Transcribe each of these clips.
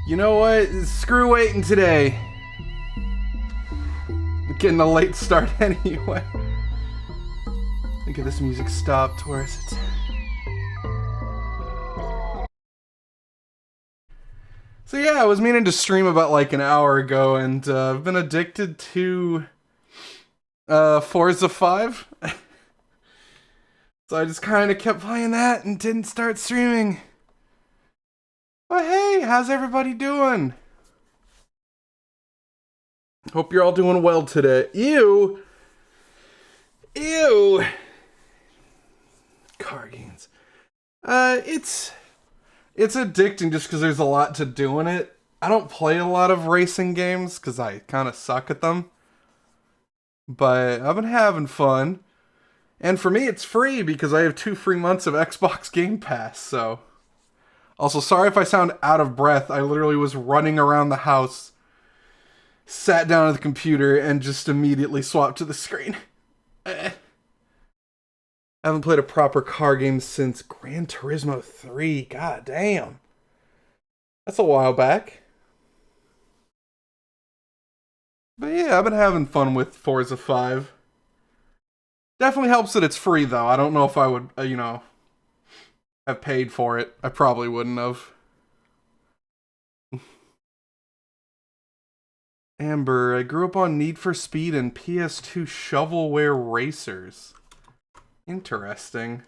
You know what? Screw waiting today. I'm getting a late start anyway. Get this music stopped. Where is it? So yeah, I was meaning to stream about like an hour ago, and I've been addicted to Forza 5. So I just kind of kept playing that and didn't start streaming. But hey, how's everybody doing? Hope you're all doing well today. Ew! Car games. It's addicting just because there's a lot to do in it. I don't play a lot of racing games because I kind of suck at them. But I've been having fun. And for me, it's free because I have 2 free months of Xbox Game Pass, so... Also, sorry if I sound out of breath. I literally was running around the house, sat down at the computer, and just immediately swapped to the screen. I haven't played a proper car game since Gran Turismo 3. God damn. That's a while back. But yeah, I've been having fun with Forza 5. Definitely helps that it's free, though. I don't know if I would, have paid for it. I probably wouldn't have. Amber, I grew up on Need for Speed and PS2 shovelware racers. Interesting.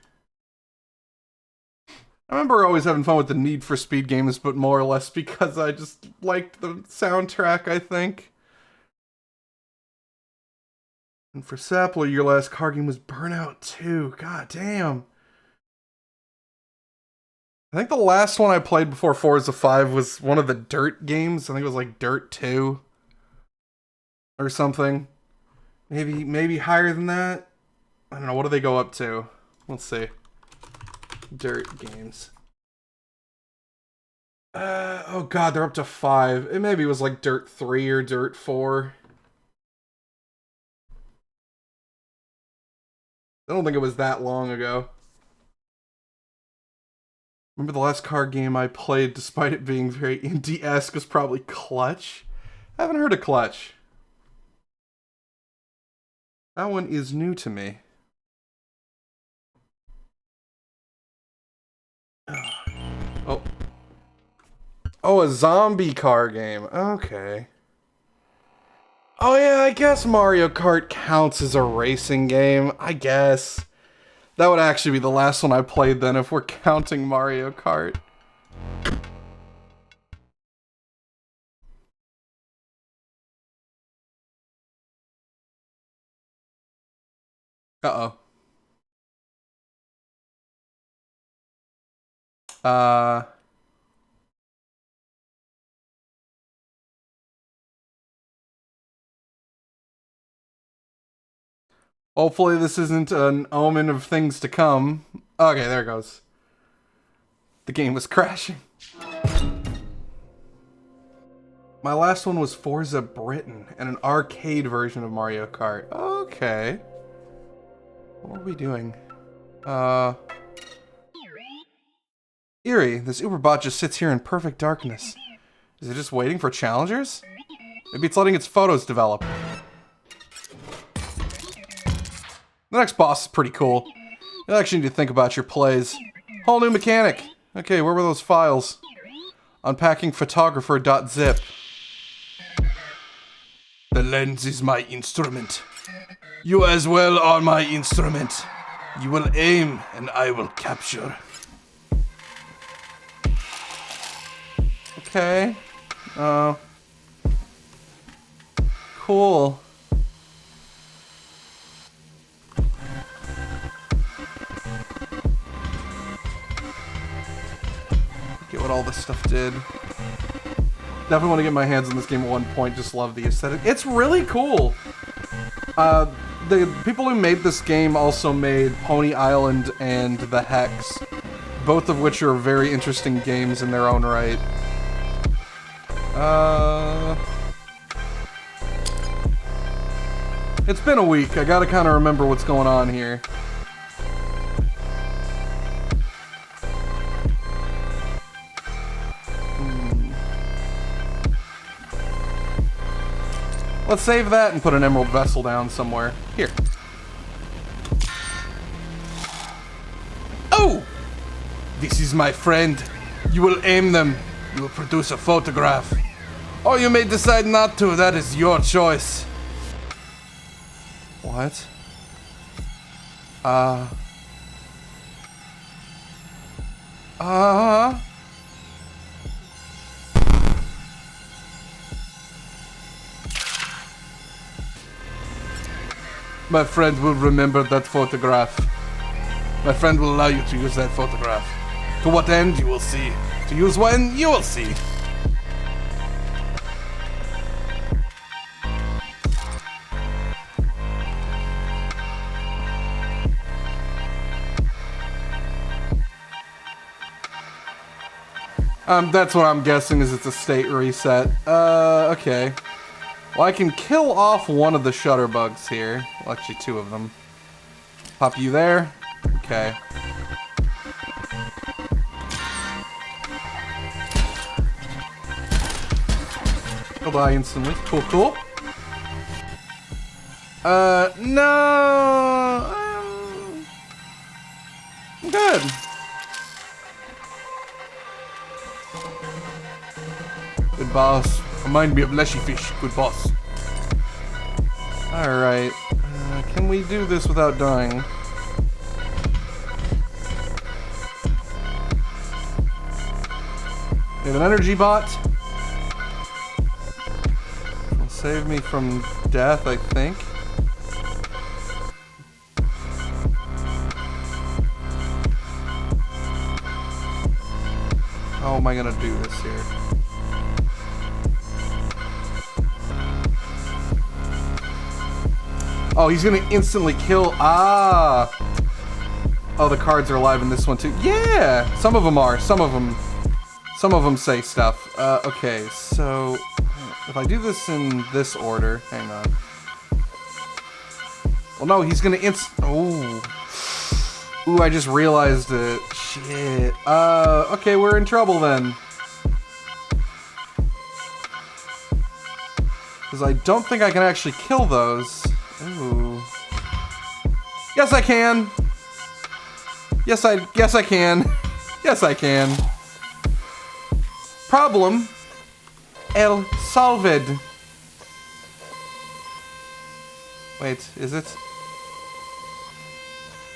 I remember always having fun with the Need for Speed games, but more or less because I just liked the soundtrack, I think. And for Sapler, your last car game was Burnout 2. God damn. I think the last one I played before Forza 5 was one of the Dirt games. I think it was like Dirt 2. Or something. Maybe higher than that. I don't know, what do they go up to? Let's see. Dirt games. Oh god, they're up to 5. It maybe was like Dirt 3 or Dirt 4. I don't think it was that long ago. Remember the last car game I played, despite it being very indie-esque, was probably Clutch? I haven't heard of Clutch. That one is new to me. Oh. Oh, a zombie car game. Okay. Oh yeah, I guess Mario Kart counts as a racing game. I guess. That would actually be the last one I played then if we're counting Mario Kart. Uh-oh. Hopefully this isn't an omen of things to come. Okay, there it goes. The game was crashing. My last one was Forza Britain and an arcade version of Mario Kart. Okay. What are we doing? Eerie, this Uberbot just sits here in perfect darkness. Is it just waiting for challengers? Maybe it's letting its photos develop. The next boss is pretty cool. You actually need to think about your plays. Whole new mechanic. Okay, where were those files? Unpacking photographer.zip. The lens is my instrument. You as well are my instrument. You will aim and I will capture. Okay. Cool. Get what all this stuff did. Definitely want to get my hands on this game at one point. Just love the aesthetic. It's really cool. The people who made this game also made Pony Island and The Hex, both of which are very interesting games in their own right. It's been a week. I gotta kind of remember what's going on here. Let's save that and put an emerald vessel down somewhere. Here. Oh! This is my friend. You will aim them. You will produce a photograph. Or you may decide not to. That is your choice. What? My friend will remember that photograph. My friend will allow you to use that photograph. To what end, you will see. To use when, you will see. That's what I'm guessing is it's a state reset. Okay. Well, I can kill off one of the shutterbugs here. Well, actually, two of them. Pop you there. Okay. He'll die instantly. Cool, cool. No. I'm good. Good boss. Remind me of Leshy Fish. Good boss. Alright. Can we do this without dying? We have an energy bot. It'll save me from death, I think. How am I gonna do this here? Oh, he's gonna instantly kill. Ah! Oh, the cards are alive in this one too. Yeah! Some of them are. Some of them say stuff. Okay, so if I do this in this order, hang on. Well, no, he's gonna Ooh, I just realized it. Shit. Okay, we're in trouble then. Because I don't think I can actually kill those. Ooh. Yes, I can. Yes, I can. Yes, I can. Problem. El solved. Wait, is it?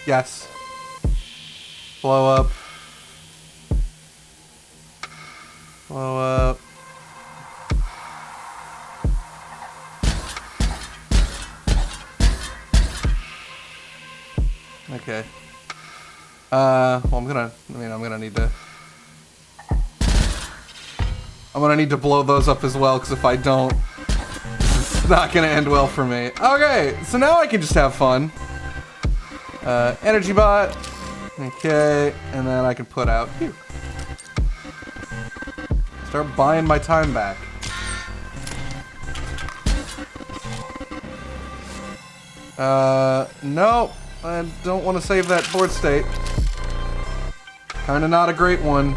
Yes. Blow up. Blow up. Okay. Well, I'm gonna need to blow those up as well, because if I don't, it's not gonna end well for me. Okay, so now I can just have fun. Energy bot. Okay, and then I can put out here. Start buying my time back. No, I don't want to save that board state. Kinda not a great one.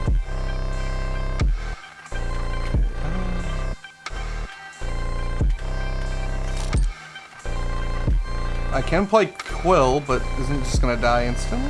I can play Quill, but isn't it just gonna die instantly?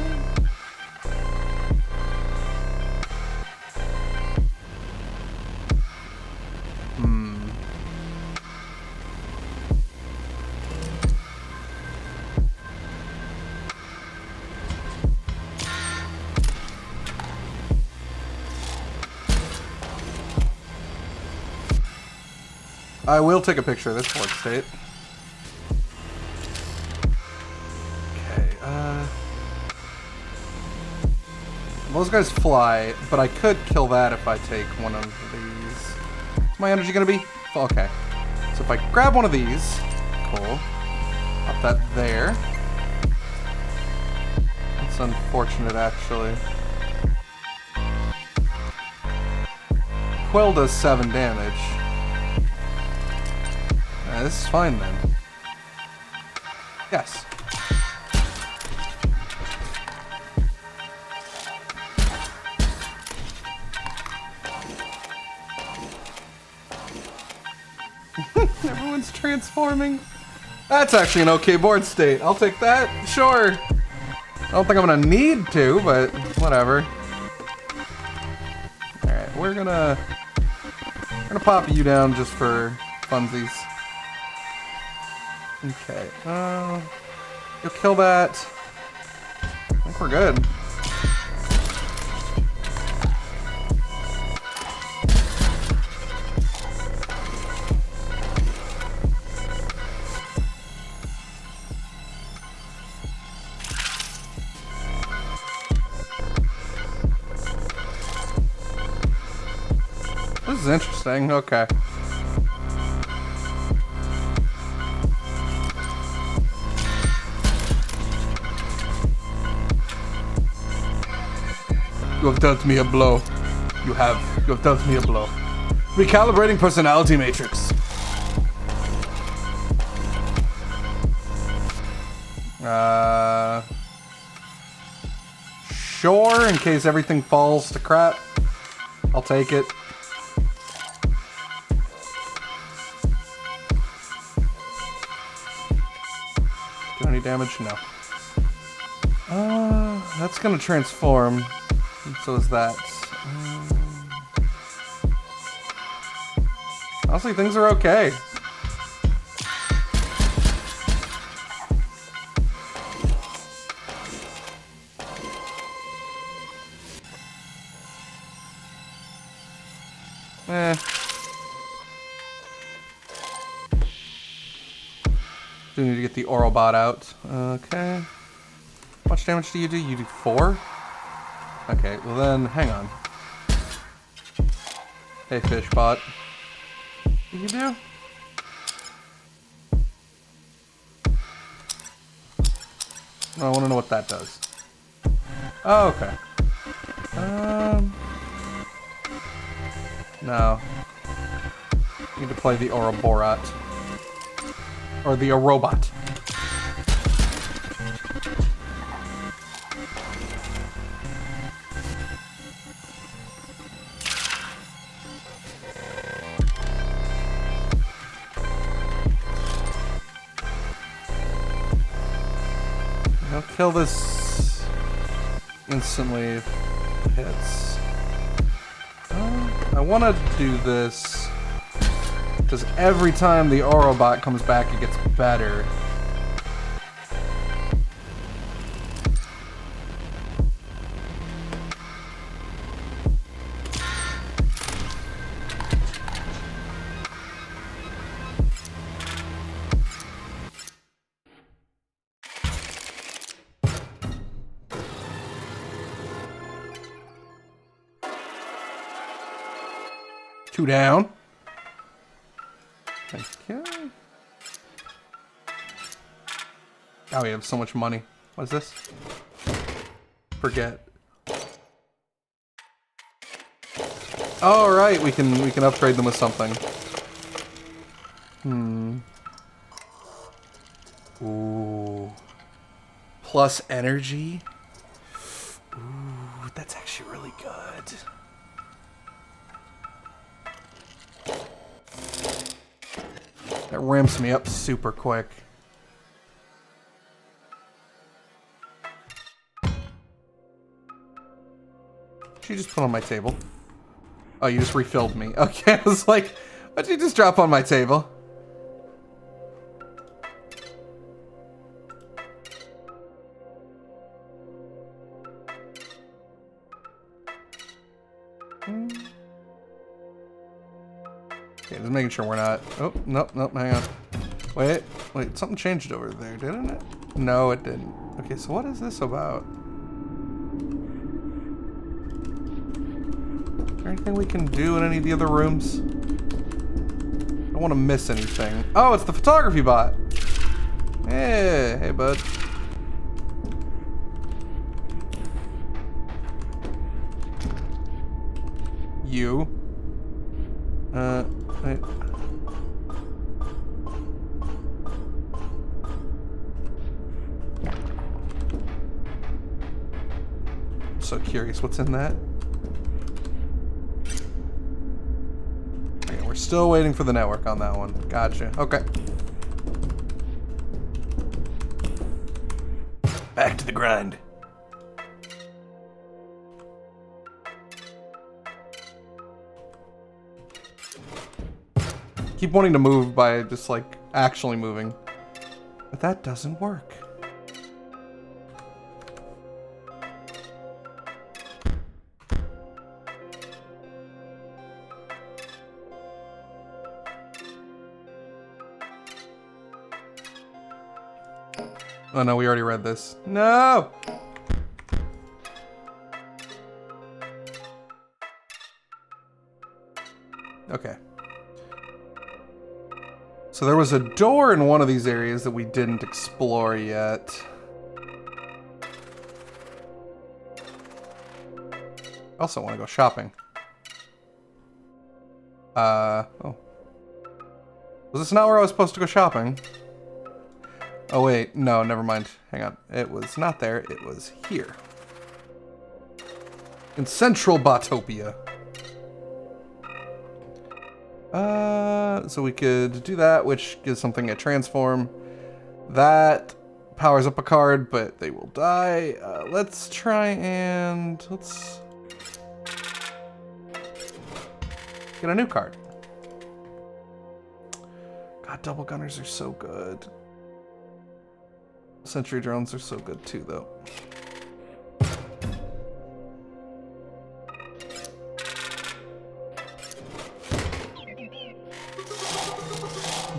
I will take a picture of this board state. Those guys fly, but I could kill that if I take one of these. What's my energy gonna be? Okay. So if I grab one of these, cool. Pop that there. That's unfortunate, actually. Quill does 7 damage. This is fine then. Yes. Everyone's transforming. That's actually an okay board state. I'll take that. Sure. I don't think I'm gonna need to, but whatever. Alright, we're gonna pop you down just for funsies. Okay. You'll kill that. I think we're good. This is interesting. Okay. You have dealt me a blow. You have dealt me a blow. Recalibrating personality matrix. Sure, in case everything falls to crap. I'll take it. Do any damage? No. That's gonna transform. And so is that. Honestly, things are okay. Do need to get the oral bot out. Okay. How much damage do? You do 4? Okay, well then, hang on. Hey, fish bot. What do you do? I want to know what that does. Oh, okay. No. Need to play the Ouroborat. Or the Orobot. I'll kill this instantly if it hits. I want to do this because every time the Orobot comes back, it gets better. 2 down. Okay. Oh, we have so much money. What is this? Forget. All right, we can upgrade them with something. Ooh. Plus energy. Ooh, that's actually really good. That ramps me up super quick. You just put on my table. Oh, you just refilled me. Okay, I was like, what'd you just drop on my table? Okay, just making sure we're not... Oh, nope, hang on. Wait, something changed over there, didn't it? No, it didn't. Okay, so what is this about? Is there anything we can do in any of the other rooms? I don't want to miss anything. Oh, it's the photography bot. Hey, bud. You. Wait. I'm so curious what's in that. Okay, we're still waiting for the network on that one. Gotcha. Okay. Back to the grind. Keep wanting to move by just like actually moving. But that doesn't work. Oh no, we already read this. No! Okay. So there was a door in one of these areas that we didn't explore yet. I also want to go shopping. Oh. Was this not where I was supposed to go shopping? Oh wait, no, never mind. Hang on. It was not there, it was here. In Central Botopia. So we could do that, which gives something a transform. That powers up a card, but they will die. Let's try and... let's... get a new card. God, double gunners are so good. Sentry drones are so good too, though.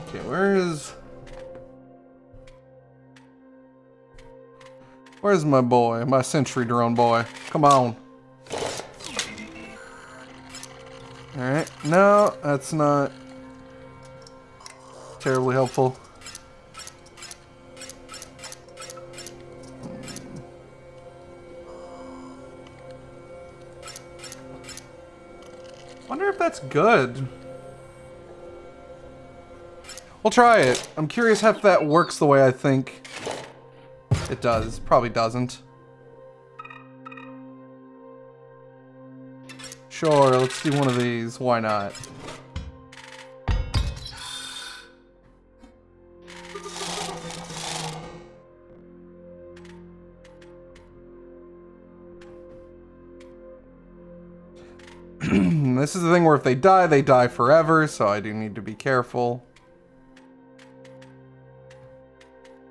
Okay, where's my boy, my sentry drone boy? Come on. Alright, no, that's not terribly helpful. Wonder if that's good. We'll try it. I'm curious if that works the way I think it does. Probably doesn't. Sure, let's do one of these. Why not? This is the thing where if they die forever, so I do need to be careful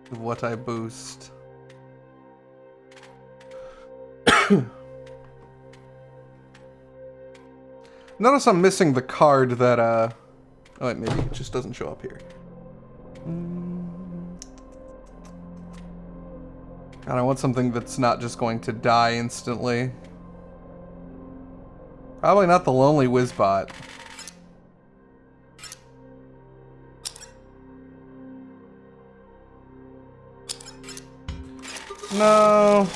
with what I boost. Notice I'm missing the card that, oh wait, maybe it just doesn't show up here. God, I want something that's not just going to die instantly. Probably not the Lonely Wizbot. No.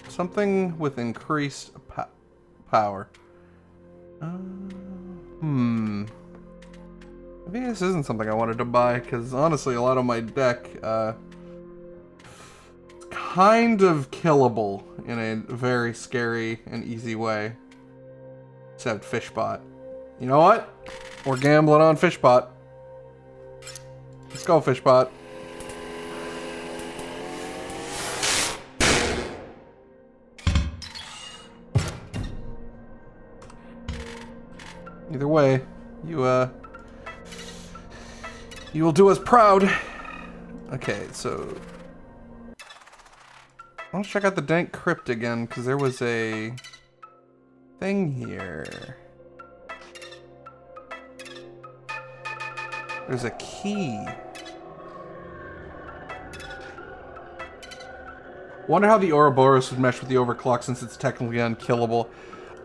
Something with increased power. Maybe this isn't something I wanted to buy, because honestly, a lot of my deck, kind of killable in a very scary and easy way. Except Fishbot. You know what? We're gambling on Fishbot. Let's go, Fishbot. Either way, you will do us proud. Okay, so I want to check out the dank crypt again, because there was a thing here. There's a key. Wonder how the Ouroboros would mesh with the overclock since it's technically unkillable.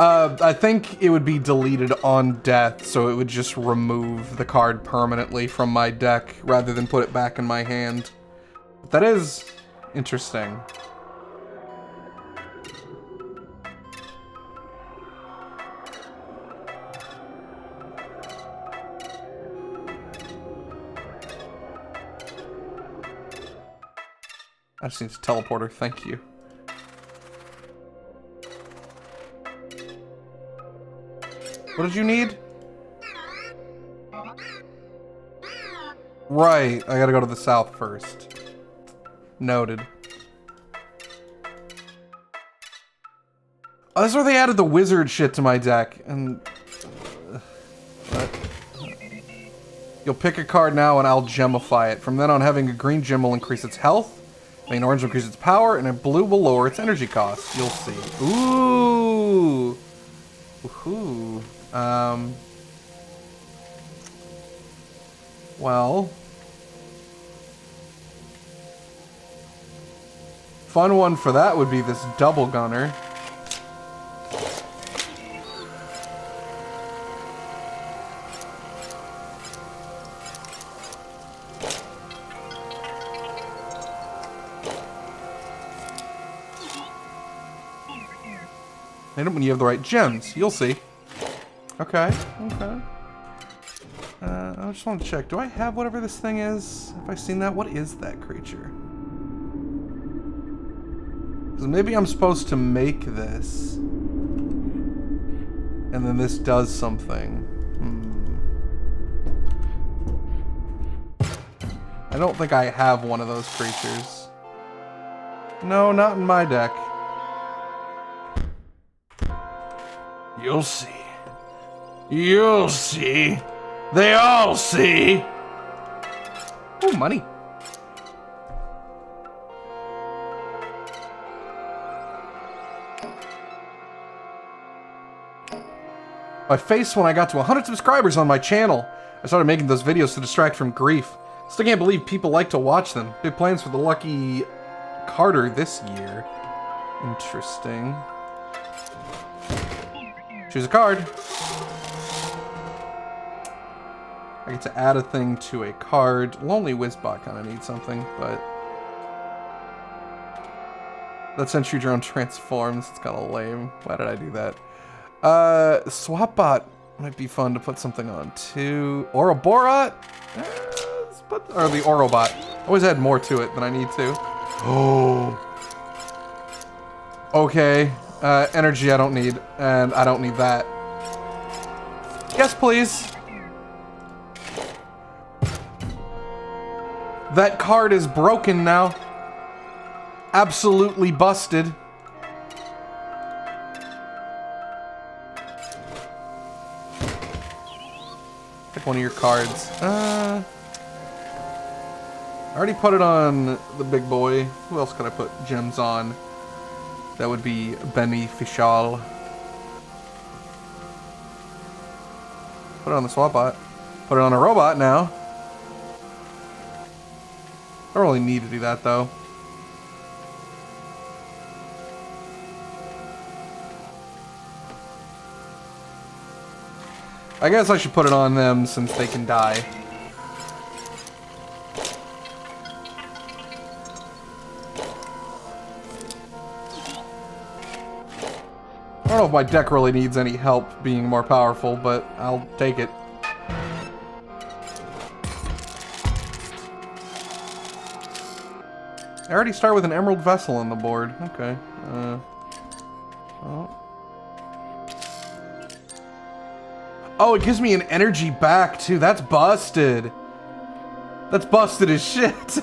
I think it would be deleted on death, so it would just remove the card permanently from my deck rather than put it back in my hand. But that is interesting. I just need a teleporter, thank you. What did you need? Right, I gotta go to the south first. Noted. Oh, that's where they added the wizard shit to my deck, and... You'll pick a card now and I'll gemify it. From then on, having a green gem will increase its health, an orange will increase its power, and a blue will lower its energy cost. You'll see. Ooh! Woohoo. Well. Fun one for that would be this double gunner. Hit it when you have the right gems. You'll see. Okay, okay. I just want to check. Do I have whatever this thing is? Have I seen that? What is that creature? Because maybe I'm supposed to make this. And then this does something. I don't think I have one of those creatures. No, not in my deck. You'll see. You'll see. They all see. Oh, money. My face when I got to 100 subscribers on my channel. I started making those videos to distract from grief. Still can't believe people like to watch them. Big plans for the lucky Carter this year. Interesting. Choose a card. I get to add a thing to a card. Lonely Wizbot kind of needs something, but... That Sentry Drone transforms. It's kind of lame. Why did I do that? Swapbot might be fun to put something on too. Ouroboros? Or the Ourobot. I always add more to it than I need to. Oh. Okay. Energy I don't need, and I don't need that. Yes, please. That card is broken now. Absolutely busted. Pick one of your cards. I already put it on the big boy. Who else could I put gems on? That would be beneficial. Put it on the Swapbot. Put it on a robot now. I don't really need to do that though. I guess I should put it on them since they can die. don't know if my deck really needs any help being more powerful, but I'll take it. I already start with an Emerald Vessel on the board. Okay. Oh, it gives me an energy back, too. That's busted. That's busted as shit.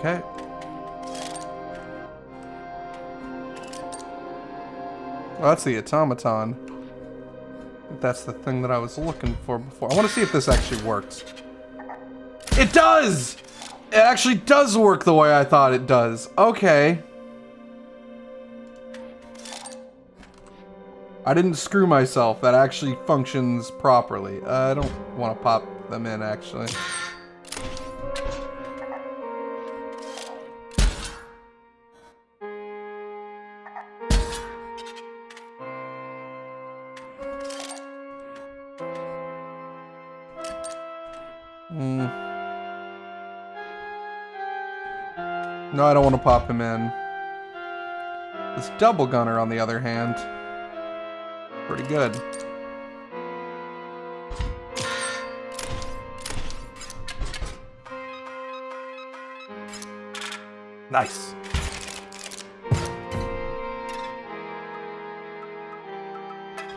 Okay. Well, that's the automaton. That's the thing that I was looking for before. I want to see if this actually works. It does! It actually does work the way I thought it does. Okay. I didn't screw myself. That actually functions properly. I don't want to pop them in, actually. No, I don't want to pop him in. This double gunner, on the other hand, pretty good. Nice.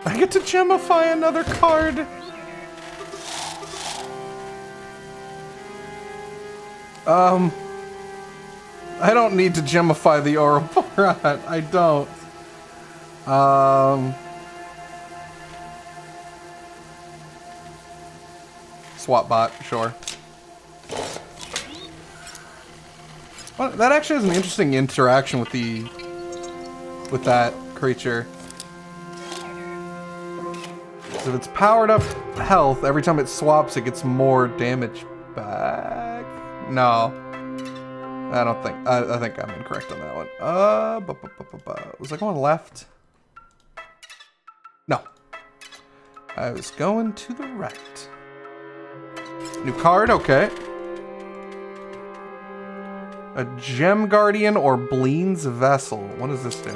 I get to gemify another card. I don't need to gemify the Ouroboros. I don't. Swap bot, sure. Well, that actually has an interesting interaction with that creature. So if it's powered up health, every time it swaps, it gets more damage back. No. I don't think. I think I'm incorrect on that one. Was I going left? No. I was going to the right. New card, okay. A Gem Guardian or Bleen's Vessel. What does this do?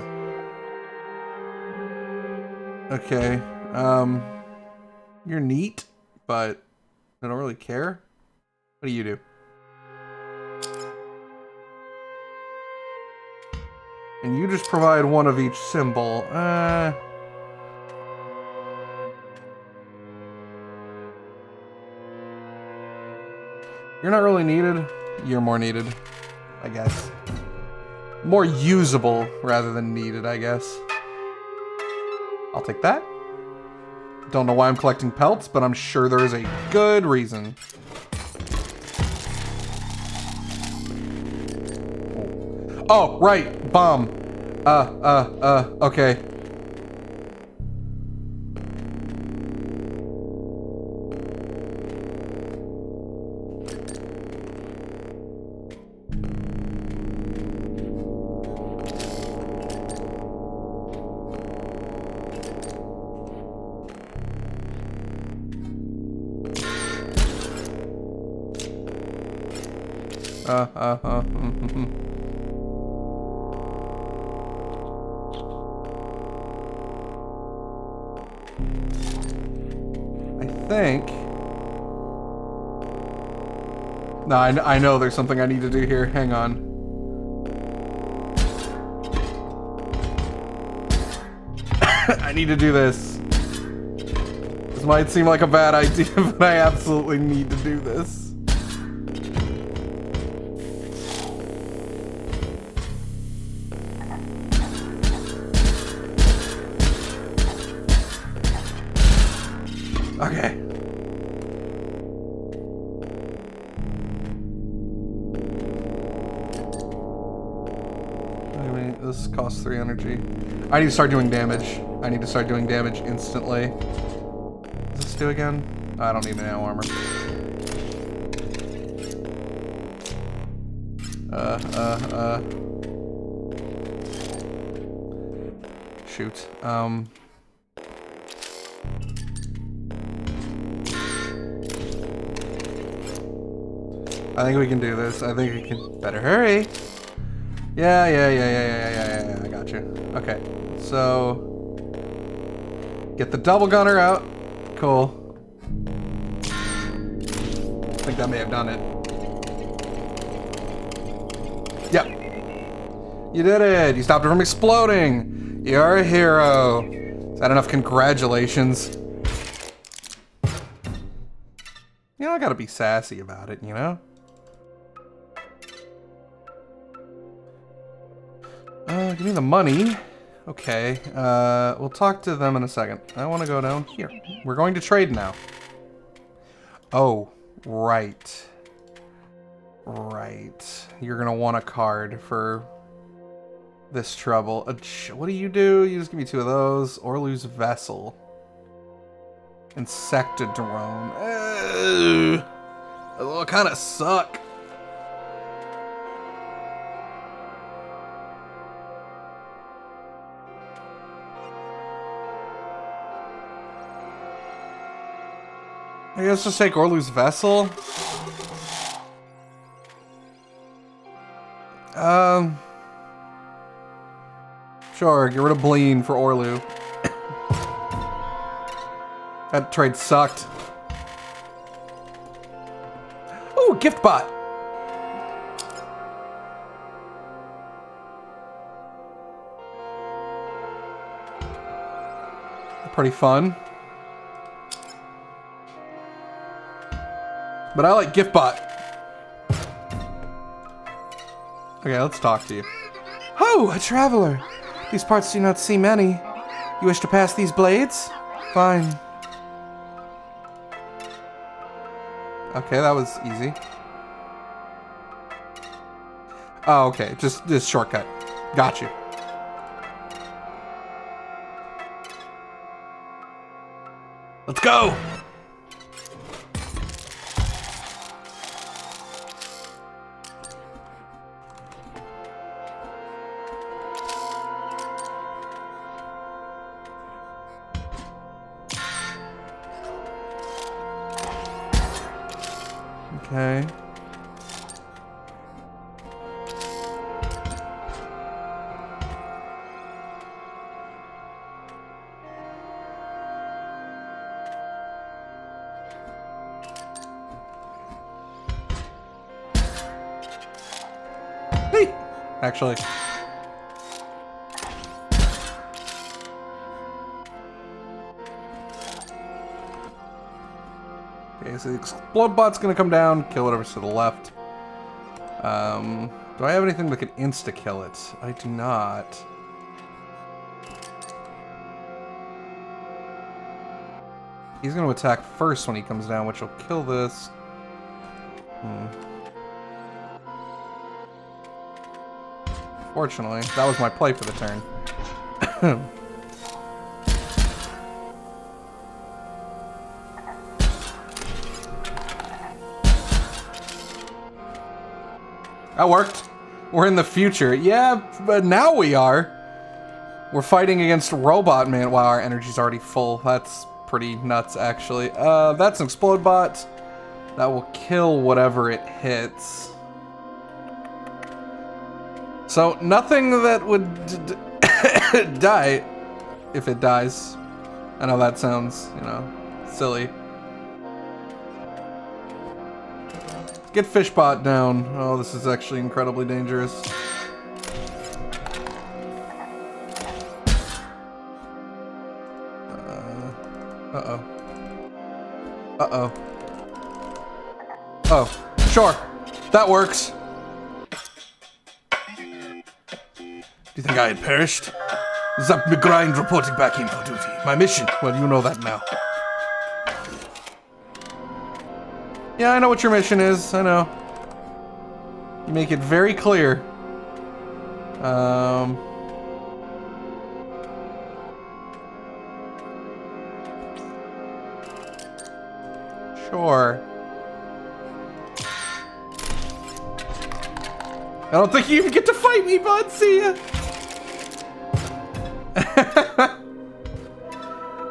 Okay. You're neat, but I don't really care. What do you do? And you just provide one of each symbol. You're not really needed. You're more needed, I guess. More usable rather than needed, I guess. I'll take that. Don't know why I'm collecting pelts, but I'm sure there is a good reason. Oh, right. Bomb. Okay. No, I know there's something I need to do here. Hang on. I need to do this. This might seem like a bad idea, but I absolutely need to do this. Okay. I mean, this costs 3 energy. I need to start doing damage. I need to start doing damage instantly. What does this do again? I don't need nano armor. Shoot. I think we can do this. I think we can. Better hurry. Yeah. I got you. Okay. So. Get the double gunner out. Cool. I think that may have done it. Yep. You did it. You stopped it from exploding. You're a hero. Is that enough congratulations? You know, I gotta be sassy about it, you know? Give me the money. Okay, we'll talk to them in a second. I want to go down here. We're going to trade now. Oh, right. Right. You're gonna want a card for this trouble. What do? You just give me 2 of those, or lose vessel. Insectodrone. Those kind of suck. I guess just take Orlu's Vessel. Sure, get rid of Bleen for Orlu. That trade sucked. Ooh, gift bot. Pretty fun. But I like gift bot. Okay, let's talk to you. Oh, a traveler. These parts do not see many. You wish to pass these blades? Fine. Okay, that was easy. Oh, okay, just this shortcut. Got you. Let's go! Okay. Hey! Actually. Okay, so the explode bot's gonna come down, kill whatever's to the left. Do I have anything that could insta-kill it? I do not. He's gonna attack first when he comes down, which will kill this. Fortunately, that was my play for the turn. That worked. We're in the future. Yeah, but now we are. We're fighting against Robot Man. Wow, our energy's already full. That's pretty nuts, actually. That's an explode bot. That will kill whatever it hits. So, nothing that would die if it dies. I know that sounds, you know, silly. Get Fishbot down. Oh, this is actually incredibly dangerous. Uh-oh. Uh-oh. Oh, sure. That works. Do you think I had perished? Zap McGrind reporting back in for duty. My mission? Well, you know that now. Yeah, I know what your mission is. I know. You make it very clear. Sure. I don't think you even get to fight me, bud. See ya.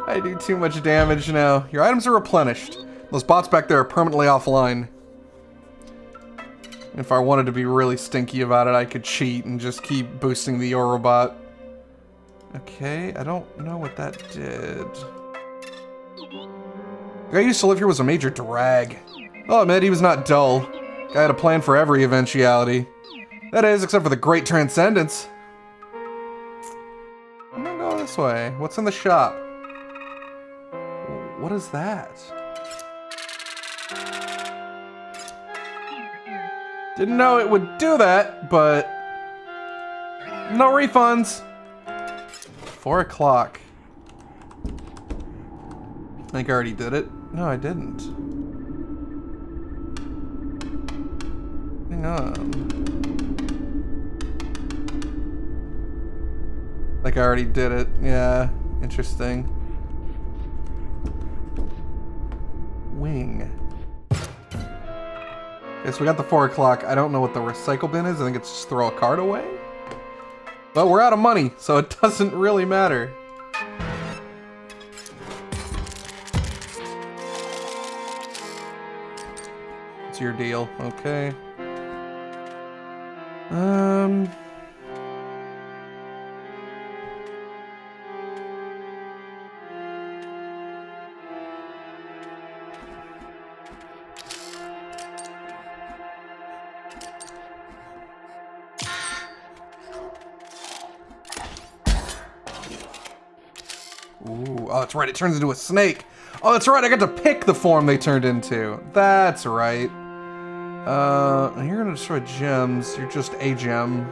I do too much damage now. Your items are replenished. Those bots back there are permanently offline. If I wanted to be really stinky about it, I could cheat and just keep boosting the Eurobot. Okay, I don't know what that did. The guy who used to live here was a major drag. I'll admit he was not dull. Guy had a plan for every eventuality. That is, except for the Great Transcendence. I'm gonna go this way. What's in the shop? What is that? Didn't know it would do that, but... no refunds. 4 o'clock. I think I already did it. No, I didn't. Hang on. Like I already did it. Yeah, interesting. Wing. Okay, so we got the 4 o'clock. I don't know what the recycle bin is. I think it's just throw a card away. But we're out of money, so it doesn't really matter. What's your deal? Okay. Ooh, oh, that's right, it turns into a snake. Oh, that's right, I got to pick the form they turned into. That's right. You're gonna destroy gems. You're just a gem.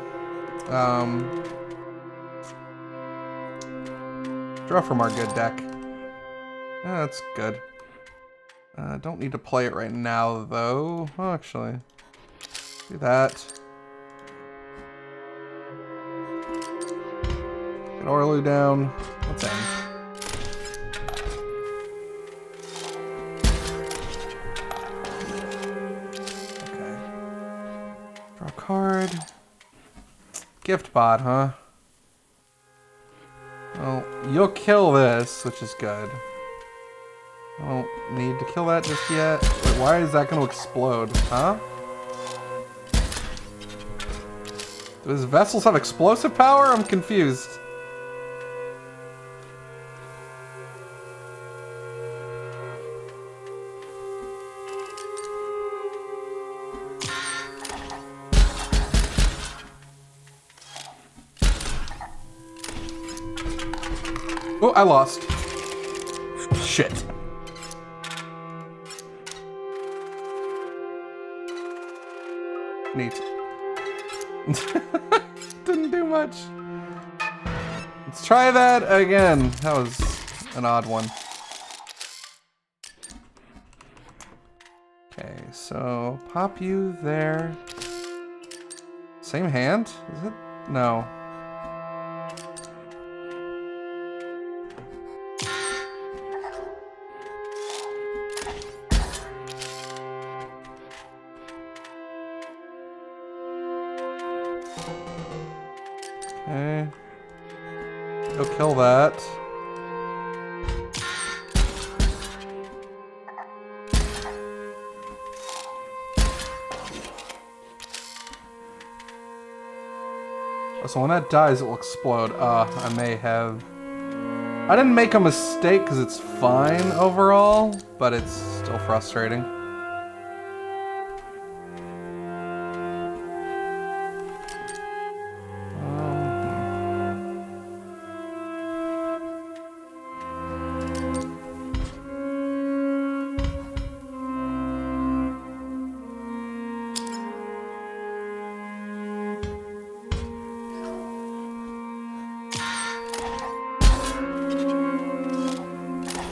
Draw from our good deck. Yeah, that's good. Don't need to play it right now, though. Oh, actually. Do that. Get Orlu down. Let's end. Card. Gift bot, huh? Well, you'll kill this, which is good. I don't need to kill that just yet. Wait, why is that going to explode? Huh? Do his vessels have explosive power? I'm confused. Oh, I lost. Shit. Neat. Didn't do much. Let's try that again. That was an odd one. Okay, so pop you there. Same hand? Is it? No. Okay. Go kill that. Oh, so when that dies, it will explode. I may have... I didn't make a mistake because it's fine overall, but it's still frustrating.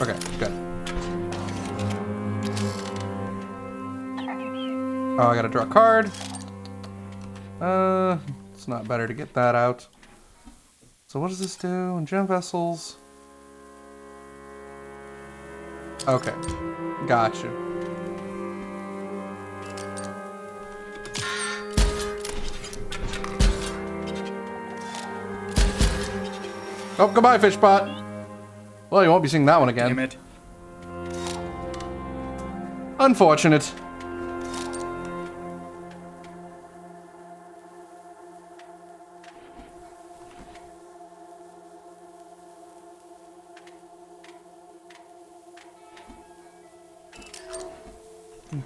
Okay, good. Oh, I gotta draw a card. It's not better to get that out. So what does this do? In gem vessels. Okay. Gotcha. Oh, goodbye, fish pot. Well, you won't be seeing that one again. Damn it. Unfortunate.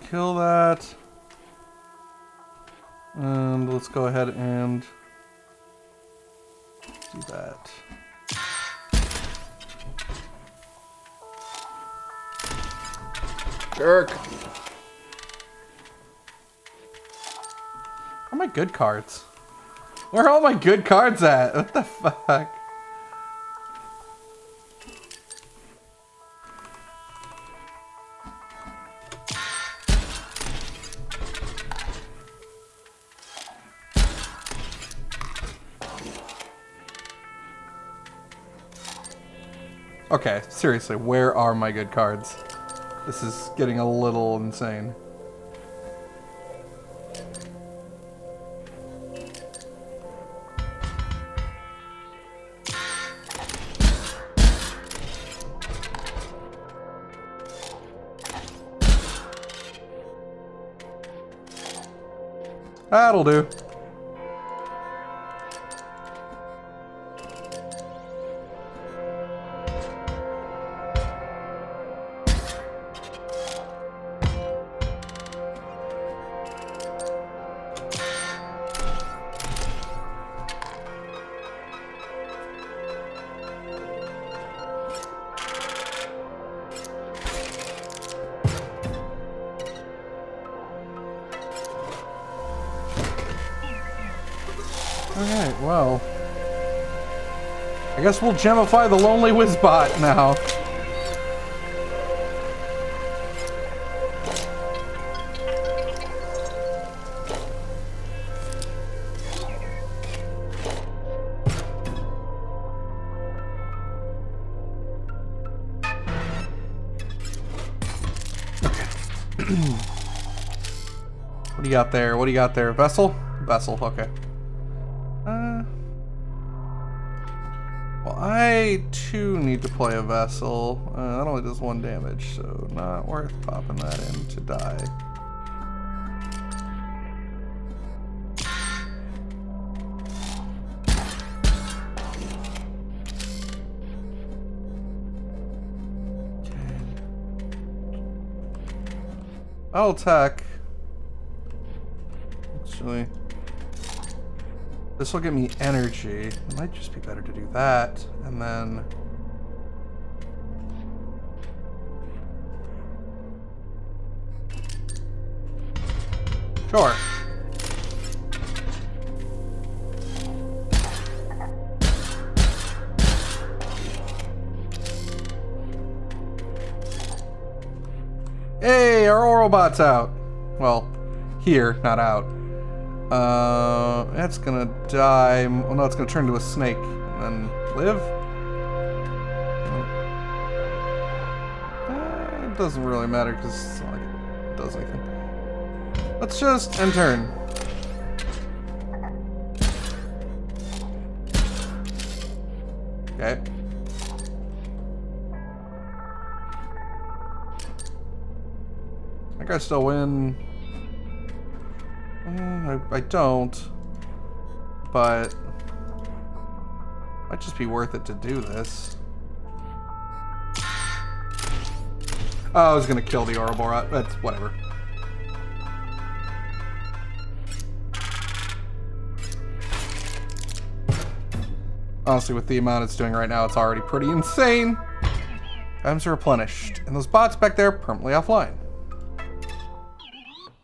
Kill that. And let's go ahead and do that. Jerk. Where are my good cards? Where are all my good cards at? What the fuck? Okay, seriously, where are my good cards? This is getting a little insane. That'll do. Alright, well. I guess we'll gemify the Lonely Wizbot now. What do you got there? What do you got there? Vessel? Vessel, okay. Well, I too need to play a vessel. That only does 1 damage, so not worth popping that in to die. Okay. I'll attack. Actually. This will give me energy. It might just be better to do that, and then... Sure. Hey, our Orobot's out. Well, here, not out. That's gonna die. Well, no, it's gonna turn into a snake and then live. It doesn't really matter because it's not like it does anything. Let's just end turn. Okay. I think I still win. I don't, but might just be worth it to do this. Oh, I was gonna kill the Ouroboros. That's whatever. Honestly, with the amount it's doing right now, it's already pretty insane. Items are replenished, and those bots back there permanently offline.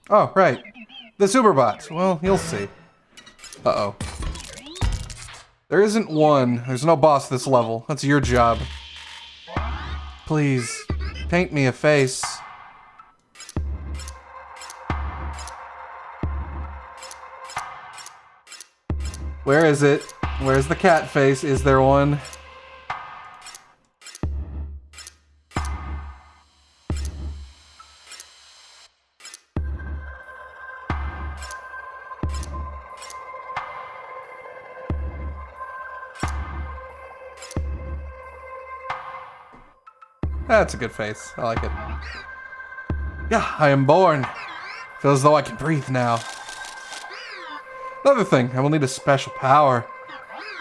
Oh, right. The Superbot. Well, you'll see. Uh-oh. There isn't one. There's no boss this level. That's your job. Please, paint me a face. Where is it? Where's the cat face? Is there one? That's a good face. I like it. Yeah, I am born. Feels as though I can breathe now. Another thing, I will need a special power.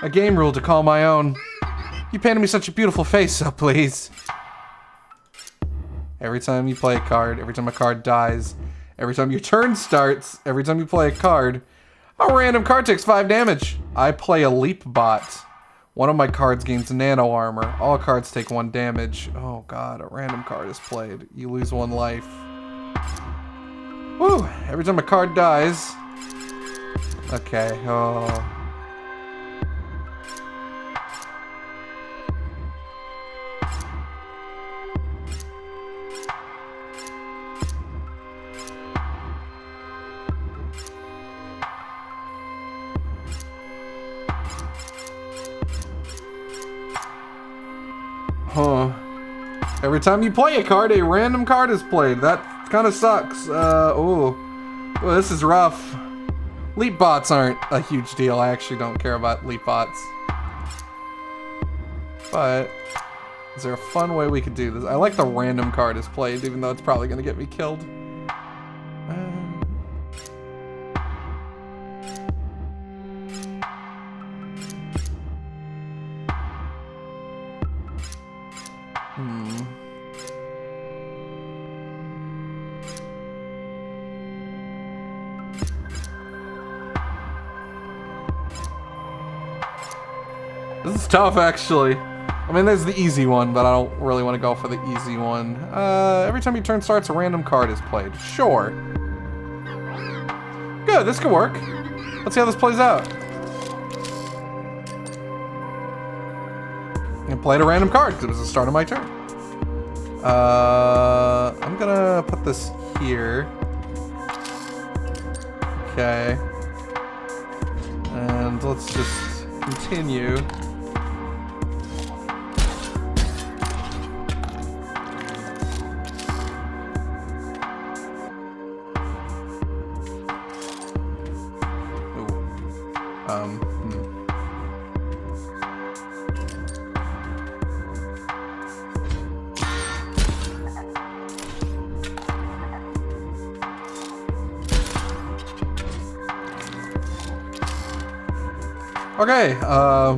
A game rule to call my own. You painted me such a beautiful face, so please. Every time you play a card, every time a card dies, every time your turn starts, every time you play a card, a random card takes 5 damage. I play a leap bot. One of my cards gains nano armor. All cards take 1 damage. Oh god, a random card is played. You lose 1 life. Woo! Every time a card dies. Okay, oh. Huh. Every time you play a card, a random card is played. That kind of sucks. Ooh, this is rough. Leap bots aren't a huge deal. I actually don't care about leap bots. But, is there a fun way we could do this? I like the random card is played, even though it's probably going to get me killed. This is tough, actually. I mean, there's the easy one, but I don't really want to go for the easy one. Every time your turn starts, a random card is played. Sure. Good, this could work. Let's see how this plays out. I played a random card because it was the start of my turn. I'm gonna put this here. Okay. And let's just continue. Okay, oh,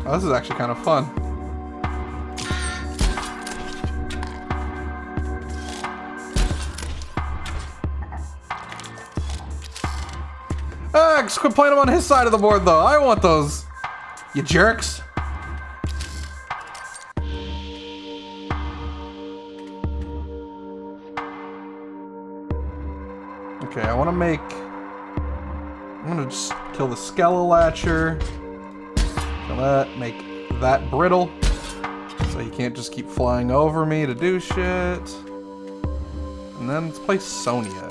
this is actually kind of fun. Ah, just quit playing him on his side of the board, though. I want those. You jerks. Okay, I want to make... I'm going to just kill the Skellilatcher. Kill that, make that brittle. So he can't just keep flying over me to do shit. And then let's play Sonia.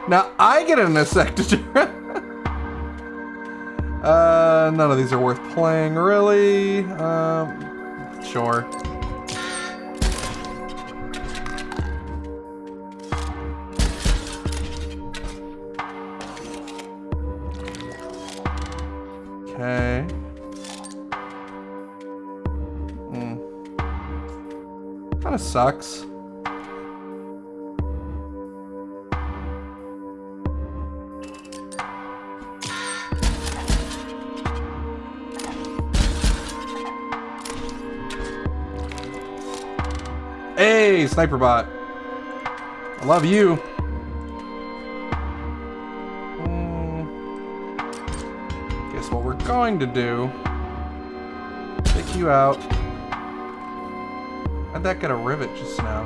Now I get an Insectature. None of these are worth playing, really. Sure. Okay. Kinda sucks. Hey, Sniper Bot. I love you. Guess what we're going to do? Take you out. How'd that get a rivet just now?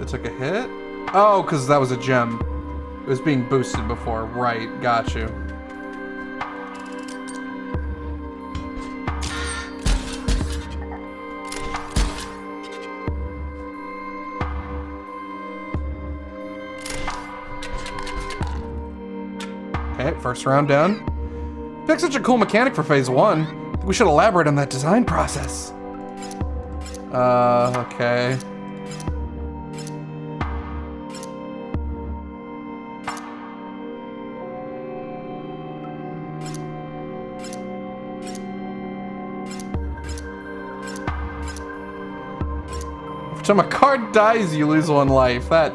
It took a hit? Oh, because that was a gem. It was being boosted before. Right, got you. Okay, first round done. Picked such a cool mechanic for phase 1. We should elaborate on that design process. Okay. Every time a card dies, you lose 1 life. That...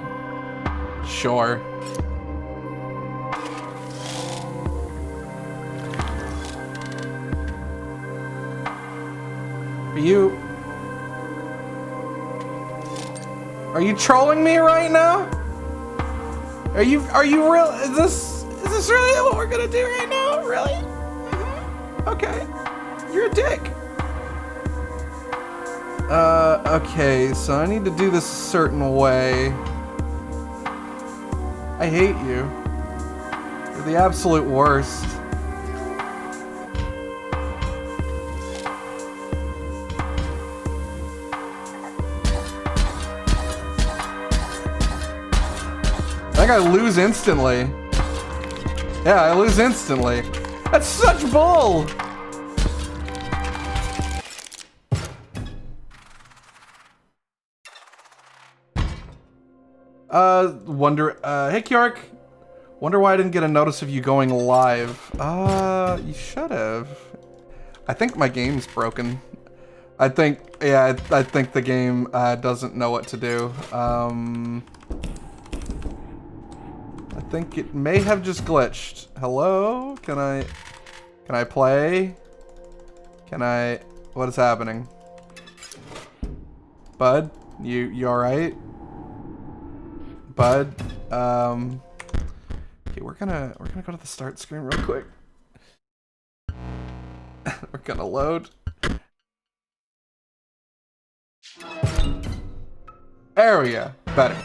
Sure. Are you trolling me right now? Are you real? Is this really what we're gonna do right now? Really? Okay. You're a dick. Okay, so I need to do this a certain way. I hate you. You're the absolute worst. I think I lose instantly. Yeah, I lose instantly. That's such bull! Hey Kyork. Wonder why I didn't get a notice of you going live. You should have. I think my game's broken. I think the game doesn't know what to do. I think it may have just glitched. Hello? Can I play? What is happening? Bud? You alright? Bud? Okay, we're gonna go to the start screen real quick. We're gonna load. There we go. Better.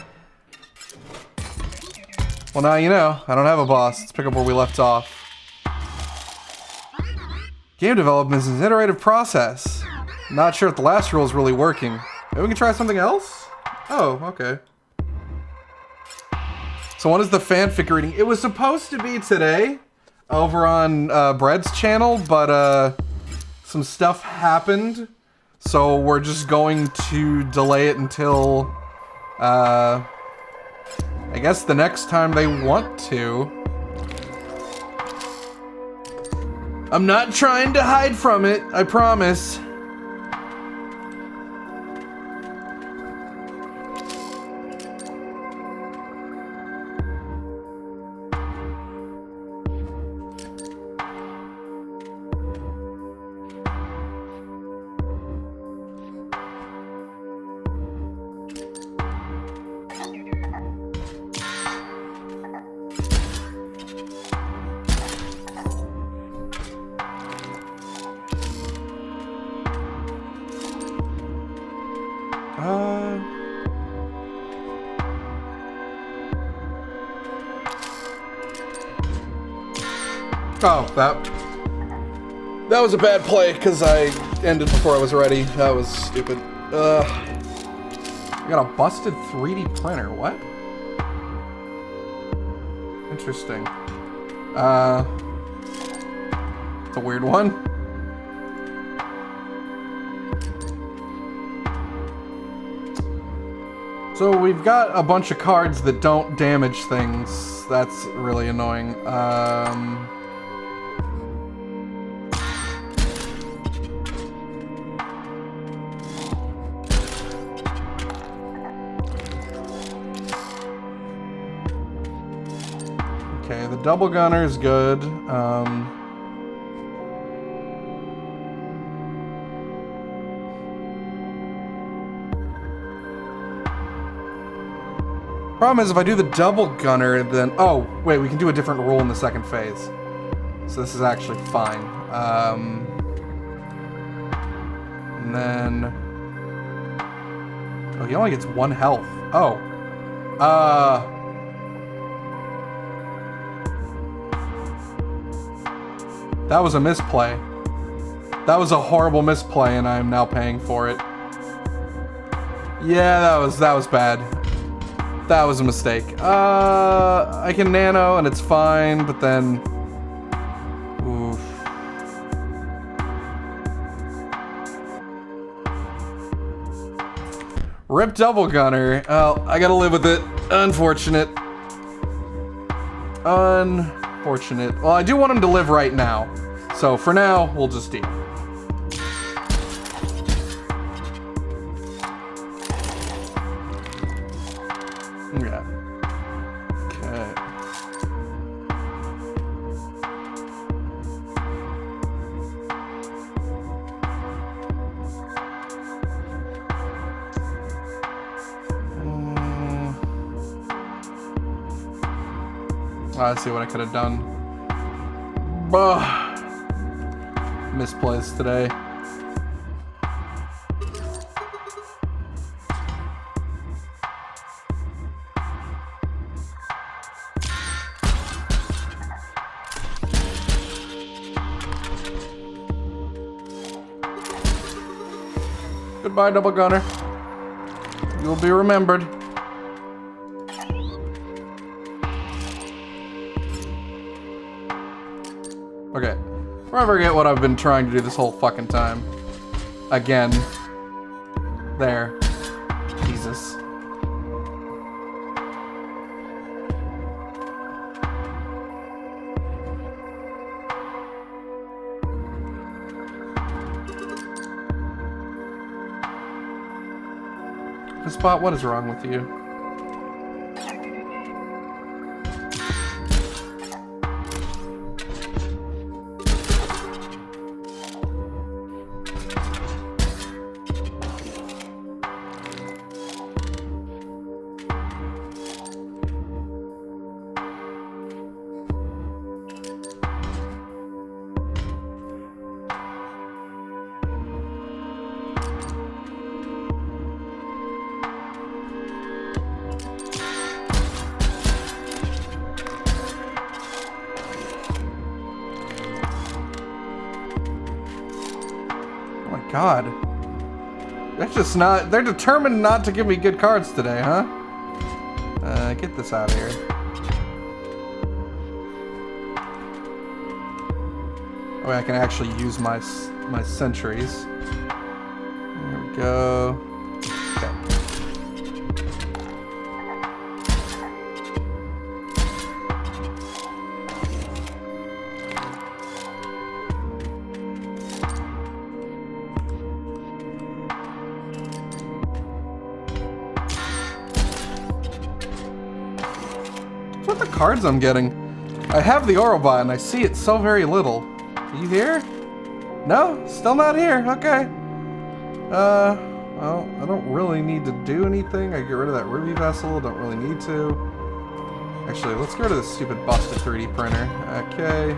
Well, now you know. I don't have a boss. Let's pick up where we left off. Game development is an iterative process. Not sure if the last rule is really working. Maybe we can try something else? Oh, okay. So when is the fanfic reading? It was supposed to be today over on Bread's channel, but some stuff happened. So we're just going to delay it until I guess the next time they want to. I'm not trying to hide from it, I promise. Oh, that was a bad play because I ended before I was ready. That was stupid. I got a busted 3D printer. What? Interesting. It's a weird one. So we've got a bunch of cards that don't damage things. That's really annoying. Okay, the double gunner is good. Problem is, if I do the double gunner, then... Oh, wait, we can do a different rule in the second phase. So this is actually fine. And then... Oh, he only gets 1 health. Oh. That was a misplay. That was a horrible misplay, and I am now paying for it. Yeah, that was bad. That was a mistake. I can nano, and it's fine, but then... Oof. Rip double gunner. Oh, I gotta live with it. Unfortunate. Unfortunate. Well, I do want him to live right now. So for now, we'll just deal. Yeah. Okay. I see what I could have done. Misplays today. Goodbye, double gunner. You'll be remembered. Okay. Before I forget what I've been trying to do this whole fucking time. Again. There. Jesus. Spot, what is wrong with you? God. They're just not... They're determined not to give me good cards today, huh? Get this out of here. Oh, I can actually use my sentries. There we go. Okay. What the cards I'm getting? I have the Orobot and I see it so very little. Are you here? No? Still not here. Okay. Well, I don't really need to do anything. I get rid of that Ruby Vessel. Don't really need to. Actually, let's get rid of this stupid busted 3D printer. Okay.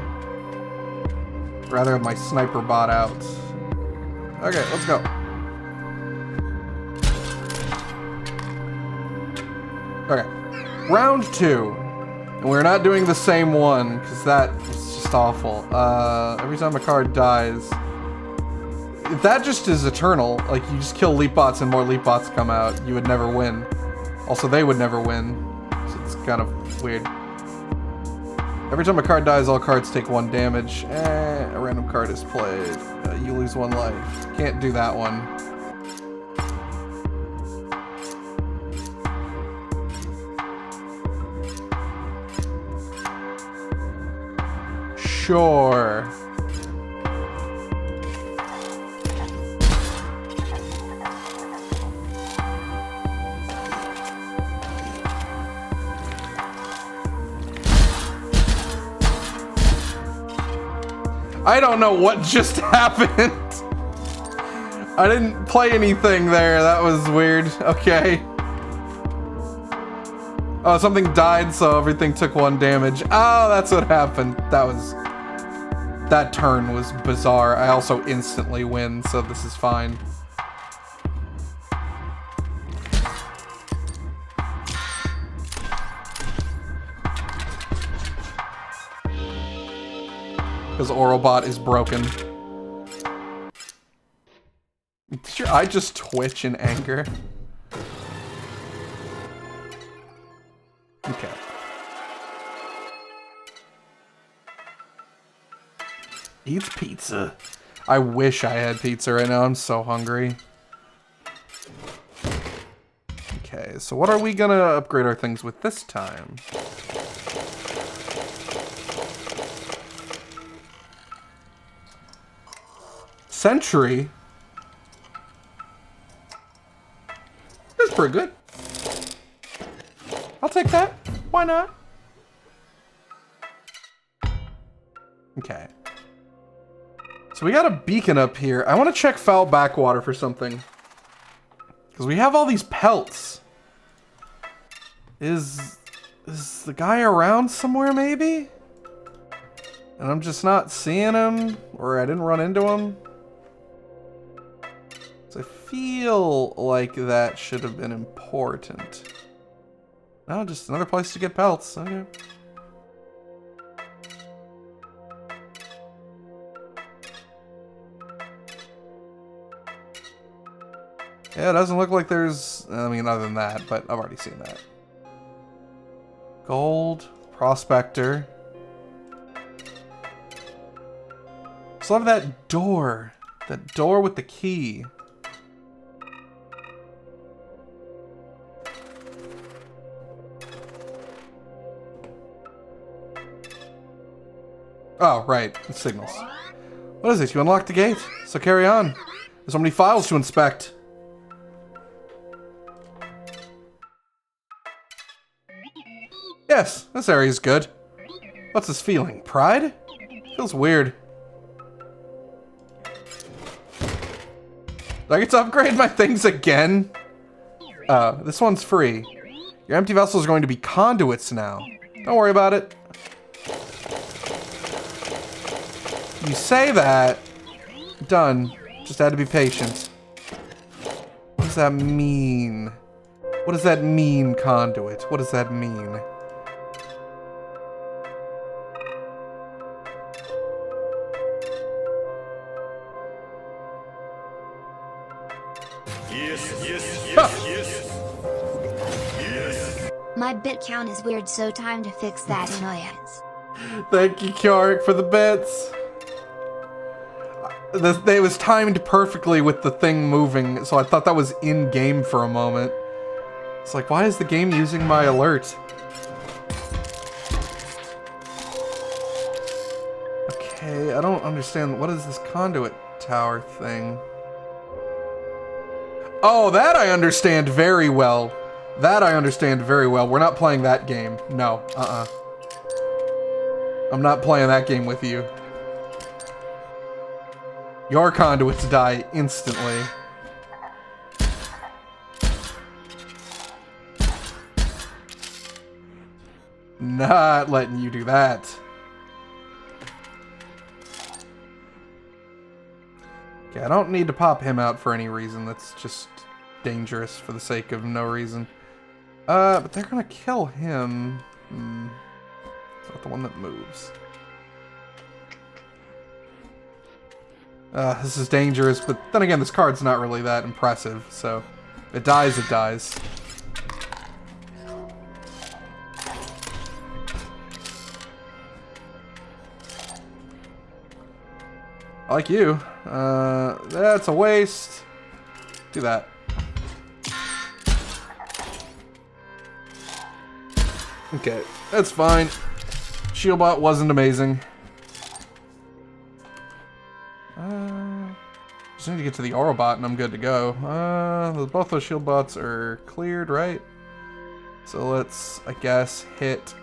Rather have my sniper bot out. Okay, let's go. Okay. Round 2. And we're not doing the same one, because that was just awful. Every time a card dies... If that just is eternal, like you just kill leap bots and more leap bots come out, you would never win. Also, they would never win. So it's kind of weird. Every time a card dies, all cards take 1 damage. A random card is played. You lose 1 life. Can't do that one. Sure. I don't know what just happened. I didn't play anything there. That was weird. Okay. Oh, something died, so everything took 1 damage. Oh, that's what happened. That turn was bizarre. I also instantly win, so this is fine. Because Orobot is broken. Did your eye just twitch in anger? Okay. Eats pizza. I wish I had pizza right now. I'm so hungry. Okay, so what are we gonna upgrade our things with this time? Sentry? That's pretty good. I'll take that. Why not? Okay. So we got a beacon up here. I want to check foul backwater for something. Because we have all these pelts. Is the guy around somewhere, maybe? And I'm just not seeing him? Or I didn't run into him? So I feel like that should have been important. No, just another place to get pelts. Okay. Yeah, it doesn't look like there's... I mean, other than that, but I've already seen that. Gold. Prospector. Still have that door. That door with the key. Oh, right. The signals. What is it? You unlocked the gate. So carry on. There's so many files to inspect. Yes, this area's good. What's this feeling? Pride? Feels weird. Do I get to upgrade my things again? This one's free. Your empty vessels are going to be conduits now. Don't worry about it. You say that. Done. Just had to be patient. What does that mean? What does that mean, conduit? What does that mean? My bit count is weird, so time to fix that annoyance. Thank you, Kyorik, for the bits. It was timed perfectly with the thing moving, so I thought that was in-game for a moment. It's like, why is the game using my alert? Okay, I don't understand. What is this conduit tower thing? Oh, that I understand very well. That I understand very well. We're not playing that game. No, I'm not playing that game with you. Your conduits die instantly. Not letting you do that. Okay, I don't need to pop him out for any reason. That's just dangerous for the sake of no reason. But they're gonna kill him. It's not the one that moves. This is dangerous, but then again, this card's not really that impressive, so if it dies, it dies. I like you. That's a waste. Do that. Okay, that's fine. Shieldbot wasn't amazing. Just need to get to the Orobot and I'm good to go. Both those shield bots are cleared, right? So let's, I guess, hit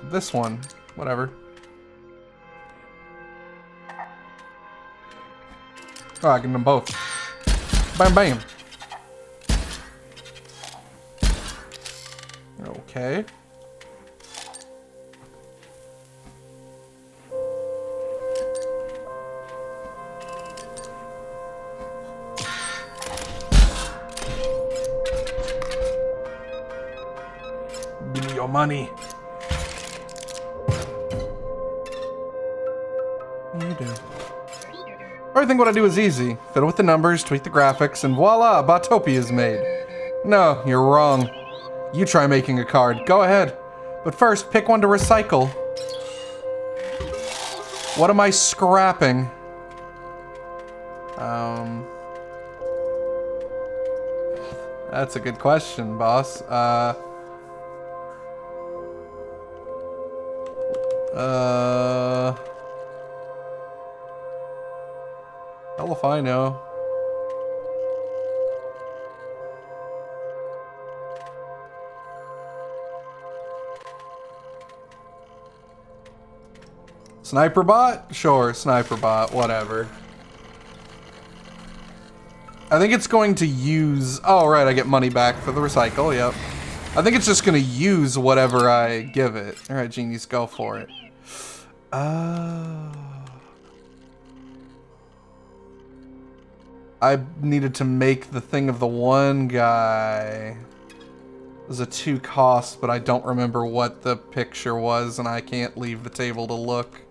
this one. Whatever. Oh, I can them both. Bam, bam. Okay. Give me your money. do? Or I think what I do is easy. Fiddle with the numbers, tweak the graphics, and voila, Botopia is made. No, you're wrong. You try making a card. Go ahead. But first, pick one to recycle. What am I scrapping? That's a good question, boss. Hell if I know. Sniper bot? Sure, sniper bot, whatever. I think it's going to use... Oh, right, I get money back for the recycle, yep. I think it's just going to use whatever I give it. Alright, genius, go for it. Oh. I needed to make the thing of the one guy. It was a 2 cost, but I don't remember what the picture was, and I can't leave the table to look.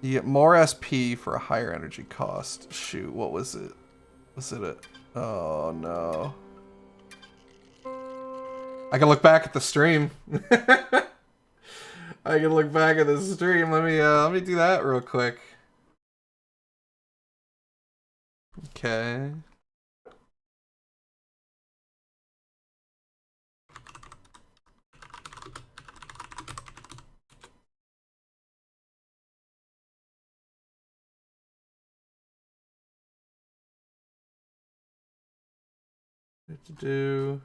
You get more SP for a higher energy cost. Shoot, what was it? Was it a... Oh, no. I can look back at the stream. I can look back at the stream. Let me do that real quick. Okay. What to do?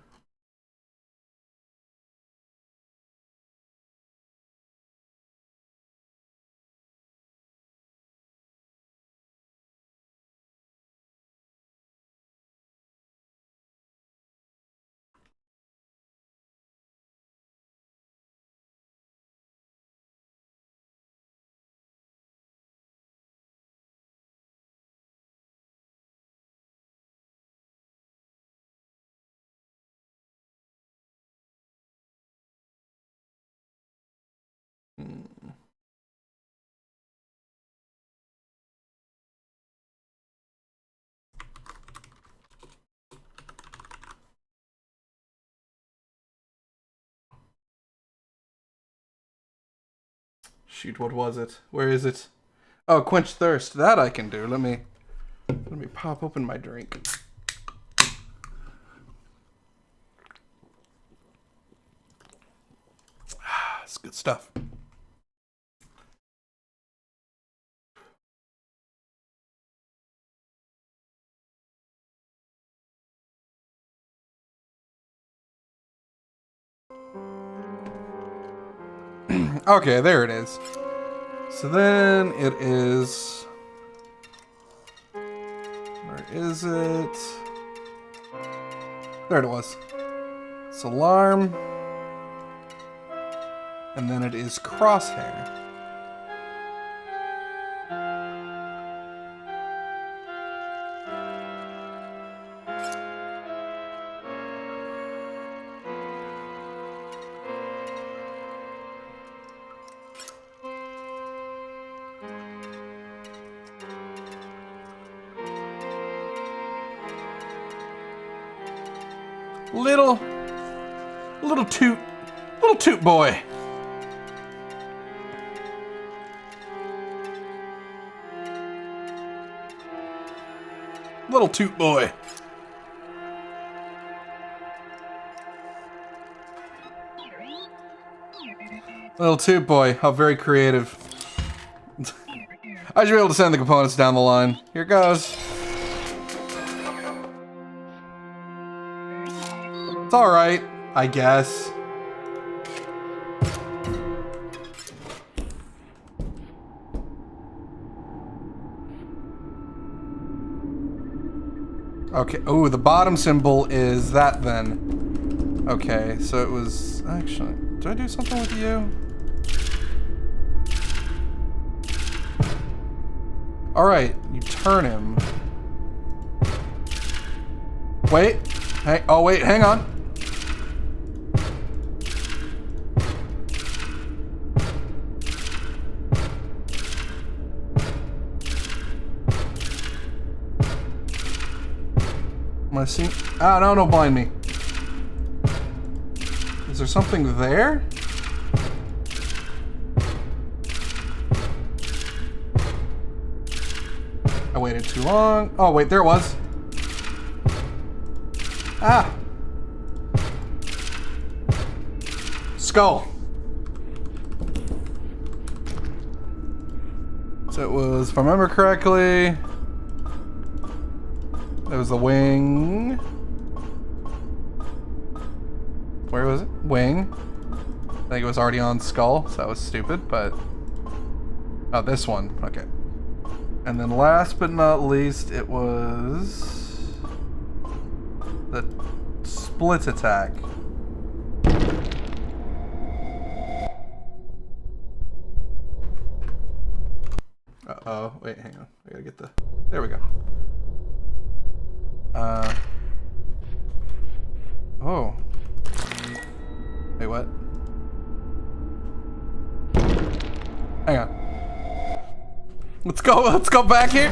Shoot, what was it? Where is it? Oh, quench thirst. That I can do. Let me pop open my drink. It's good stuff. Okay, there it is. So then it is... Where is it? There it was. It's alarm. And then it is crosshair. Little toot boy. Little toot boy. Little toot boy. How very creative. I should be able to send the components down the line. Here goes. It's alright, I guess. Okay, oh, the bottom symbol is that then. Okay, so it was... Actually, did I do something with you? Alright, you turn him. Wait. Hey, oh wait, hang on. Am I seeing? Ah, no, don't blind me. Is there something there? I waited too long. Oh, wait, there it was. Ah! Skull. So it was, if I remember correctly, there was the wing. Where was it? Wing. I think it was already on skull, so that was stupid, but... Oh, this one. Okay. And then last but not least, it was... the split attack. Uh-oh. Wait, hang on. I gotta get the... There we go. Oh. Wait, what? Hang on. Let's go back here.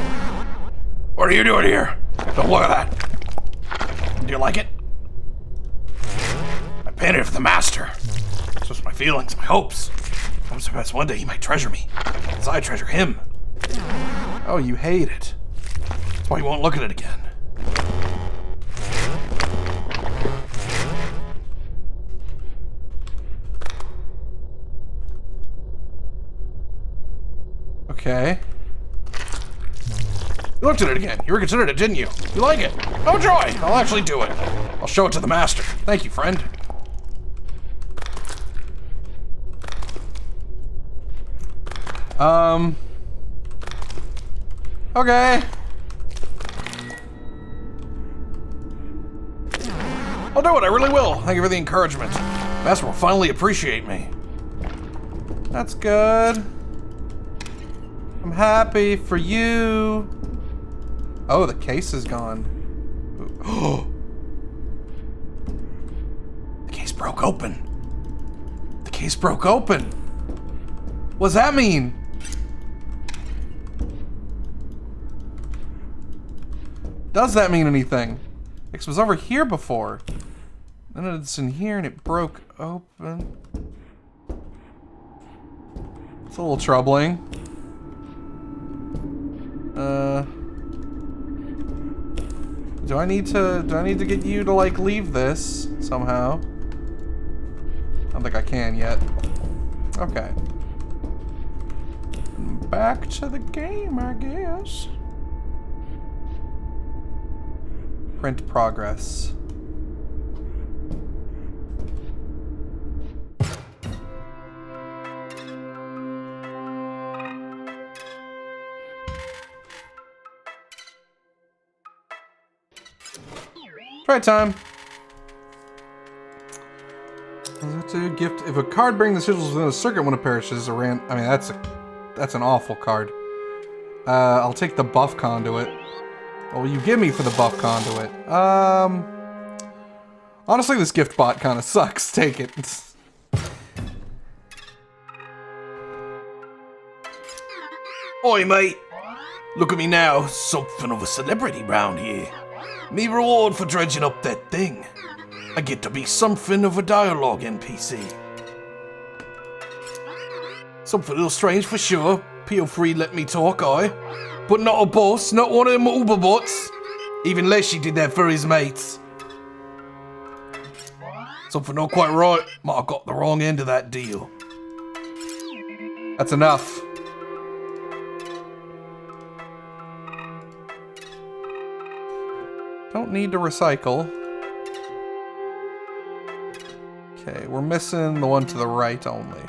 What are you doing here? Don't look at that. Do you like it? I painted it for the master. It's just my feelings, my hopes. I'm surprised one day he might treasure me, as I treasure him. Oh, you hate it. That's why you won't look at it again. Okay. You looked at it again. You reconsidered it, didn't you? You like it? Oh, joy! I'll actually do it. I'll show it to the master. Thank you, friend. Okay. I'll do it, I really will. Thank you for the encouragement. Master will finally appreciate me. That's good. I'm happy for you. Oh, the case is gone. Oh. The case broke open. The case broke open. What does that mean? Does that mean anything? It was over here before. Then it's in here and it broke open. It's a little troubling. Do I need to get you to like leave this somehow? I don't think I can yet. Okay. Back to the game, I guess. Print progress. Try time. To gift if a card bringing the sigils within a circuit when it perishes, I mean that's an awful card. I'll take the buff conduit. What will you give me for the buff conduit? Honestly, this gift bot kind of sucks. Take it. Oi, mate. Look at me now. Something of a celebrity round here. Me reward for dredging up that thing. I get to be something of a dialogue NPC. Something a little strange for sure. Feel free let me talk, aye. But not a boss, not one of them Uber bots. Even Leshy did that for his mates. Something not quite right. Might have got the wrong end of that deal. That's enough. Don't need to recycle. Okay, we're missing the one to the right only.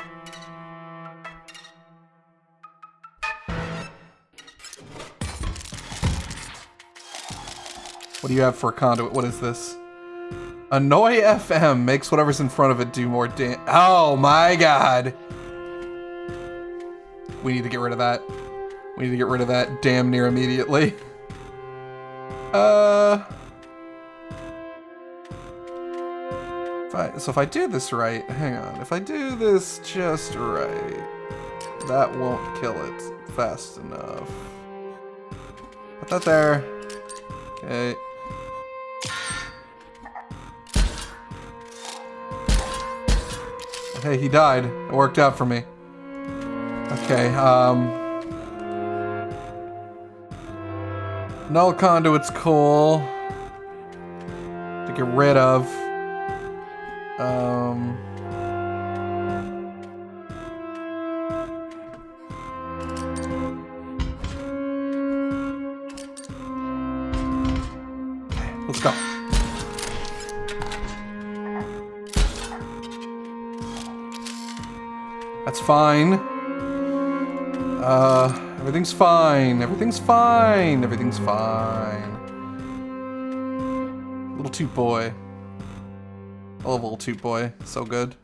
What do you have for a conduit? What is this? Annoy FM makes whatever's in front of it do more damage. Oh my god. We need to get rid of that. We need to get rid of that damn near immediately. So if I do this right, hang on. If I do this just right, that won't kill it fast enough. Put that there. Okay. Hey, he died. It worked out for me. Okay, null conduit's cool to get rid of. Let's go. That's fine. Everything's fine. Everything's fine. Everything's fine. Little toot boy. I love little toot boy. So good.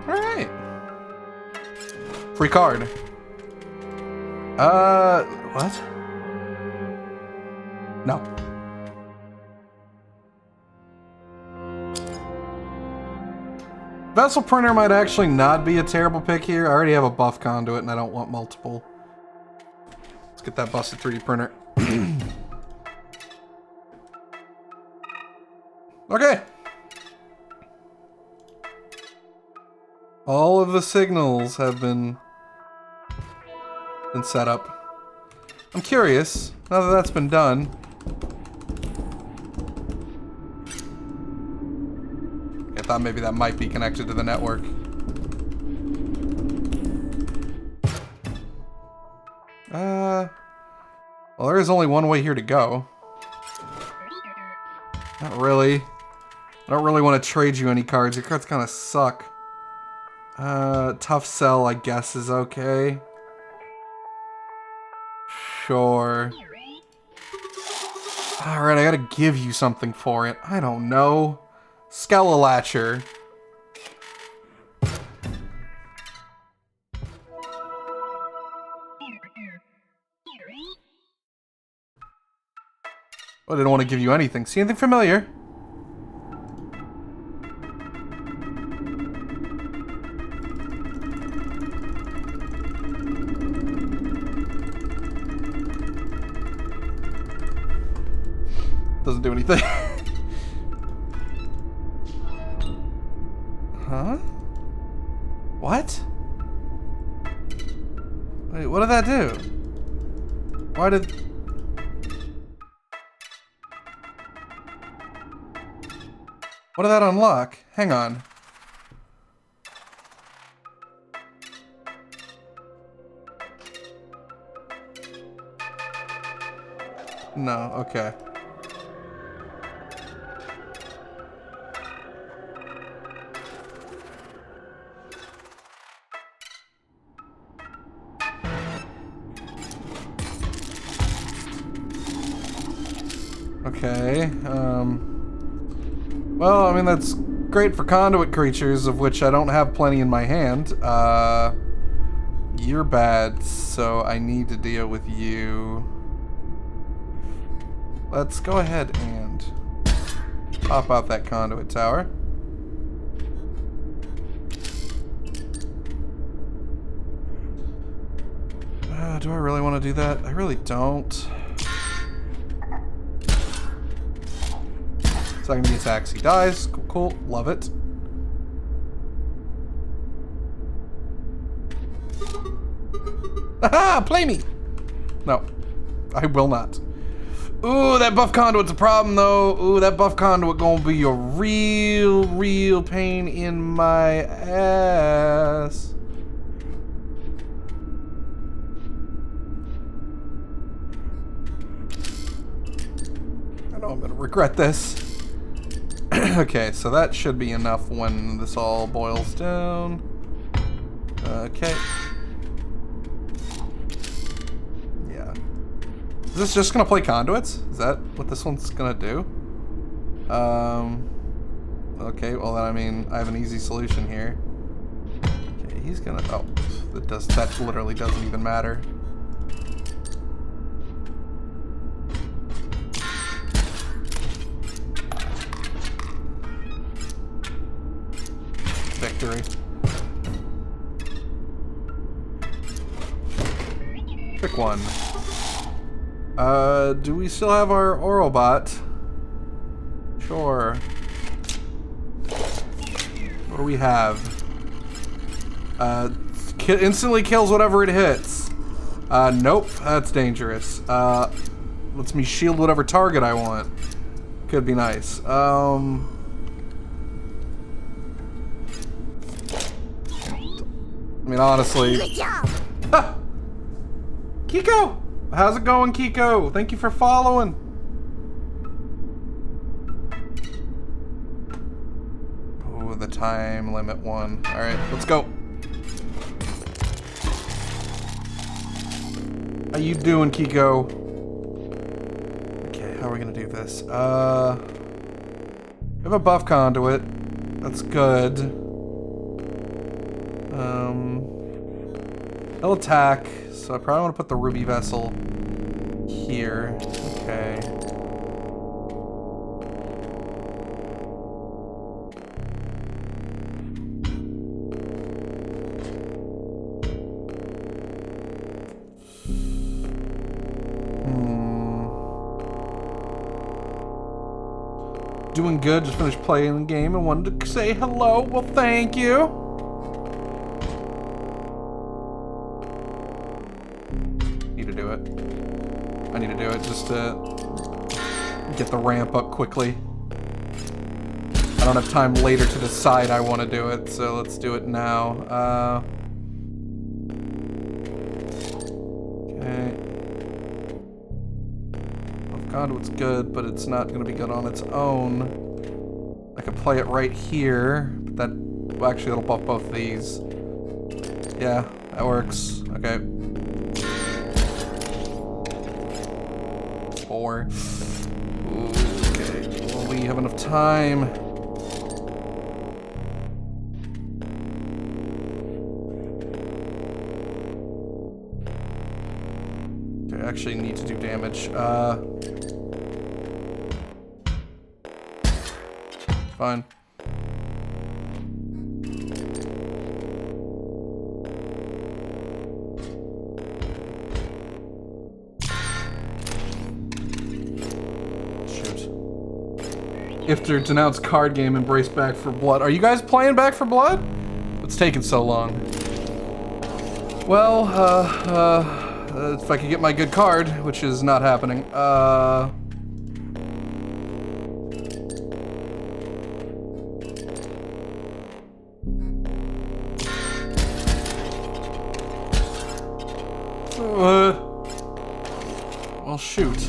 Alright. Free card. What? No. Vessel printer might actually not be a terrible pick here. I already have a buff conduit and I don't want multiple. Let's get that busted 3D printer. Okay. All of the signals have been set up. I'm curious, now that that's been done. I thought maybe that might be connected to the network. Well, there is only one way here to go. Not really. I don't really want to trade you any cards. Your cards kind of suck. Tough sell, I guess, is okay. Sure. Alright, I gotta give you something for it. I don't know. Skelelatcher. I didn't want to give you anything. See anything familiar? Doesn't do anything. Huh? What? Wait, what did that do? Why did... What did that unlock? Hang on. No, okay. Okay, well, I mean, that's great for conduit creatures, of which I don't have plenty in my hand. You're bad, so I need to deal with you. Let's go ahead and pop out that conduit tower. Do I really want to do that? I really don't. Second he attacks, he dies. Cool, cool. Love it. Aha! Play me! No. I will not. Ooh, that buff conduit's a problem, though. Ooh, that buff conduit gonna be a real pain in my ass. I know I'm gonna regret this. Okay, so that should be enough when this all boils down. Okay. Yeah. Is this just gonna play conduits? Is that what this one's gonna do? Okay, well then, I mean, I have an easy solution here. Okay, he's gonna, oh, that literally doesn't even matter. Victory. Pick one. Do we still have our Orobot? Sure. What do we have? Instantly kills whatever it hits. Nope, that's dangerous. Lets me shield whatever target I want. Could be nice. I mean, honestly. Good job. Ha! Kiko! How's it going, Kiko? Thank you for following. Oh, the time limit one. Alright, let's go. How you doing, Kiko? Okay, how are we gonna do this? We have a buff conduit. That's good. He'll attack, so I probably want to put the ruby vessel here. Okay. Doing good, just finished playing the game and wanted to say hello. Well, thank you. Need to do it. I need to do it just to get the ramp up quickly. I don't have time later to decide I want to do it, so let's do it now. Okay. Conduit's good, but it's not going to be good on its own. I could play it right here, but that... Well, actually, that'll buff both these. Yeah, that works. Okay. 4. Ooh, okay. Will we have enough time? Okay, I actually need to do damage. Fine. Shoot. If to denounce card game, embrace Back for Blood. Are you guys playing Back for Blood? It's taking so long. Well, if I could get my good card, which is not happening, well, shoot.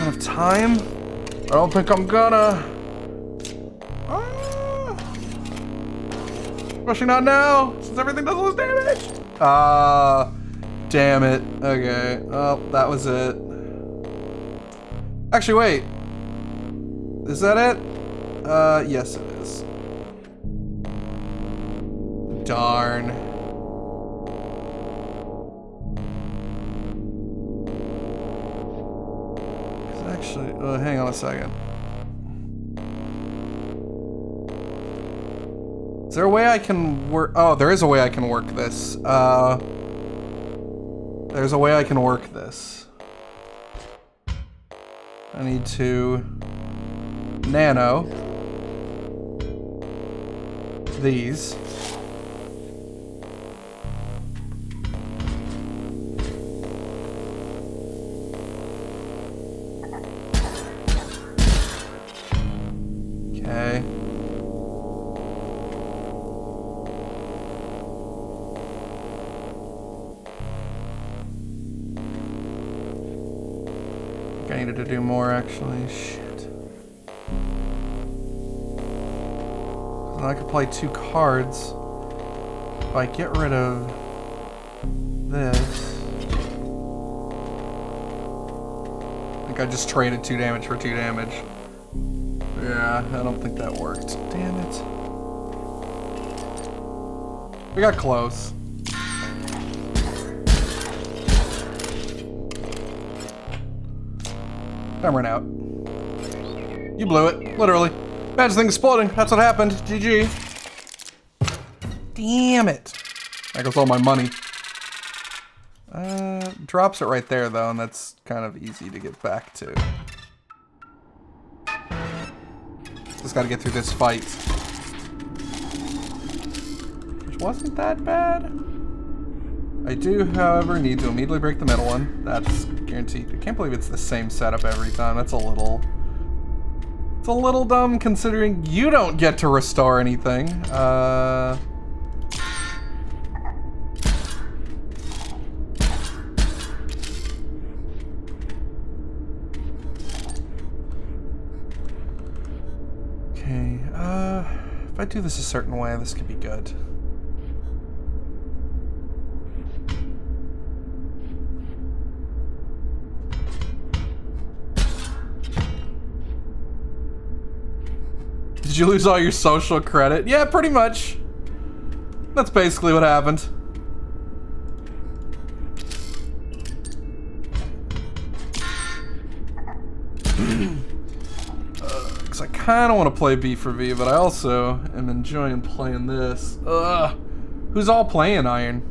Of time? I don't think I'm gonna. Especially not now, since everything does less damage. Damn it. Okay. Oh, that was it. Actually, wait. Is that it? Yes, it is. Darn. Actually, hang on a second. Is there a way I can work? Oh, there is a way I can work this. There's a way I can work this. I need to nano these. Okay. I needed to do more, actually. Shit. I could play 2 cards. If I get rid of this... I think I just traded 2 damage for 2 damage. Yeah, I don't think that worked. Damn it. We got close. Time ran out. You blew it, literally. Magic thing exploding. That's what happened. GG. Damn it. There goes all my money. Drops it right there though, and that's kind of easy to get back to. Just gotta get through this fight. Which wasn't that bad. I do, however, need to immediately break the middle one. That's guaranteed. I can't believe it's the same setup every time. That's a little... It's a little dumb considering you don't get to restore anything. Okay, if I do this a certain way, this could be good. Did you lose all your social credit? Yeah, pretty much. That's basically what happened. Because I kind of want to play B for V, but I also am enjoying playing this. Ugh. Who's all playing Iron?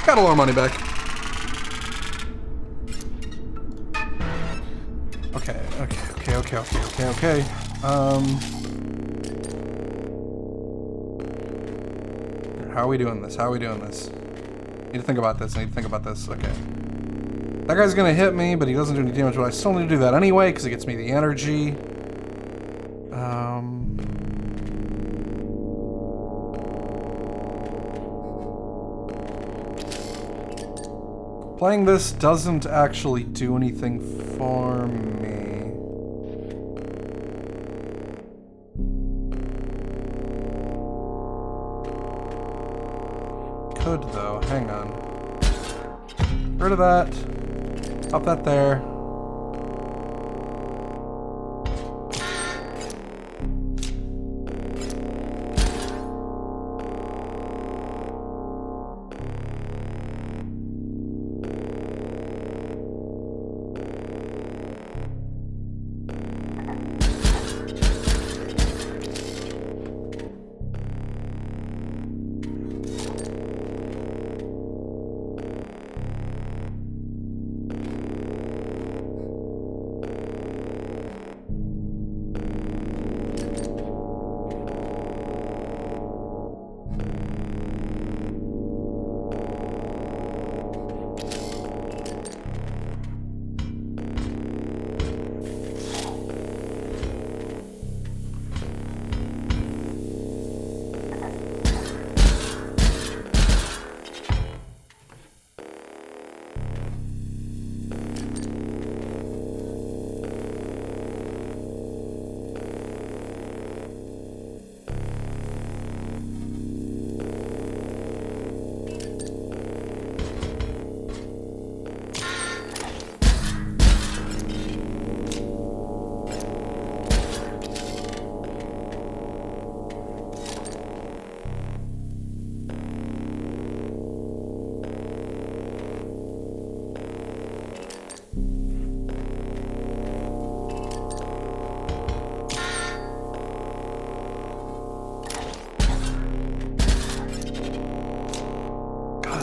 Got a lot of money back. Okay. How are we doing this? Need to think about this. Okay. That guy's gonna hit me, but he doesn't do any damage, but I still need to do that anyway, because it gets me the energy. Playing this doesn't actually do anything for me. Could though, hang on. Get rid of that. Pop that there.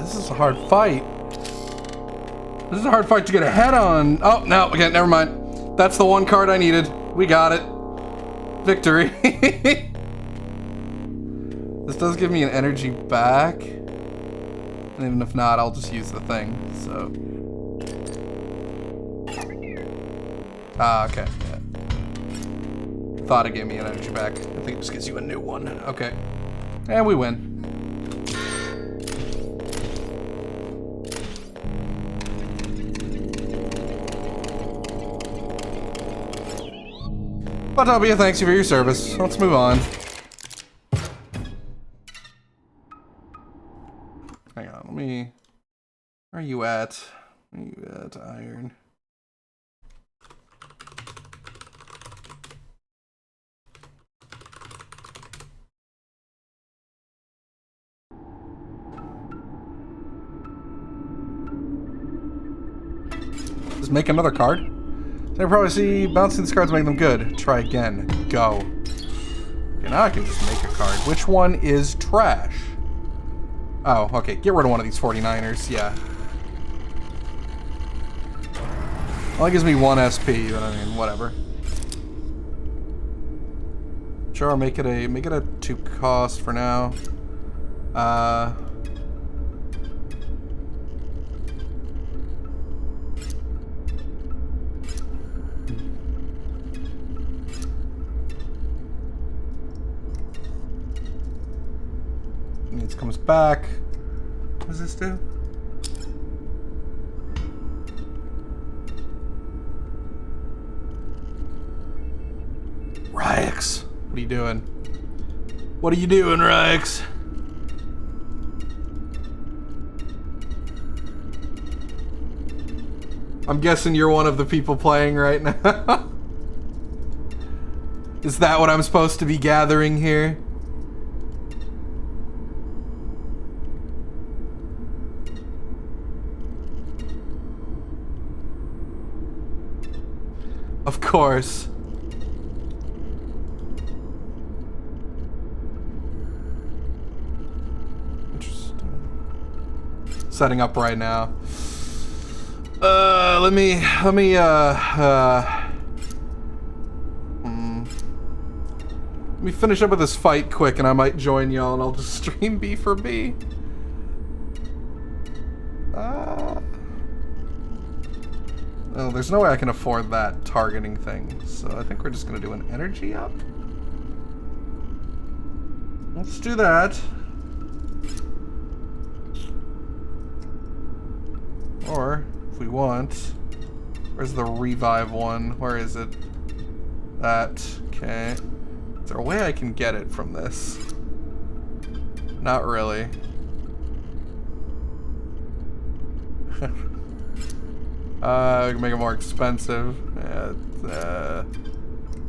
This is a hard fight. This is a hard fight to get ahead on. Oh, no, okay, never mind. That's the one card I needed. We got it. Victory. This does give me an energy back. And even if not, I'll just use the thing, so. Ah, okay, yeah. Thought it gave me an energy back. I think it just gives you a new one. Okay. And we win. Autopia, thanks you for your service. Let's move on. Hang on, let me... Where are you at? Where are you at, Iron? Just make another card? So I probably see bouncing these cards make them good. Try again. Go. Okay, now I can just make a card. Which one is trash? Oh, okay. Get rid of one of these 49ers. Yeah. Only gives me 1 SP, but I mean, whatever. Sure, make it a 2 cost for now. It comes back. What does this do? Ryx, what are you doing? What are you doing, Ryx? I'm guessing you're one of the people playing right now. Is that what I'm supposed to be gathering here? Of course. Interesting. Setting up right now. Let me finish up with this fight quick and I might join y'all and I'll just stream B for B. Oh, there's no way I can afford that targeting thing, so I think we're just gonna do an energy up. Let's do that. Or, if we want, where's the revive one? Where is it? That, okay. Is there a way I can get it from this? Not really. I can make it more expensive.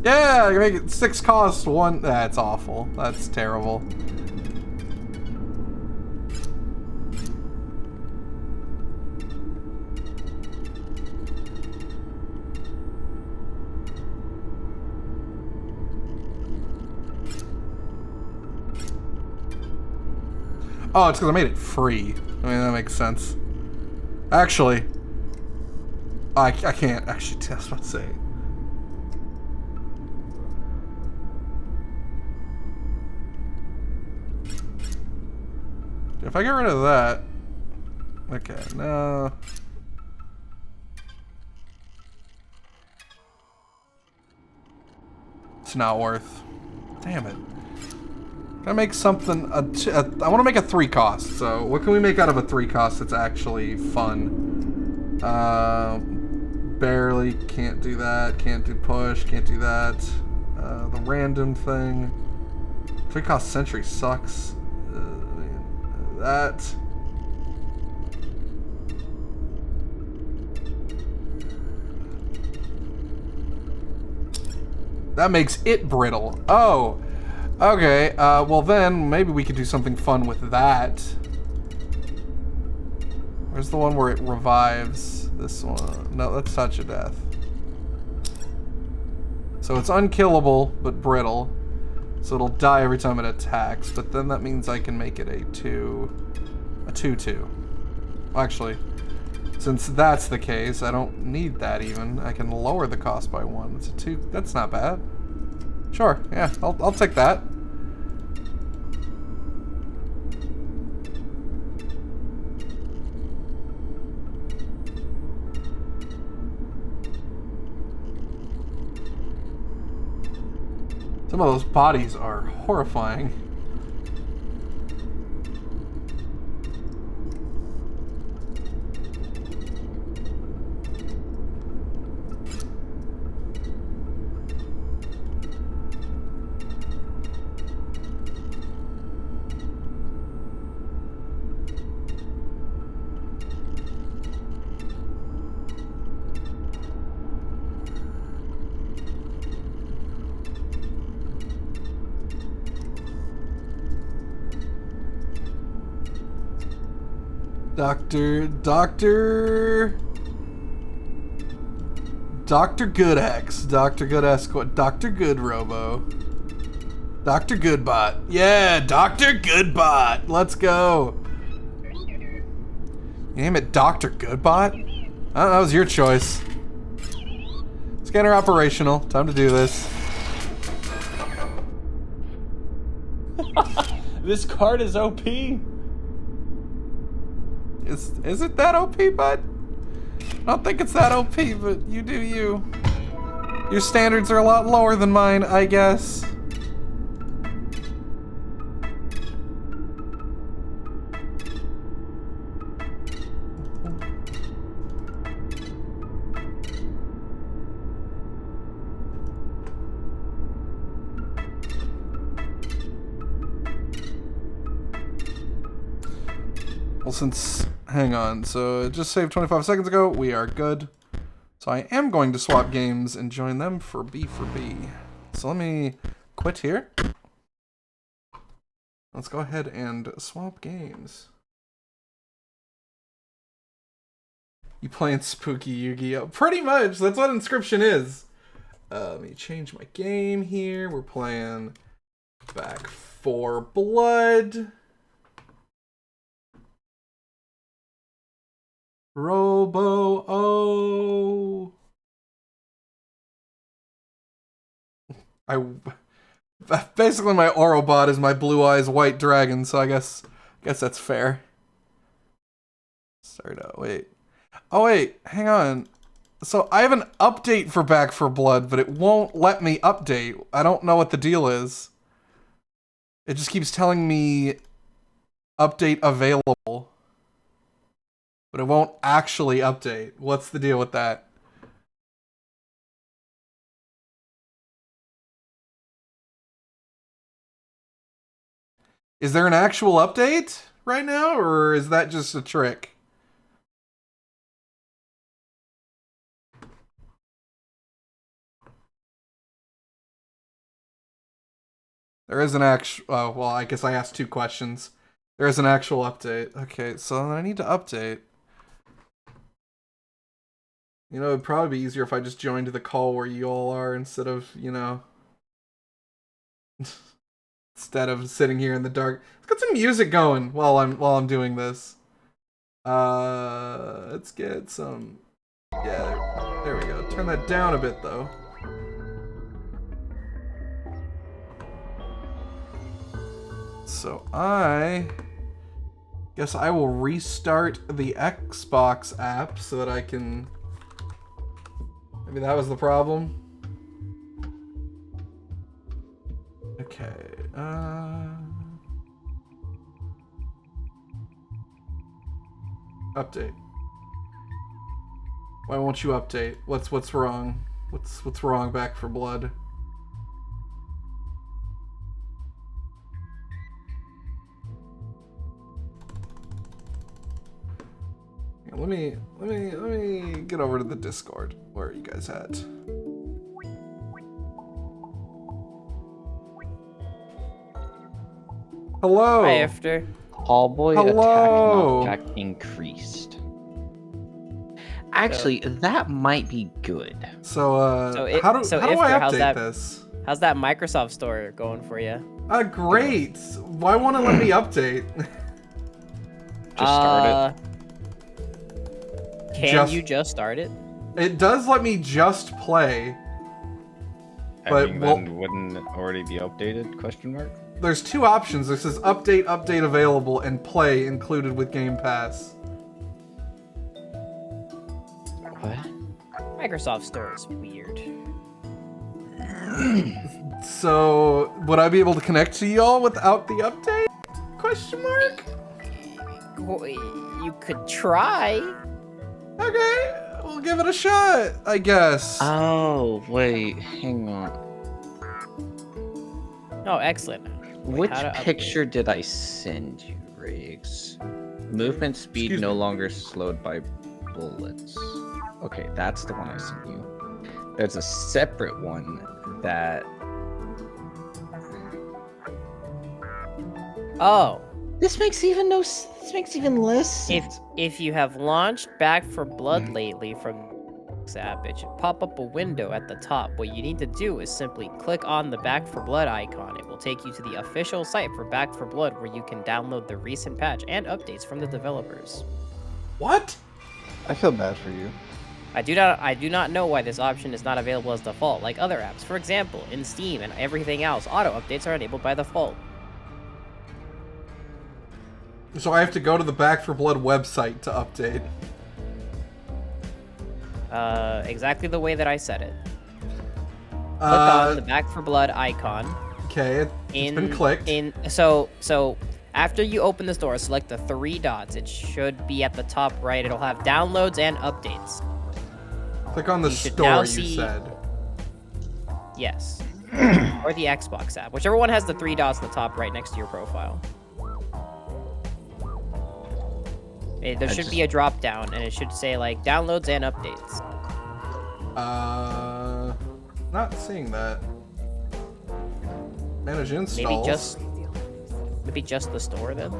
Yeah, I can make it 6 cost 1. That's awful. That's terrible. Oh, it's because I made it free. I mean, that makes sense. Actually, I can't actually test what's saying. If I get rid of that, okay, no. It's not worth. Damn it. Can I make something? I want to make a 3 cost. So what can we make out of a 3 cost that's actually fun? Barely can't do that. Can't do push. Can't do that. The random thing. 3 cost sentry sucks. That. That makes it brittle. Oh. Okay, well then, maybe we could do something fun with that. Where's the one where it revives? This one. No, that's Touch of Death. So it's unkillable, but brittle. So it'll die every time it attacks, but then that means I can make it a 2-2. Well, actually, Since that's the case, I don't need that even. I can lower the cost by 1. It's a 2. That's not bad. Sure, yeah, I'll take that. Some of those bodies are horrifying. Dr. Goodex. Dr. Goodex. Dr. Good Robo. Dr. Goodbot. Yeah, Dr. Goodbot. Let's go. Name it Dr. Goodbot? Oh, that was your choice. Scanner operational. Time to do this. This card is OP. Is it that OP, bud? I don't think it's that OP, but you do you. Your standards are a lot lower than mine, I guess. Well, hang on, so it just saved 25 seconds ago. We are good. So I am going to swap games and join them for B. So let me quit here. Let's go ahead and swap games. You playing spooky Yu-Gi-Oh? Pretty much, that's what Inscryption is. Let me change my game here. We're playing Back 4 Blood. Robo O. Basically my Orobot is my blue eyes white dragon, so I guess that's fair. Start out. Wait. Oh wait, hang on. So I have an update for Back 4 Blood, but it won't let me update. I don't know what the deal is. It just keeps telling me update available. But it won't actually update. What's the deal with that? Is there an actual update right now, or is that just a trick? There is an actual... Oh, well, I guess I asked 2 questions. There is an actual update. Okay, so I need to update. You know, it'd probably be easier if I just joined the call where you all are instead of, you know... instead of sitting here in the dark. Let's get some music going while I'm doing this. Let's get some... Yeah, there we go. Turn that down a bit, though. So I guess I will restart the Xbox app so that I can... Maybe that was the problem. Okay, update. Why won't you update? What's wrong? What's wrong, Back 4 Blood? Let me get over to the Discord. Where are you guys at? Hello. Hi, After. Hallboy Hello. attack knockback increased. Actually, that might be good. So, So how do I Ifter, update this? How's that Microsoft Store going for you? Great. Why won't it let me update? Just start it. Can you just start it? It does let me just play. I But mean, well, then wouldn't it already be updated? Question mark. there's two options. There says update, update available, and play included with Game Pass. What? Microsoft Store is weird. So, would I be able to connect to y'all without the update? Question mark? You could try. Okay, we'll give it a shot, I guess. Oh, wait, hang on. Oh, excellent. Which how to picture did I send you, Riggs? Movement speed Excuse no me. longer slowed by bullets. Okay, that's the one I sent you. There's a separate one that... Oh, This makes even less sense. if you have launched Back for Blood lately from this app, it should pop up a window at the top. What you need to do is simply click on the Back for Blood icon. It will take you to the official site for Back for Blood, where you can download the recent patch and updates from the developers. What? I feel bad for you. I do not know why this option is not available as default, like other apps. For example, in Steam and everything else, auto updates are enabled by default. So I have to go to the Back for Blood website to update. Exactly the way that I said it. Click on the Back for Blood icon. Okay, it's been clicked. So after you open this door, select the three dots. It should be at the top right. It'll have downloads and updates. Click on the you should store, now you see- said. Yes. Or the Xbox app. Whichever one has the three dots in the top right next to your profile. There should be a drop down, and it should say like downloads and updates. Not seeing that. Manage installs. Maybe just the store then.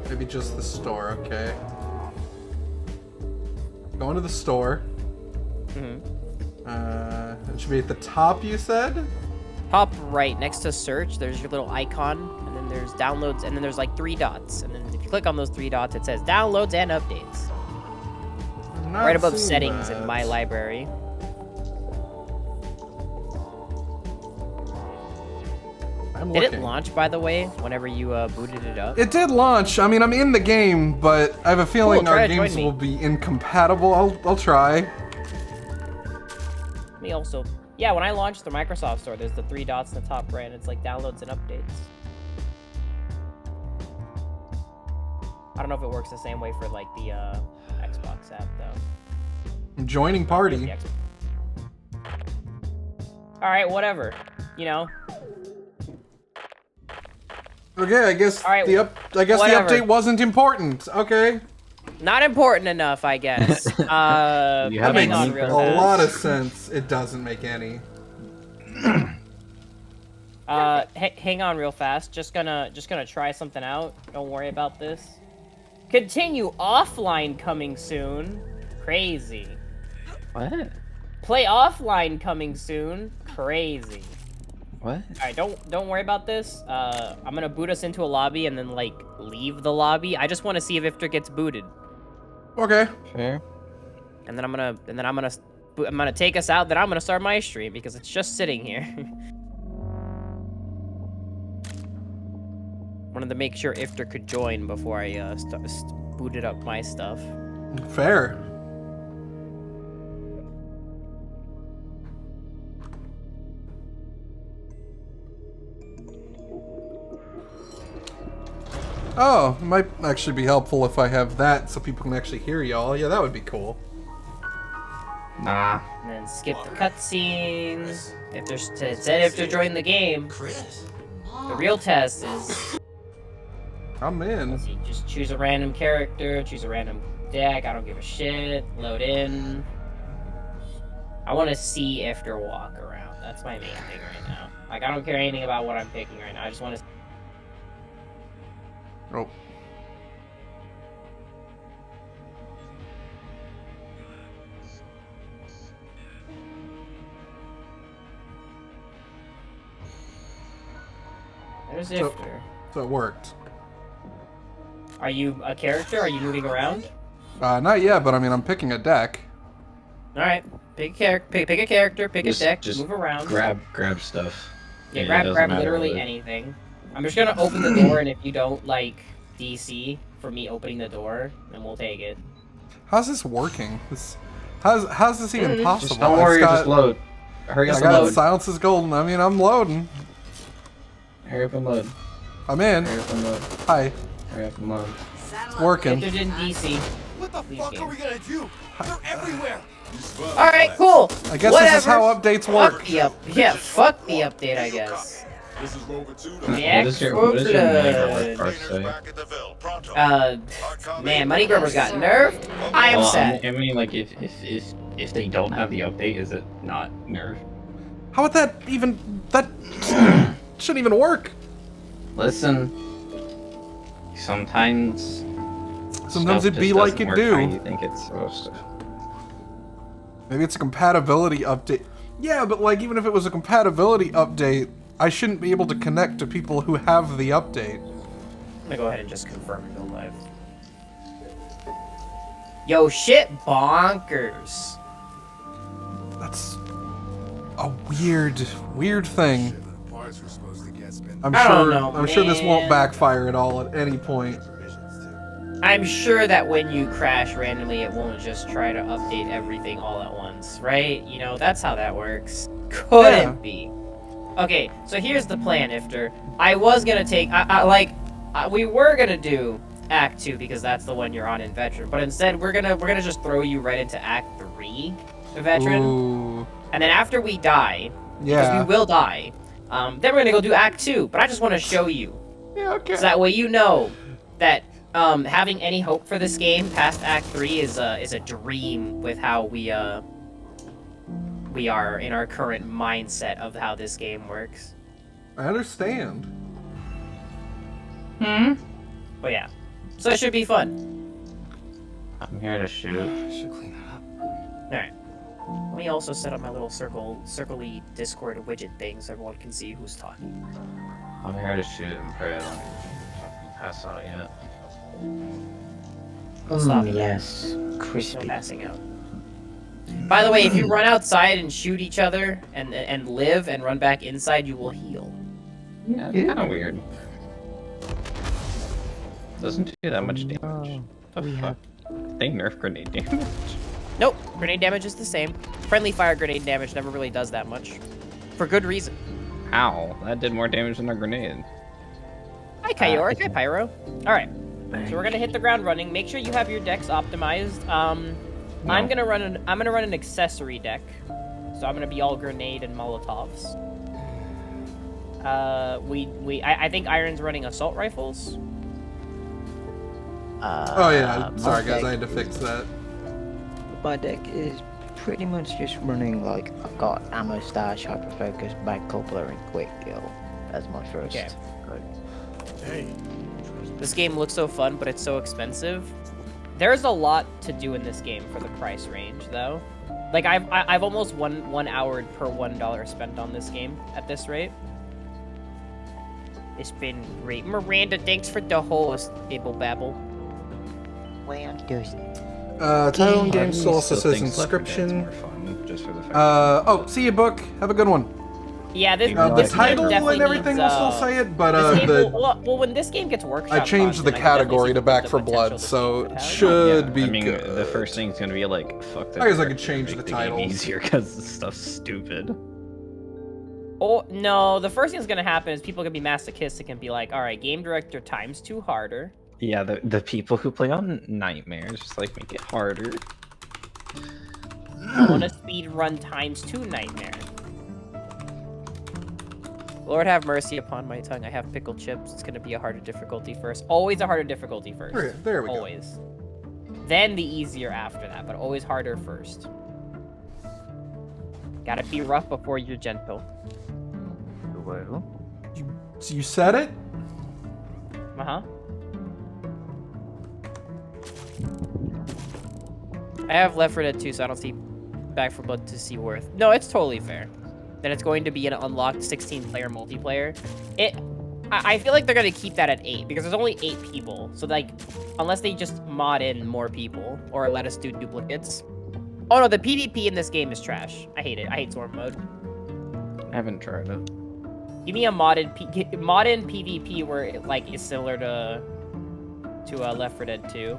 Maybe just the store, okay. Go into the store. It should be at the top, you said? Top right next to search, there's your little icon, and then there's downloads, and then there's like three dots. And then if you click on those three dots, it says downloads and updates. I'm not Right above seeing settings that. in my library. I'm Did it looking. launch, by the way, whenever you booted it up? It did launch. I mean, I'm in the game, but I have a feeling Cool, try our to join games me. will be incompatible. I'll try. Me also. Yeah, when I launched the Microsoft Store, there's the three dots in the top right, and it's like downloads and updates. I don't know if it works the same way for like the Xbox app though. I'm joining party. All right, whatever. You know. Okay, I guess All right, the whatever. update wasn't important. Okay, Not important enough, I guess. You that have makes hang on real a fast. lot of sense. It doesn't make any. Hang on real fast. Just gonna try something out. Don't worry about this. Continue offline coming soon. Crazy. What? Play offline coming soon. Crazy. What? All right, don't worry about this. I'm gonna boot us into a lobby and then like leave the lobby. I just want to see if Ifter gets booted, Okay. Fair. and then I'm gonna take us out. Then I'm gonna start my stream because it's just sitting here. Wanted to make sure Ifter could join before I booted up my stuff. Fair. Oh, it might actually be helpful if I have that so people can actually hear y'all. Yeah, that would be cool. Nah. And then skip the cutscenes. It said Ifter joined the game. The real test is I'm in. let's see, just choose a random character, choose a random deck. I don't give a shit. Load in. I want to see Ifter walk around. That's my main thing right now. Like, I don't care anything about what I'm picking right now. I just want to. Oh. There's So- Ifter. So it worked. Are you a character? Are you moving around? Not yet, but I mean, I'm picking a deck. All right, pick a character. Pick a character. Pick a deck. Just Move around. grab stuff. Yeah, It grab doesn't matter literally what. anything. I'm just gonna open the door, and if you don't like DC for me opening the door, then we'll take it. How's this working? How's this even possible? Just don't worry, It's got- just load. Hurry I up got and load. silence is golden. I mean, I'm loading. Hurry up and load. I'm in. Hurry up and load. Hi. Hurry up and load. It's working. Entered in DC. What the Please fuck game. are we gonna do? They're everywhere. All right, cool. I guess Whatever. this is how updates Fuck work. the yeah, fuck the update, I guess. This is Rover 2. Yeah, What is your cool name blood. say? Man, Money Grubber's got nerfed. I am Well, sad. I mean, like, if they don't have the update, is it not nerf? How would that even... That shouldn't even work. Listen. Sometimes. Sometimes stuff it'd be just like doesn't it work do. how you think it's supposed to. Maybe it's a compatibility update. Yeah, but like, even if it was a compatibility update, I shouldn't be able to connect to people who have the update. I'm gonna go ahead and just confirm and go live. Yo, shit bonkers. That's a weird thing. Parts were supposed to get spent. I'm I sure. don't know, I'm sure this won't man. backfire at all at any point. I'm sure that when you crash randomly, it won't just try to update everything all at once, right? You know, that's how that works. Couldn't be. Okay, so here's the plan, Ifter. I was gonna take, we were gonna do Act 2 because that's the one you're on in Veteran, but instead we're gonna just throw you right into Act 3 of Veteran, Ooh. and then after we die, because Yeah. we will die, then we're gonna go do Act 2. But I just want to show you, Yeah. Okay. so that way you know that having any hope for this game past Act 3 is a dream with how we are in our current mindset of how this game works. I understand. But yeah, so it should be fun. I'm here to shoot. All right. Let me also set up my little circle-y Discord widget thing so everyone can see who's talking. I'm here to shoot and pray I don't fucking pass out yet. Stop it. yes, No crispy. passing out. By the way, if you run outside and shoot each other and live and run back inside, you will heal. Yeah, it's kind of weird. Doesn't do that much damage. The fuck? They nerf grenade damage. Nope, grenade damage is the same. Friendly fire grenade damage never really does that much. For good reason. Ow, that did more damage than a grenade. Hi, Kyoric. Hi, Pyro. Alright, so we're gonna hit the ground running. Make sure you have your decks optimized. No. I'm gonna run an accessory deck. So I'm gonna be all grenade and Molotovs. I think Iron's running assault rifles. Oh yeah. Sorry my guys, I deck had to fix that. My deck is pretty much just running like I've got ammo stash, hyper focus, bag coupler, and quick kill as my first. Okay. Hey, This game looks so fun, but it's so expensive. There's a lot to do in this game for the price range, though. Like I've almost one hour per $1 spent on this game at this rate. It's been great. Miranda, thanks for the host, Ibble Babble. Way I'm just Title and game Still also says thinks Left 4 Dead's Inscryption. more fun, just for the fact Oh, see you, book. Have a good one. Yeah, this, The The this game title definitely and everything needs, will still say it, but this game the well, when this game gets workshop, I changed the category to Back for Blood, so it should yeah, be I mean, good. the first thing's gonna be like, fuck that. I guess I could director, change make the game titles. easier because this stuff's stupid. Oh no, the first thing that's gonna happen is people are gonna be masochistic and be like, all right, game director times 2 harder. Yeah, the people who play on Nightmares just like make it harder. I want to speed run times 2 nightmare. Lord have mercy upon my tongue. I have pickled chips. It's gonna be a harder difficulty first. Always a harder difficulty first. There we go. Always. Then the easier after that, but always harder first. Gotta be rough before you're gentle. well. You said it? Uh-huh. I have Left 4 Dead 2, so I don't see Back 4 Blood to see worth. No, it's totally fair. Then it's going to be an unlocked 16-player multiplayer. I feel like they're gonna keep that at 8 because there's only 8 people. So like, unless they just mod in more people or let us do duplicates. Oh no, the PvP in this game is trash. I hate it. I hate Storm mode. I haven't tried it. Give me a modded PvP where it like is similar to Left 4 Dead 2.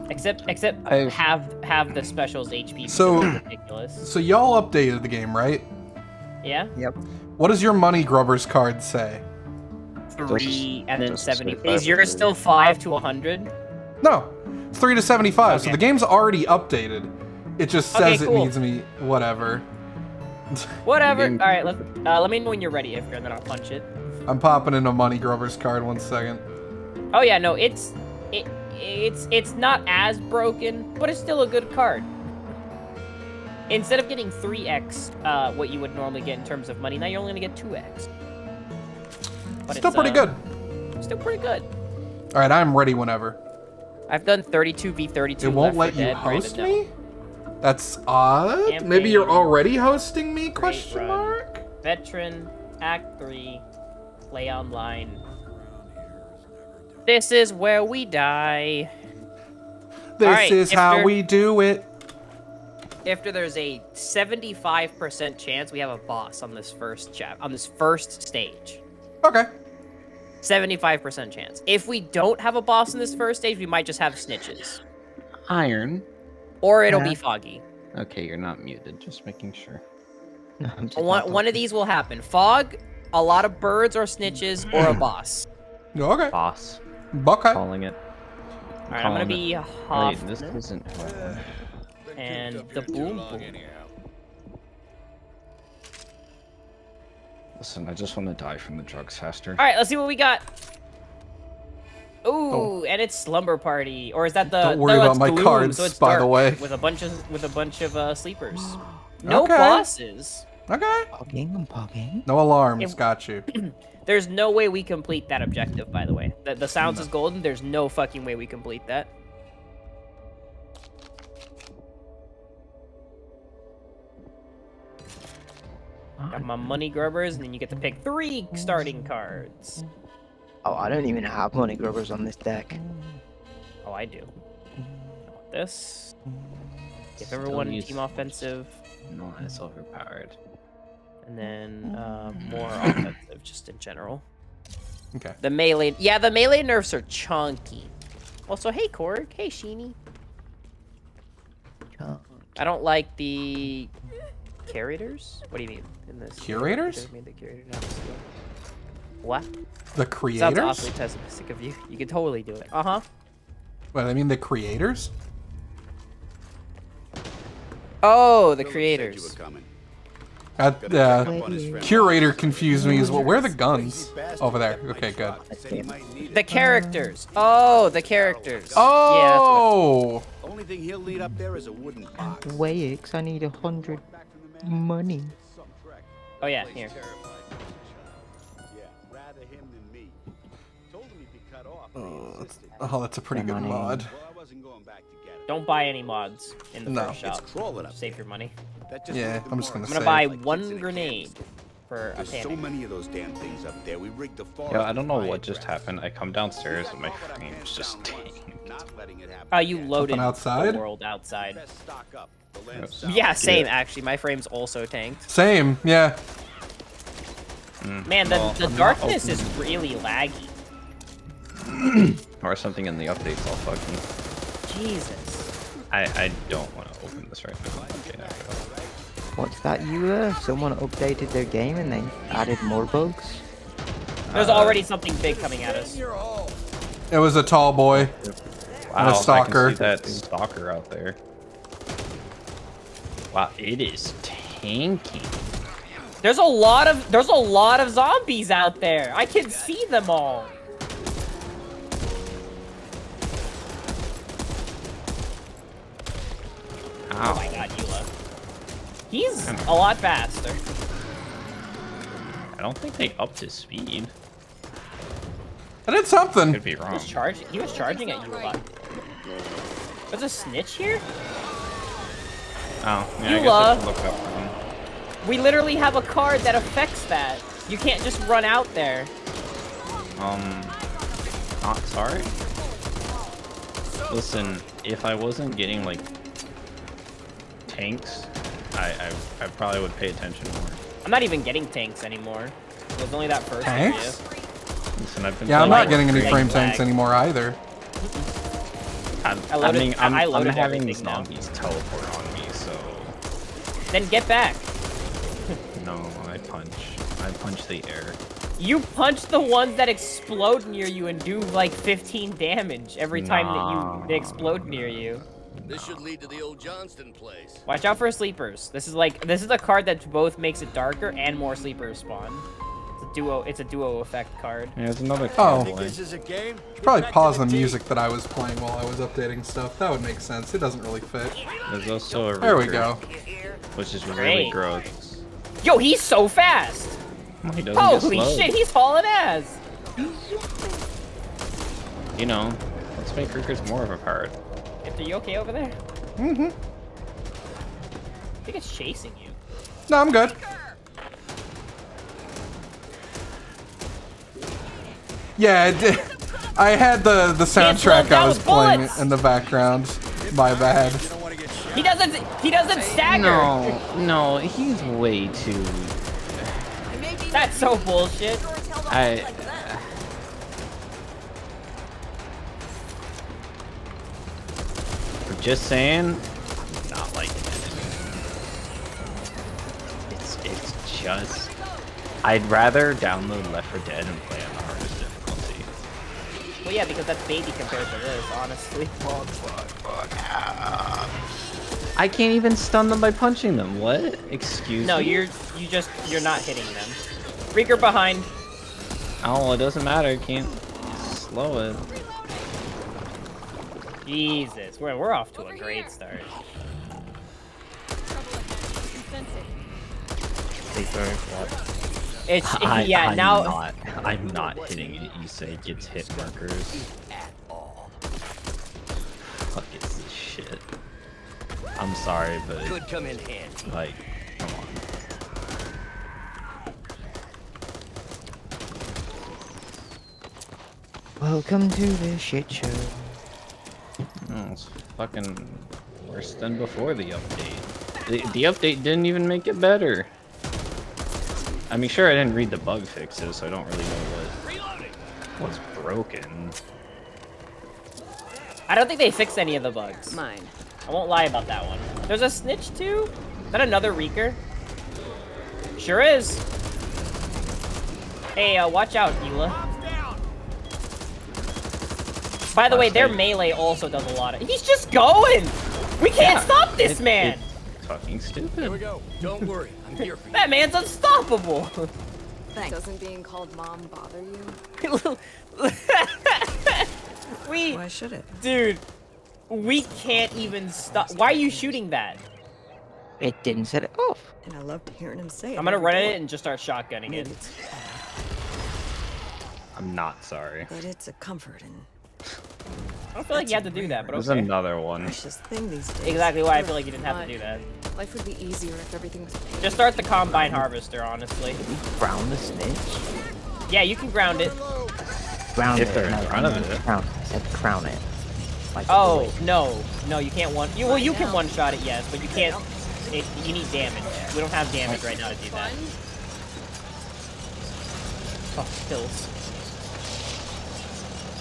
Except have the specials HP. So- because it's ridiculous. So y'all updated the game, right? Yeah. Yep. What does your money grubbers card say? 3 and then just 70. say Is yours still 5 to 100? No, it's 3 to 75. So Okay. the game's already updated. It just Okay, says cool. it needs me. Whatever. Whatever. Game- All right, let me know when you're ready, Ifker, and then I'll punch it. I'm popping in a money grubbers card. 1 second. Oh yeah, no, it's not as broken, but it's still a good card. Instead of getting 3x, what you would normally get in terms of money, now you're only gonna get 2x. But Still it's, pretty good. Still pretty good. All right, I'm ready whenever. I've done 32v32. It won't Left let 4 you Dead, host Brandon, no. me? That's odd. Campaign. Maybe you're already hosting me? Great Question run. mark. Veteran, Act 3, play online. This is where we die. This Alright, is how Ifter. we do it. After there's a 75% chance we have a boss on this first first stage. Okay. 75% chance. If we don't have a boss in this first stage, we might just have snitches. Iron. Or it'll Yeah. be foggy. Okay, you're not muted. Just making sure. No, I'm just One not of these will happen. Fog, a lot of birds or snitches, or a boss. Okay. Boss. Okay. Calling it. Alright, I'm gonna Calling be Wait, Hoff this isn't who I want. and the boom boom. Listen, I just want to die from the drugs faster. Alright, let's see what we got. Ooh, and it's slumber party, or is that the? Don't worry no, about it's my gloom, cards, so it's by the dark, way. with a bunch of sleepers. No Okay. bosses. Okay. Pogging, I'm pogging. No alarms. It- Got you. There's no way we complete that objective, by the way. The sounds is golden. There's no fucking way we complete that. Got my money grubbers, and then you get to pick 3 starting cards. Oh, I don't even have money grubbers on this deck. Oh, I do. This. Give Still everyone use- team offensive, No, it's overpowered. and then more offensive, just in general. Okay. The melee, yeah, the melee nerfs are chunky. Also, hey Korg, hey Sheeny. I don't like the curators. What do you mean in this? Curators? I mean the curators have to skill. What? The Sounds creators? awfully pessimistic of you. You can totally do it. Uh huh. What, I mean the creators? Oh, the Philip said you creators. were coming. Uh, Gotta check up on his friend. curator confused me as well. Where are the guns? Over there. Okay, good. Said he might need The it. characters. Oh, the characters. Oh! Only thing he'll need up there is a wooden box. Wait, 'cause I need 100 money. Oh yeah, here. Yeah, rather him than me. Told him he'd be cut off. but he Oh, insisted. oh, that's a pretty good Money. mod. Well, I wasn't going back to get it. Don't buy any mods in the No. first It's shop. crawling up Save your money. That just Yeah, made the I'm just more gonna I'm gonna Save. buy like kids one in a grenade candy store. for a There's so panic. many of those damn things up there. We rigged the forest. Yo, I don't know with what just firetraps. happened. I come downstairs and my That's all what I frame's passed just down once. tanked. Not letting it happen Oh, you again. loaded outside? the world outside. Best stock up. The land's south. Yeah, same actually. My frame's also tanked. Same, yeah. Man, Well, the I'm not darkness is really laggy. Or something in the updates all fucking. Jesus. I don't want to open this right now. Okay, there we go. What's that, you? Someone updated their game and they added more bugs? There's already something big coming at us. It was a tall boy. Wow, stalker. I can see that stalker out there. Wow, it is tanking. There's a lot of zombies out there. I can see them all. Oh my god, Eula. He's a lot faster. I don't think they upped his speed. I did something. Could be wrong. He was charging at you a lot. There's a snitch here? Oh, yeah, I guess I Eula. should look up for him. We literally have a card that affects that. You can't just run out there. Not sorry. Listen, if I wasn't getting like tanks, I probably would pay attention more. I'm not even getting tanks anymore. It was only that first Tanks? area. Listen, I've been Yeah, I'm playing not getting any like frame lag. tanks anymore either. I'm loaded having everything these now. zombies teleport on me, so Then get back. no, I punch the air. You punch the ones that explode near you and do like 15 damage every time that they explode near you. This should lead to the old Johnston place. Watch out for sleepers. This is a card that both makes it darker and more sleepers spawn. It's a duo effect card. Yeah, there's another Oh. Think this is a game? Probably Back to pause the team. music that I was playing while I was updating stuff. That would make sense. It doesn't really fit. There's also a There we Reaper, go. which is really Great. gross. Yo, he's so fast! He doesn't Holy get slowed. shit, he's hauling ass! You know, let's make Reapers more of a card. Are you okay over there? Mm-hmm. I think it's chasing you. No, I'm good. Yeah, it did. I had the soundtrack I was playing bullets. in the background. My bad. He doesn't stagger! No, he's way too. That's so bullshit. I'm just saying, not liking it. It's just. I'd rather download Left 4 Dead and play on the hardest difficulty. Well, yeah, because that's baby compared to this, honestly. I can't even stun them by punching them. What? Excuse No, me? you're not hitting them. Reeker behind. Oh, it doesn't matter. You can't slow it. Jesus, we're off to a great start. It's yeah now. I'm not hitting it. Issei gets hit markers. Fuck is this shit? I'm sorry, but Could come in handy. like, come on. Welcome to the shit show. Oh, it's fucking worse than before the update. The update didn't even make it better. I mean, sure, I didn't read the bug fixes, so I don't really know what's broken. I don't think they fixed any of the bugs. Mine. I won't lie about that one. There's a snitch too? Is that another Reeker? Sure is. Hey, watch out, Hila. By the way, their melee also does a lot of. He's just going! We can't stop this man! It's fucking stupid. Here we go. Don't worry. I'm here for you. That man's unstoppable! Thanks. Doesn't being called mom bother you? Why should it? Dude, we can't even stop. Why are you shooting that? It didn't set it off. And I loved hearing him say it. I'm gonna every run day. it and just start shotgunning it. Maybe it's, I'm not sorry. but it's a comfort and I don't feel like you had to do that, but There's okay. another one. precious thing these days. Exactly why I feel like you didn't have to do that. Life would be easier if everything was. Just start the Combine Harvester, honestly. Ground the snitch. Yeah, you can ground it. Ground If it. they're in No, front of no, it. Crown. I said crown it. Like Oh, no, you can't one. Well, you can one-shot it, yes, but you can't. You need damage. We don't have damage right now to do that. Oh, pills.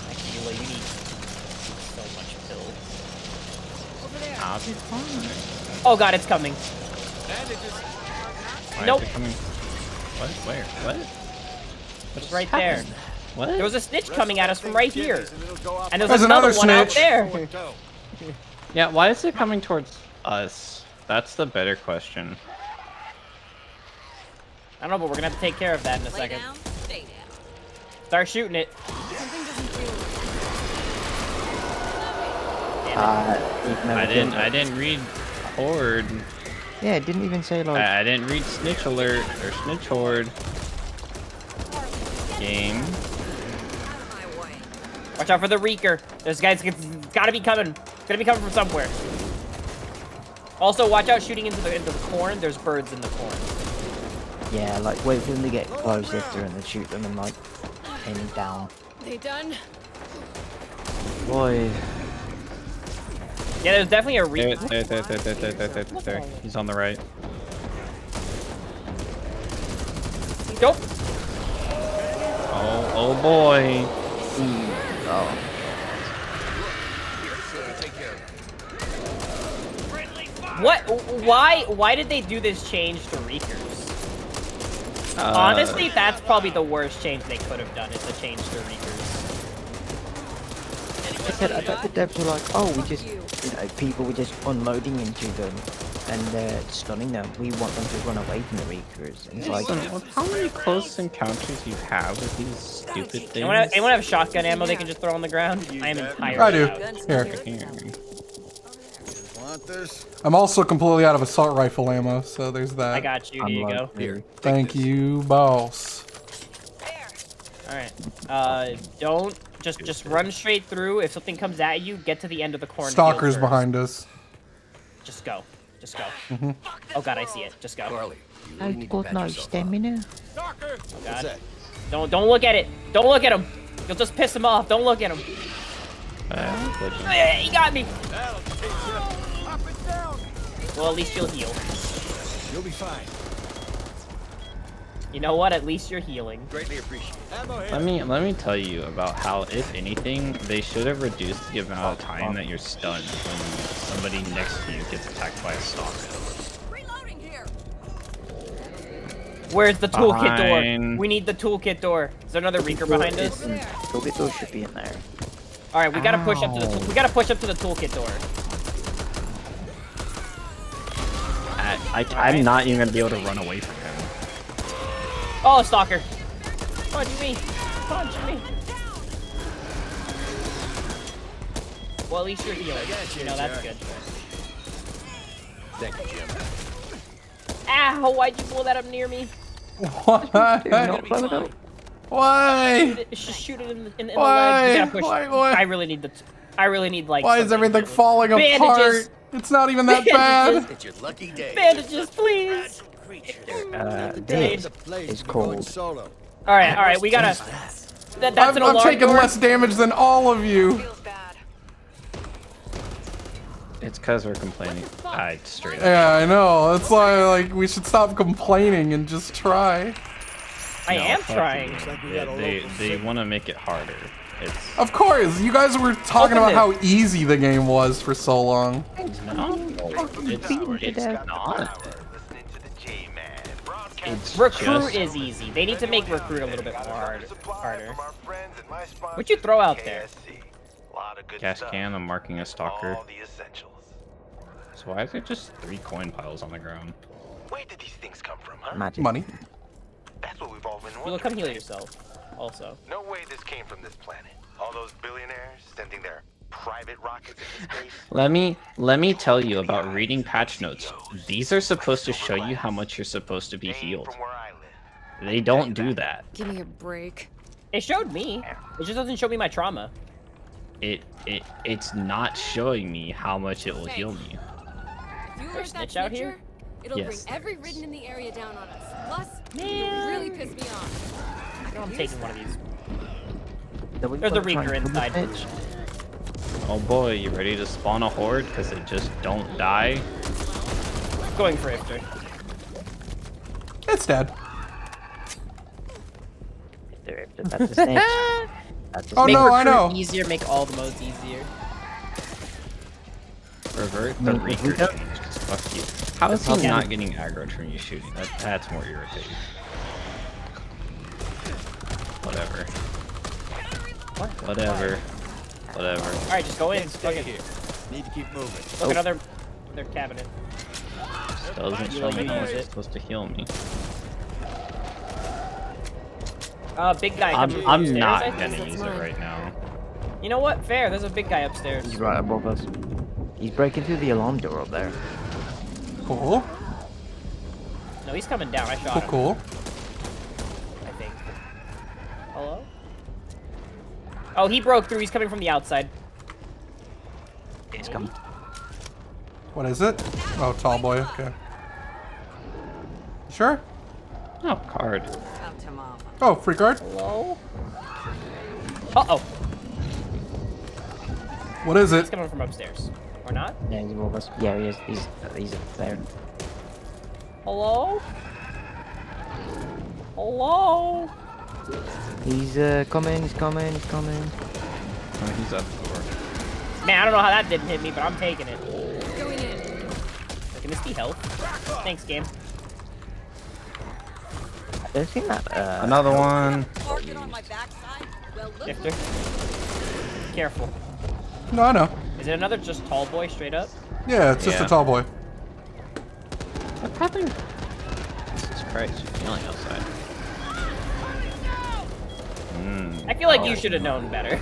Actually, you need so much pills. I'll be fine. Oh god, it's coming. Why is Nope. it coming? What? Where? What? It's right there. What? There was a snitch coming at us from right here. And there's There's another another one out snitch. there. Yeah, why is it coming towards us? That's the better question. I don't know, but we're gonna have to take care of that in a second. Start shooting it. I didn't read Horde. Yeah, it didn't even say like. I didn't read Snitch Alert or Snitch Horde. Game. Watch out for the Reeker. There's guys, it's gotta be coming. It's gonna be coming from somewhere. Also, watch out shooting into the corn. There's birds in the corn. Yeah, like wait for them to get close after and then shoot them and like aiming down. They done? Boy. Yeah, there's definitely a There. He's on the right. Nope. Oh boy. Oh. What? Why did they do this change to Reekers? Honestly, that's probably the worst change they could have done, is a change to Reekers. I said, I bet the devs were like, oh, we just, people were just unloading into them and stunning them. We want them to run away from the Reekers. And it's like, How many close encounters you have with these stupid things? Anyone have shotgun ammo they can just throw on the ground? I am entirely I do. out. Here. Want this? I'm also completely out of assault rifle ammo, so there's that. I got you. Here you go. Here. Thank you, boss. All right. Don't just run straight through. If something comes at you, get to the end of the cornfield. Stalkers first. behind us. Just go. Just go. Mm-hmm. Oh god, I see it. Just go. Carly, you really I've need to got patch no yourself up. stamina. Oh What's god. that? Don't look at it. Don't look at him. You'll just piss him off. Don't look at him. He got me. That'll teach you. Pop it down. Well, at least you'll heal. You'll be fine. You know what? At least you're healing. Greatly appreciate it. Ammo here. Let me tell you about how, if anything, they should have reduced the amount of time that you're stunned when somebody next to you gets attacked by a stalker. Reloading here. Where's the toolkit door? Behind. We need the toolkit door. Is there another Reeker behind us? Toolkit door should be in there. All right, we gotta push up to the. We gotta push up to the toolkit door. I'm not even gonna be able to run away from him. Oh, stalker! Punch me! Punch me! Well, at least you're healing. You know, that's good. Thank you, Jim. Ow! Why'd you pull that up near me? Why? Not blow it up. Why? Just shoot it in the leg. Why? You gotta push. Why? I really need the. I really need like. Why is something everything really- falling Bandages. apart? It's not even that bad. It's your lucky day. Bandages, please. This is called. Solo. All right. We gotta. That's an I'm alarm taking door. less damage than all of you. It's because we're complaining. I straight up. Yeah, I know. That's why, like, we should stop complaining and just try. I am fuck trying. you. They want to make it harder. It's Of course, you guys were talking Open about it. how easy the game was for so long. it's not. It's Recruit just, is easy. They need to make recruit a little bit more harder. What'd you throw out there? gas can. I'm marking a stalker. So why is it just 3 coin piles on the ground? Where did these things come from, huh? Magic. Money. That's what we've all been Well, wondering. come heal yourself. Also. No way this came from this planet. All those billionaires sending their private rockets into space. Let me tell you about reading patch notes. These are supposed to show you how much you're supposed to be healed. From where I live. They don't do that. Give me a break. It showed me. It just doesn't show me my trauma. It's not showing me how much it will heal me. If you There's heard that snitch out here? snitcher, it'll Yes, bring every there is. ridden in the area down on us. Plus, Man. you really piss me off. I'm taking one of these. Then we've There's a got to try Reeker and inside. kill the bitch. Oh boy, you ready to spawn a horde? Because they just don't die? Going for Ifter. It's dead. That's the snitch. That's the Oh, Make snitch. no, I recruit know. easier, make all the modes easier. Revert the No, we Reeker don't. changes. Fuck you. How is he not getting aggroed from you shooting? That's more irritating. Whatever. Whatever. Alright, just go in. Fuck it. Need to keep moving. Look, another cabinet. Doesn't You show like me to how use it's it. supposed to heal me. Big guy coming I'm upstairs, I not think. gonna that's use it mine. right now. You know what? Fair. There's a big guy upstairs. He's right above us. He's breaking through the alarm door up there. Cool. No, he's coming down. I shot Cool, him. cool. I think. Hello? Oh, he broke through. He's coming from the outside. He's coming. What is it? Oh, tall boy. Okay. Sure? Oh, card. Out to mama. Oh, free card? Hello? Uh-oh. What is He's it? coming from upstairs. Or not? Yeah, he's above us. Yeah, he is. He's up there. Hello? Hello? He's coming. He's coming. He's coming. Oh, he's at the door. Man, I don't know how that didn't hit me, but I'm taking it. Going in. Can this be health? Thanks, game. I don't think that. Another one. Park it on my backside. Well, look. Victor. Careful. No, I know. Is it another just tall boy straight up? Yeah, it's just Yeah. a tall boy. What's happening? Jesus Christ, you're feeling outside. I feel like you should have known better.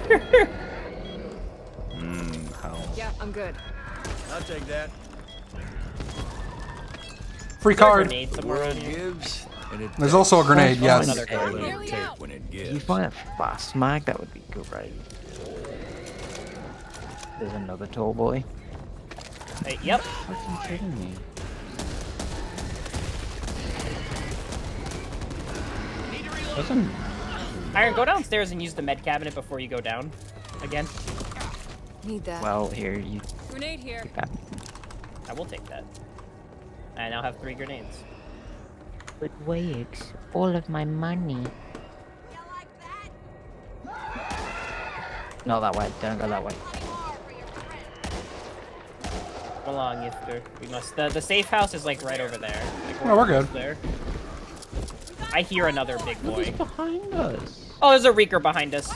How? Yeah, I'm good. I'll take that. Free Is there a card. grenade somewhere around here? Gives, and it There's also a grenade, yes. Another grenade. Here we go. when it If you gives. find a fast mag, that would be great. There's another tall boy. Hey, yep. Fucking kidding me. Doesn't. Iron, go downstairs and use the med cabinet before you go down. Again. Need that. Well, here you Grenade here. take that. I will take that. I now have 3 grenades. But Wags, all of my money. Not that way. Don't go that way. Come along, Yifter. We must. The safe house is like right over there. Like, No, we're good. There. I hear another big boy. Behind us. Oh, there's a Reeker behind us.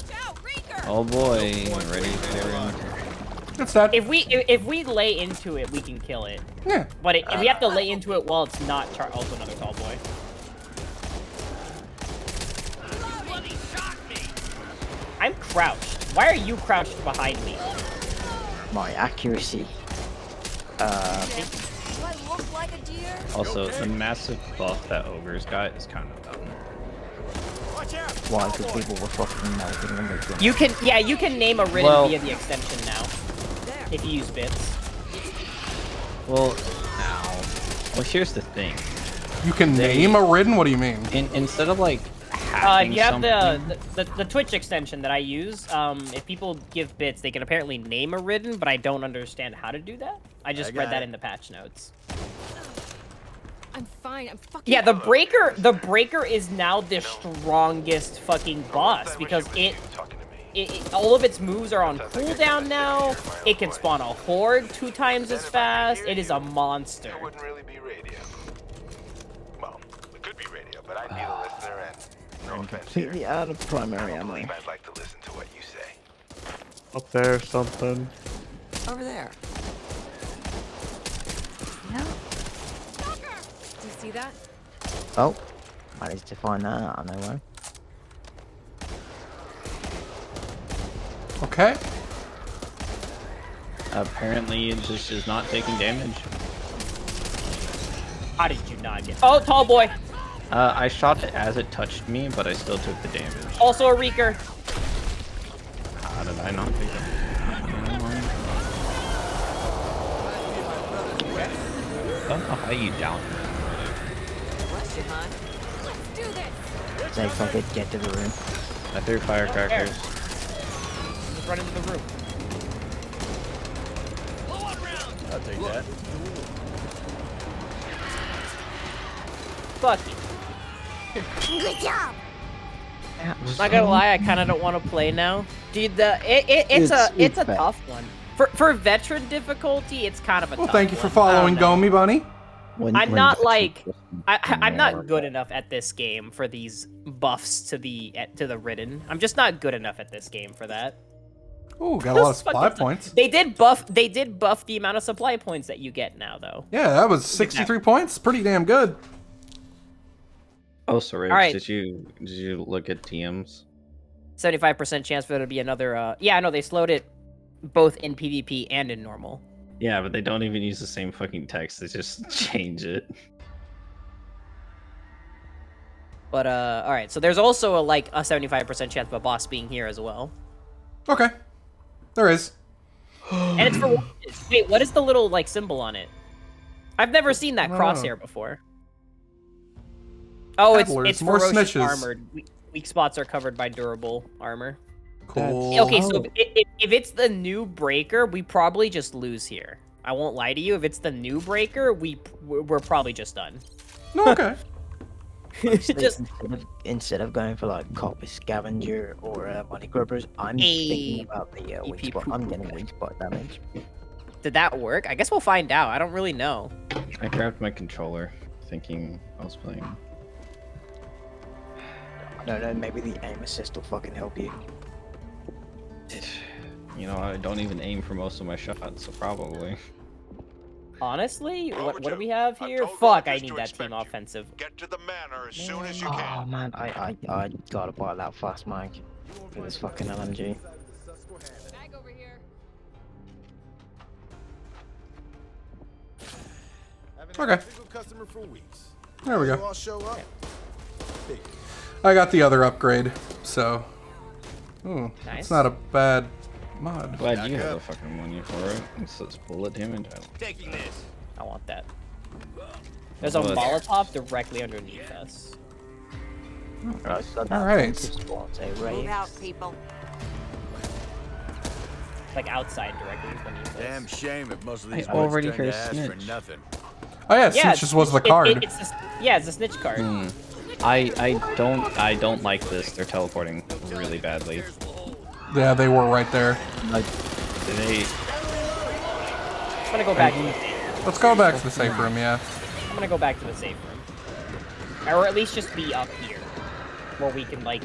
Oh boy, ready for It's that. If we lay into it, we can kill it. Yeah. But we have to lay into it while it's not also another tall boy. I'm crouched. Why are you crouched behind me? My accuracy. Do I look like a deer? Also, the massive buff that Ogre's got is kind of dumb. Why? Because people were fucking melting when they did. You can name a ridden Well- via the extension now. If you use bits. Well, now. Well, here's the thing. You can name a ridden? What do you mean? Instead of like hacking You have something, the Twitch extension that I use. If people give bits, they can apparently name a ridden, but I don't understand how to do that. I just read that in the patch notes. I'm fine. I'm fucking. Yeah, the breaker is now the strongest fucking boss because all of its moves are on cooldown now. It can spawn a horde 2 times as fast. It is a monster. It wouldn't really be radio. Well, it could be radio, but I'd be the listener and no I'm offense here. completely out of primary I ammo. believe I'd like to listen to what you say. Up there, something. Over there. No. Do you see that? Oh, managed to find that out of nowhere. Okay. apparently it just is not taking damage. How did you not get? Oh, tall boy. I shot it as it touched me, but I still took the damage. Also a Reeker. How did I not take it? Don't know how you down. Bless you, hon. Let's do this. Say fuck it, get to the room. I threw firecrackers. Just run into the room. I'll take that. Fuck you. Good job. Not gonna lie, I kind of don't want to play now, dude. It's a bad. tough one. For veteran difficulty, it's kind of a Well, tough thank you for one. I following don't know. Gomi Bunny. I'm not like I'm not good enough at this game for these buffs to the Ridden. I'm just not good enough at this game for that. Ooh, got a lot of Those supply fucking- points. They did buff the amount of supply points that you get now, though. Yeah, that was 63 points. Pretty damn good. Oh, so Rich, Alright. did you look at TMs? 75% chance for there to be another. Yeah, I know they slowed it both in PvP and in normal. Yeah, but they don't even use the same fucking text. They just change it. But all right. So there's also a 75% chance of a boss being here as well. Okay. There is. And it's for wait, what is the little symbol on it? I've never seen that I don't crosshair before. Oh, Paddlers, it's more ferocious snitches. armored. Weak spots are covered by durable armor. Cool. Okay, so if it's the new breaker, we probably just lose here. I won't lie to you. If it's the new breaker, we're probably just done. No, okay. Just instead of going for like copper scavenger or money grubbers, I'm thinking about the weak spot. I'm getting weak spot damage. Did that work? I guess we'll find out. I don't really know. I grabbed my controller, thinking I was playing. I don't know. Maybe the aim assist will fucking help you. You know, I don't even aim for most of my shots, so probably. Honestly, what do we have here? Fuck, I need that team offensive. Get to the manor as soon as you Oh can. man, I gotta buy that fast mag for this fucking LMG. Bag over here. Okay. Customer for weeks. There we go. All show up. I got the other upgrade, so. Ooh, Nice. it's not a bad mod. Glad you have the fucking money for it. Let's bullet damage. Taking this. I want that. There's a Molotov directly underneath us. Alright. Move out, people. Like outside directly beneath us. Damn shame if most of these I already boys turned heard to ass for snitch. nothing. Oh yeah, Snitches was the card. Yeah, it's a snitch card. I don't like this. They're teleporting really badly. Yeah, they were right there. I'm gonna go back. Let's go back to the safe room, yeah. I'm gonna go back to the safe room, or at least just be up here, where we can like.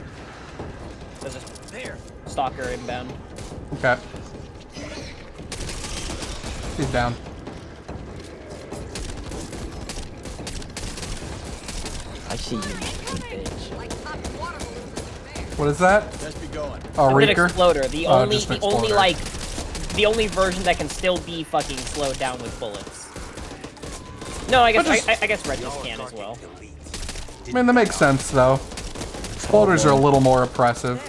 There's a stalker inbound. Okay. He's down. I see you, bitch. What is that? Let's be going. Oh, An Reeker? exploder. The Oh, only just an the only exploder. like the only version that can still be fucking slowed down with bullets. No, I guess I guess red just can as well. I mean, that makes sense, though. Exploders are a little more oppressive.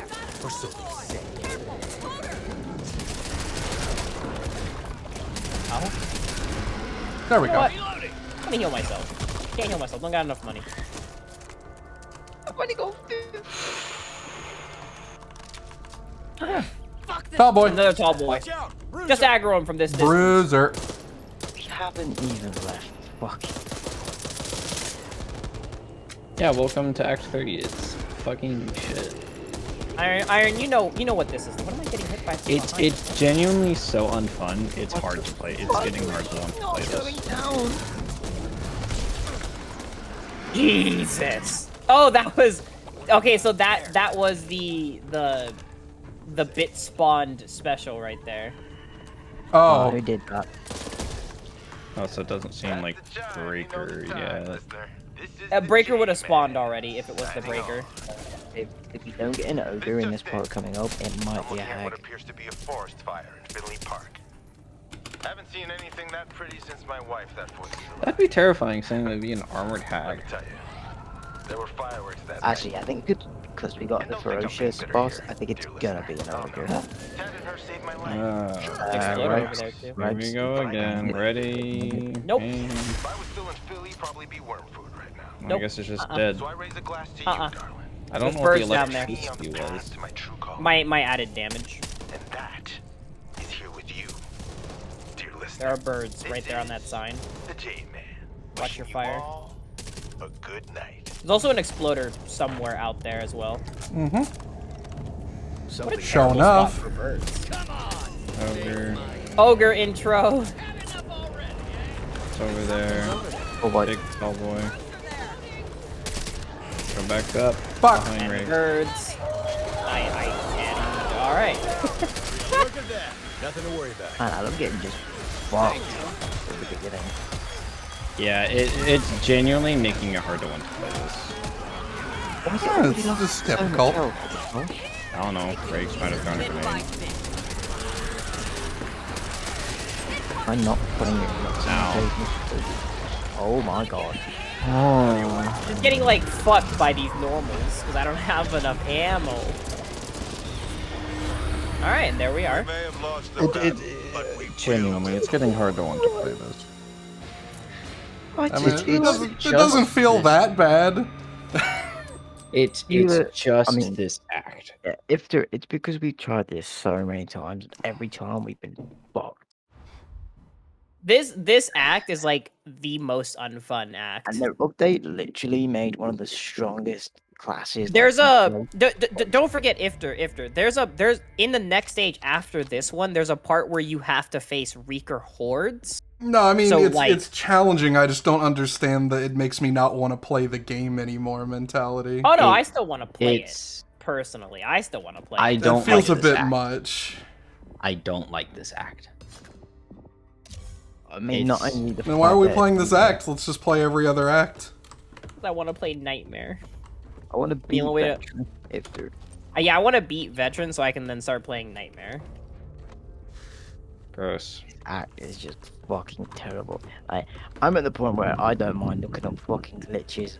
There we go. What? I'm gonna heal myself. Can't heal myself. Don't got enough money. Tall boy. Another tall boy. Just aggro him from this distance. Bruiser. We haven't even left. Fuck. Yeah, welcome to Act 30. It's fucking shit. Iron, you know what this is. What am I getting hit by? It's genuinely so unfun. It's hard to play. It's getting hard to want to play this. Jesus. Oh, that was okay. So that was the bit spawned special right there. Oh. Who did that? Oh, so it doesn't seem like Breaker yet. Breaker would have spawned already if it was the Breaker. If you don't get an ogre in this part coming up, it might be a What hag. appears to be a forest fire in Finley Park. Haven't seen anything that pretty since my wife that 14 That'd be terrifying, saying there'd be an armored Let hag. me tell you, there were fireworks that Actually, I think because we got the ferocious boss, I think it's gonna be an ogre. Ted and her saved my life. Exploder Right. over there too. Here we go again. Ready? Nope. aim. If I was still in Philly, probably be worm food right now. I guess it's just dead. So I raise a glass to you, Uh-uh. darling. I don't There's know what the birds down there. electricity was. To my true call. My added damage. And that is here with you, dear listener. There are birds right there on that sign. The J-Man. Watch your Wishing you fire. all a good night. There's also an exploder somewhere out there as well. Mm-hmm. What a Sure terrible enough. spot for birds. Ogre. Ogre intro. It's over there. Oh boy. Big tall boy. Go back up. Fuck. Behind Ray. Birds. All right. Look at that. Nothing to worry about. Man, I'm getting just fucked at the beginning. Yeah, it's genuinely making it hard to want to play this. Why is it Yeah, already it's lost just so much difficult. health? I don't know. Rake's might have thrown a grenade. I'm not putting it Ow. Oh my god. Oh. Just getting like fucked by these normals because I don't have enough ammo. All right, and there we are. May have lost the battle, but we Genuinely, it's getting hard to want to play this. I mean, it doesn't feel that bad. It's Either- just I mean- this act. It's because we've tried this so many times, and every time we've been fucked. This act is like the most unfun act. And their update literally made one of the strongest classes. There's like, a don't forget Ifter. There's in the next stage after this one. There's a part where you have to face Reeker hordes. No, I mean So, it's challenging. I just don't understand that it makes me not want to play the game anymore mentality. Oh no, I still want to play it It's personally. I still want to play. I it. don't It feels like a this bit act. much. I don't like this act. I mean, not only the. Then why are we fact that- playing this act? Let's just play every other act. I want to play Nightmare. I want to be only way to- veteran. Ifter. Yeah, I want to beat Veteran so I can then start playing Nightmare. Gross. Act is just fucking terrible. I'm at the point where I don't mind looking up fucking glitches,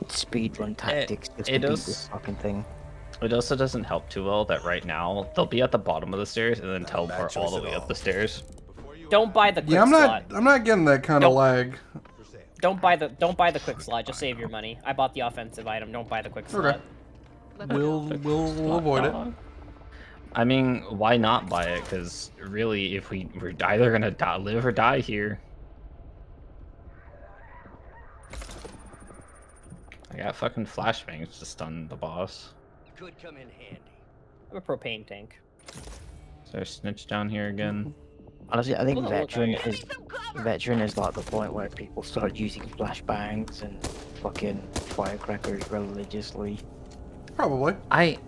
speedrun tactics just to it beat does- this fucking thing. It also doesn't help too well that right now they'll be at the bottom of the stairs and then teleport all the way up the stairs. Don't buy the quick Yeah, slot. I'm not getting that kind of Don't- lag. Don't buy the quick slot. Just save your money. I bought the offensive item. Don't buy the quick slot. Okay. We'll avoid it. I mean, why not buy it? Because really, if we're either gonna live or die here. I got fucking flashbangs to stun the boss. Could come in handy. I have a propane tank. Is there a snitch down here again? Honestly, I think Hold on, veteran is like the point where people start using flashbangs and fucking firecrackers religiously. Probably. I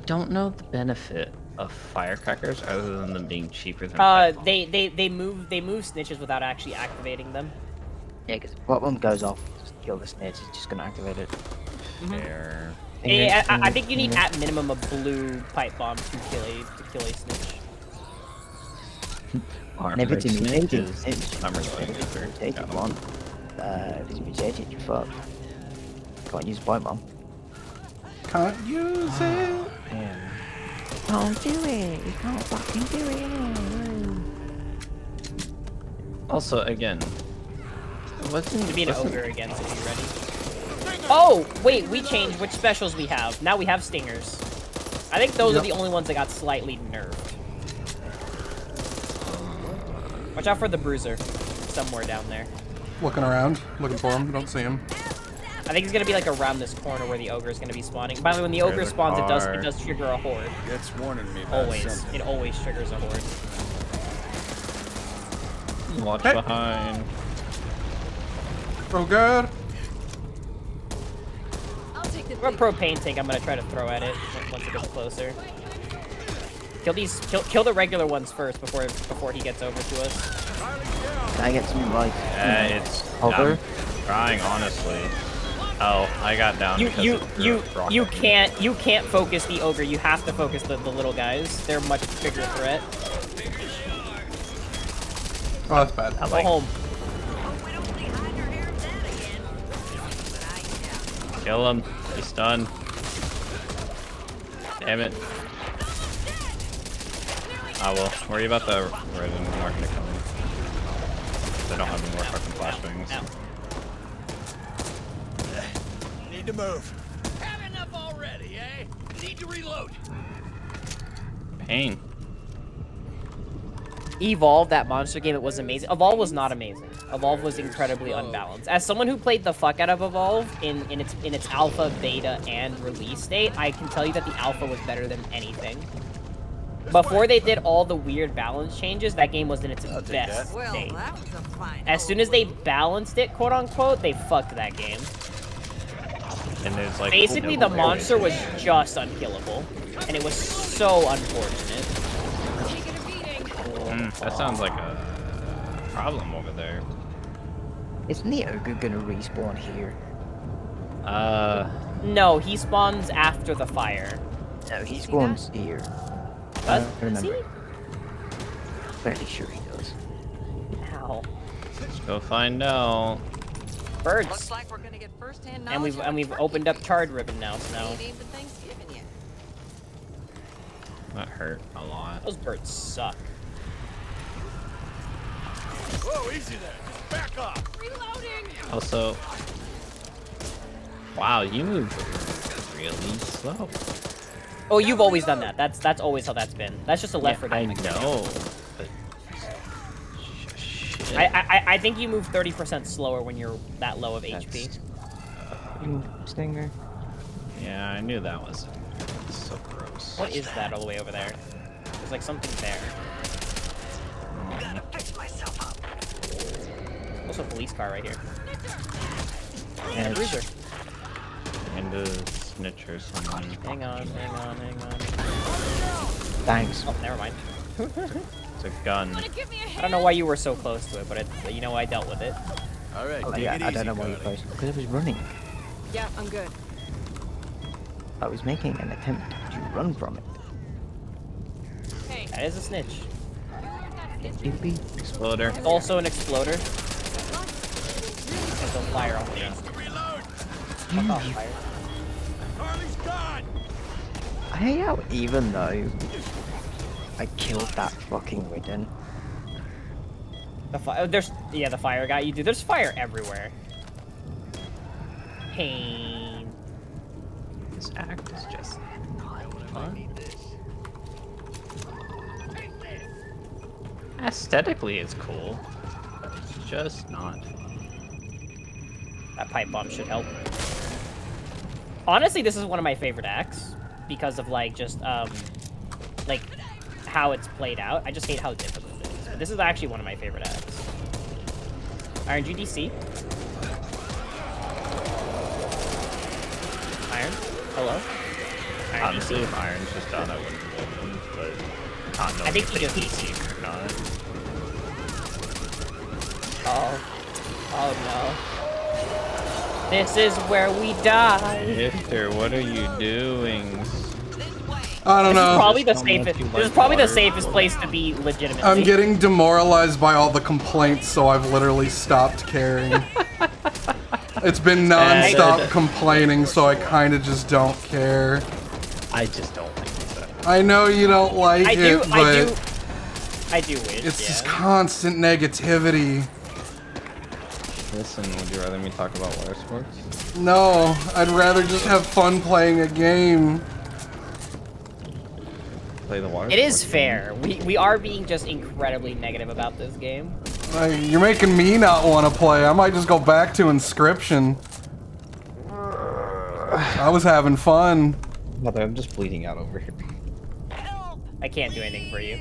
don't know the benefit of firecrackers other than them being cheaper than. They move snitches without actually activating them. Yeah, because if one goes off, just kill the snitch. It's just gonna activate it. There. Yeah, I think you need at minimum a blue pipe bomb to kill a snitch. And if it's a mutated snitches. snitch, I'm really if it's a good. mutated Got 'em. one, if it's mutated, you're fucked. Can't use pipe bomb. Can't use it. Yeah. Can't do it. You can't fucking do it. Also, again, To be an ogre again, so be ready. Oh, wait, we changed which specials we have. Now we have stingers. I think those are the only ones that got slightly nerfed. Watch out for the bruiser. Somewhere down there. Looking around, looking for him. Don't see him. I think he's gonna be like around this corner where the ogre is gonna be spawning. By the way, when the ogre the spawns, it car. does trigger a horde. It's warning me about Always. something. It always triggers a horde. watch Hey. behind. Oh god. Or a propane tank I'm gonna try to throw at it once it gets closer. Kill the regular ones first before he gets over to us. Can I get some like? It's Hover? I'm trying honestly. Oh, I got down. because of the rocket. You can't focus the ogre. You have to focus the little guys. They're a much bigger threat. Oh, that's bad. Go home. Kill him. He's stunned. Damn it. I will worry about the red and not gonna come in. They don't have any more fucking flashbangs. Need to move. Have enough already, eh? Need to reload. Pain. Evolve, that monster game, it was amazing. Evolve was not amazing. Evolve was incredibly unbalanced. As someone who played the fuck out of Evolve in its alpha, beta, and release state, I can tell you that the alpha was better than anything. Before they did all the weird balance changes, that game was in its best state. As soon as they balanced it, quote unquote, they fucked that game. And there's like Basically, the monster was just unkillable, and it was so unfortunate. That sounds like a problem over there. Isn't the ogre gonna respawn here? No, he spawns after the fire. No, he spawns here. Does I remember. he? Fairly sure he does. Ow. Let's go find out. Birds. Looks like we're gonna get first-hand And knowledge. we've opened up Charred Ribbon now, so now Ain't even Thanksgiving yet. That hurt a lot. those birds suck. Whoa, easy there. Just back off. Reloading. Also, Wow, you move really slow. Oh, you've always done that. That's always how that's been. That's just a left for I dead. know. But... Shit. I think you move 30% slower when you're that low of HP. Stinger. Yeah, I knew that was. It's so gross. What is that all the way over there? There's like something there. Also a police car right here. And a cruiser. And a snitch or something. Hang on. Thanks. Oh, never mind. It's a gun. I don't know why you were so close to it, but you know I dealt with it. All right, Oh, take yeah, it I easy, don't know why you Carly. posted because I was running. Yeah, I'm good. I was making an attempt to run from it. Hey, That is a snitch. Yippee. Exploder. It's also an exploder. And they'll fire on me. Fuck off, fire. Carly's gone. I hate how even though I killed that fucking Ridden, There's the fire got you, dude. There's fire everywhere. Pain. This act is just not fun. Aesthetically, it's cool. But it's just not. That pipe bomb should help. Honestly, this is one of my favorite acts because of like just like how it's played out. I just hate how difficult it is. But this is actually one of my favorite acts. Iron GDC. Iron. Hello. Iron Honestly, GDC. if Iron's just done, I wouldn't have him, but not knowing I think if he just they needs DC or not. Oh no. This is where we die. Victor, what are you doing? I don't This is know. probably the Don't let safest. you This is like probably the water. safest place to be legitimately. I'm getting demoralized by all the complaints, so I've literally stopped caring. It's been non-stop complaining, so I kind of just don't care. I just don't like this. I know you don't like I do. it, but I do wish. it's yeah. just constant negativity. Listen, would you rather me talk about water sports? No, I'd rather just have fun playing a game. Play the water It is sports fair. We are being just incredibly negative about this game. You're making me not want to play. I might just go back to Inscryption. I was having fun. Mother, I'm just bleeding out over here. I can't do anything for you.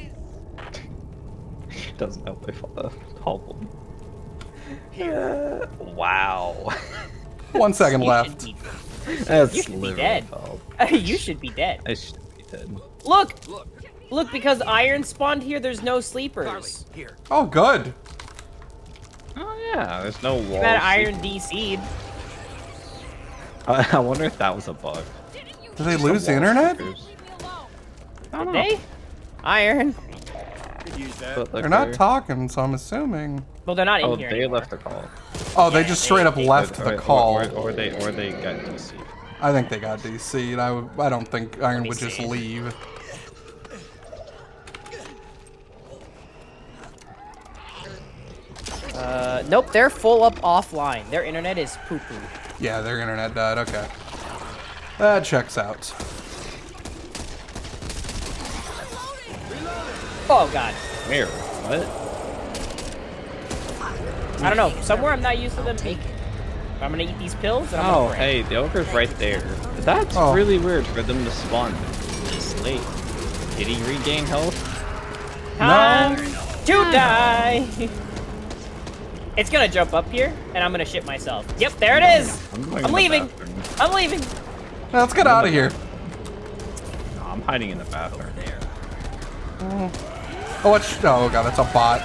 Doesn't help if I hobble. Wow. 1 second You left. should That's You should be literally dead. fault. You should be dead. I should be dead. Look, because Iron spawned here. There's no sleepers. Here. Oh, good. Oh yeah, there's no wall. That Iron DC'd. I wonder if that was a bug. Did they lose the internet? Did they? Iron. Could use that. They're not talking, so I'm assuming. Well, they're not in Oh, here they anymore. left the call. Oh, they Yeah, just straight up left the call. Or they got deceived. I think they got DC'd. I don't think Iron me would just see. leave. Nope, they're full up offline. Their internet is poo-poo. Yeah, their internet died. Okay. That checks out. Oh god. Where? What? I don't know. Somewhere I'm not used to them making. I'm gonna eat these pills and I'm Oh, gonna break. hey, the ogre's right there. That's Oh. really weird for them to spawn this late. Did he regain health? Time to die. It's gonna jump up here, and I'm gonna shit myself. Yep, there it is. going I'm in the leaving. bathroom. I'm leaving. Now, let's get out of here. No, I'm hiding in the bathroom. Oh, what? Oh god, that's a bot.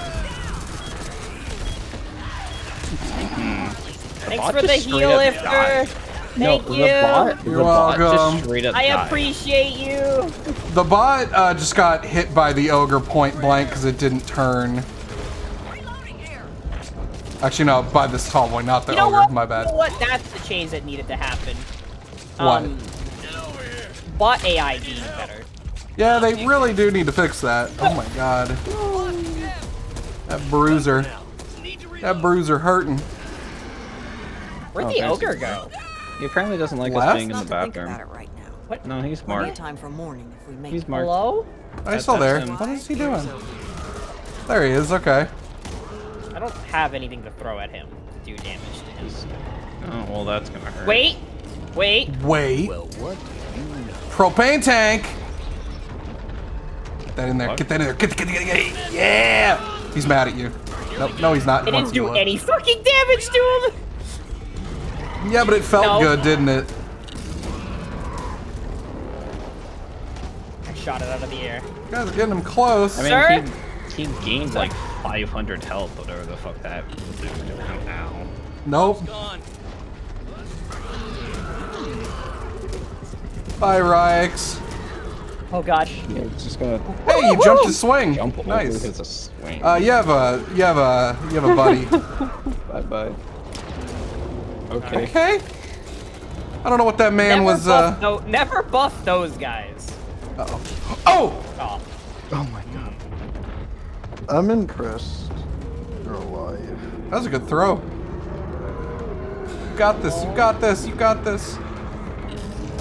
Thanks bot for the just straight heal up lifter. died. Thank No, you. You're welcome. just straight up I died. appreciate you. The bot just got hit by the ogre point blank because it didn't turn. Actually, no, by this tall boy, not the You know ogre. what? My bad. You know what? That's the change that needed to happen. What? Bot AI being better. Yeah, they really do need to fix that. Oh my god. That bruiser. That bruiser hurting. Where'd Oh, the there's ogre the go? He apparently doesn't like Left? us being in the Not to think bathroom. about it right now. What? No, he's Plenty smart. of time for morning if we make He's it. smart. Hello? Oh, he's still there. That's him. What is he doing? There he is. Okay. I don't have anything to throw at him to do damage to him. Oh, well, that's gonna hurt. Wait! Wait! Wait. Well, what do you know? Propane tank. Get that in there. What? Get that in there. Get it. Yeah. He's mad at you. Nope. No, he's not. It Wants didn't do you up. any fucking damage to him! Yeah, but it felt No. good, didn't it? I shot it out of the air. You guys are getting him close. I mean, Sir? he gained like 500 health, whatever the fuck that will do to him now. Nope. Bye, Ryx. Oh god. Yeah, just gonna Hey, you jumped to swing. jump over Nice. his swing. You have a buddy. Bye bye. Okay. Okay. I don't know what that man Never was. buff never buff those guys. Uh-oh. Oh! Oh. Oh my god. I'm impressed. You're alive. That was a good throw. You got this. You got this. You got this.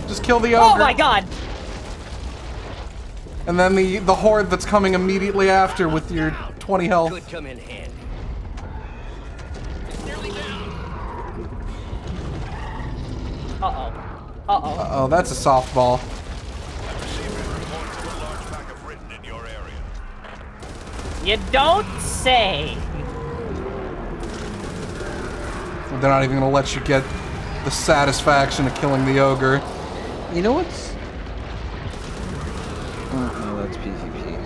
Just kill the ogre. Oh my god! And then the horde that's coming immediately after with your 20 health. Could come in handy. Uh-oh. Uh-oh. Uh-oh, that's a softball. You don't say! They're not even gonna let you get the satisfaction of killing the ogre. You know what's... Oh, no, that's PvP.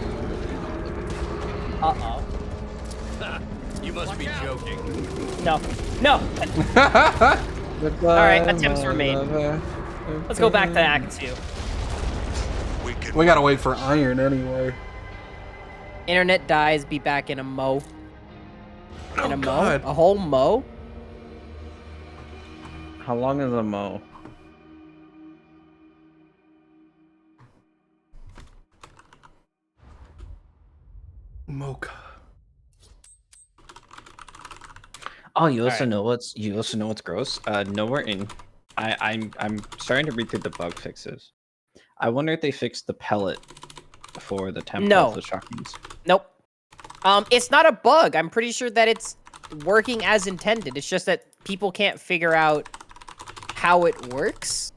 Uh-oh. You must be joking. No. No! Alright, attempts were made. Let's go back to Act 2. We gotta wait for iron anyway. Internet dies, be back in a mo. In a mo? God. A whole mo? How long is a mo? Mocha. Oh, you also Alright. know what's gross? Nowhere in I'm starting to read through the bug fixes. I wonder if they fixed the pellet for the temp No. of the shotguns. Nope. It's not a bug. I'm pretty sure that it's working as intended. It's just that people can't figure out how it works.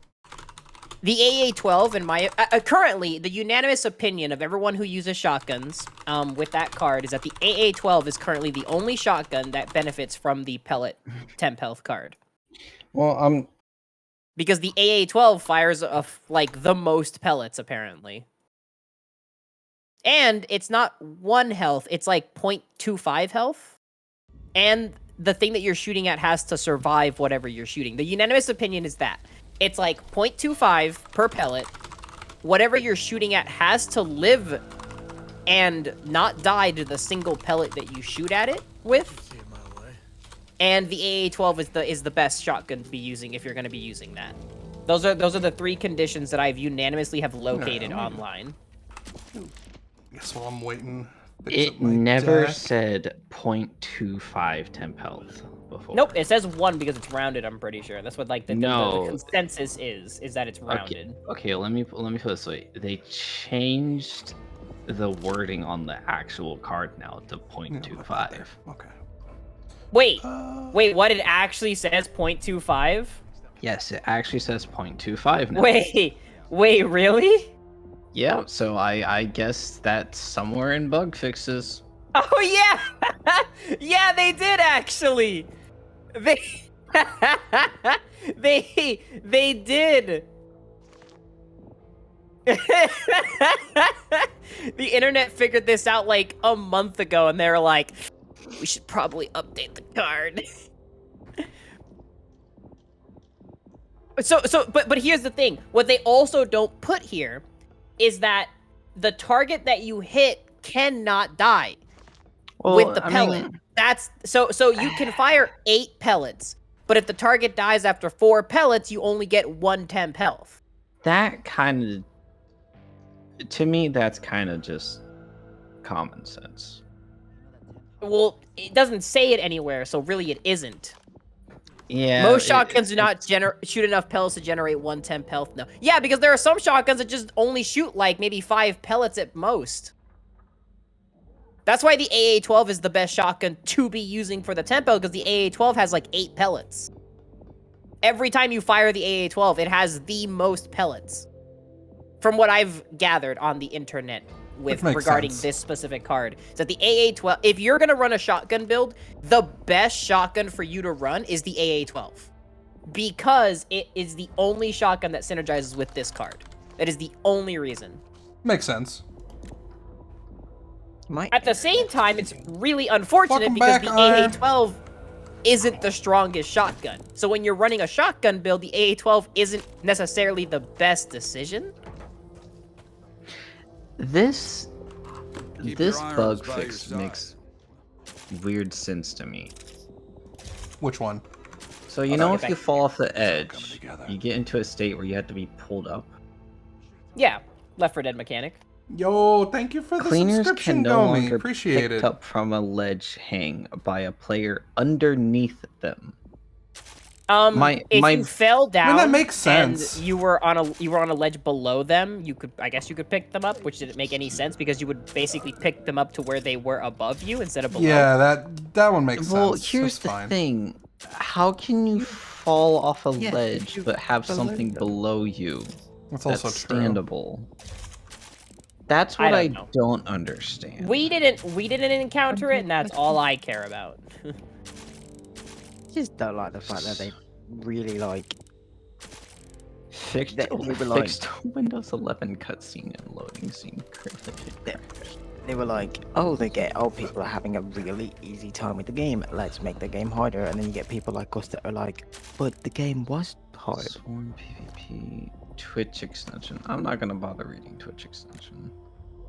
The AA-12, in my currently, the unanimous opinion of everyone who uses shotguns with that card is that the AA-12 is currently the only shotgun that benefits from the pellet temp health card. Well, Because the AA-12 fires like the most pellets, apparently. And it's not 1 health, it's like 0.25 health. And the thing that you're shooting at has to survive whatever you're shooting. The unanimous opinion is that. It's like 0.25 per pellet. Whatever you're shooting at has to live and not die to the single pellet that you shoot at it with. And the AA-12 is the best shotgun to be using if you're going to be using that. Those are the 3 conditions that I've unanimously have located online. Guess while I'm waiting. fix it up my never deck. said 0.25 temp health before. Nope, it says 1 because it's rounded, I'm pretty sure. That's what like the No. consensus is that it's rounded. Okay, let me put it this way. They changed the wording on the actual card now to 0.25. Okay. Wait, what? It actually says 0.25? Yes, it actually says 0.25 now. Wait, really? Yeah, so I guess that's somewhere in bug fixes. Oh yeah, yeah, they did actually. They did. The internet figured this out like a month ago, and they're like, we should probably update the card. But here's the thing. What they also don't put here is that the target that you hit cannot die with the pellet. That's so you can fire 8 pellets, but if the target dies after 4 pellets, you only get 1 temp health. That kind of, to me, that's kind of just common sense. Well, it doesn't say it anywhere, so really it isn't. Yeah. Most shotguns do not shoot enough pellets to generate 1/10 health. No. Yeah, because there are some shotguns that just only shoot like maybe 5 pellets at most. That's why the AA-12 is the best shotgun to be using for the tempo, because the AA-12 has like 8 pellets. Every time you fire the AA-12, it has the most pellets. From what I've gathered on the internet regarding this specific card. So the AA-12, if you're going to run a shotgun build, the best shotgun for you to run is the AA-12. Because it is the only shotgun that synergizes with this card. That is the only reason. Makes sense. At the same time, it's really unfortunate because the AA-12 isn't the strongest shotgun. So when you're running a shotgun build, the AA-12 isn't necessarily the best decision. This bug fix makes weird sense to me. Which one? So you know, if you fall off the edge, you get into a state where you have to be pulled up. Yeah, Left 4 Dead mechanic. Yo, thank you for the Cleaners subscription, can no Domi. longer Appreciate picked it. up from a ledge hang by a player underneath them. If you fell down, that makes sense. and you were on a ledge below them, I guess you could pick them up, which didn't make any sense because you would basically pick them up to where they were above you instead of below. Yeah, that one makes sense. Well, here's the thing: how can you fall off a ledge but have something below you that's also true. standable? That's what I don't understand. We didn't encounter it, and that's all I care about. Just don't like the fact that they really like fixed Windows 11 cutscene and loading scene. They were like, oh, people are having a really easy time with the game. Let's make the game harder. And then you get people like us that are like, but the game was hard. Swarm PvP, Twitch extension. I'm not gonna bother reading Twitch extension.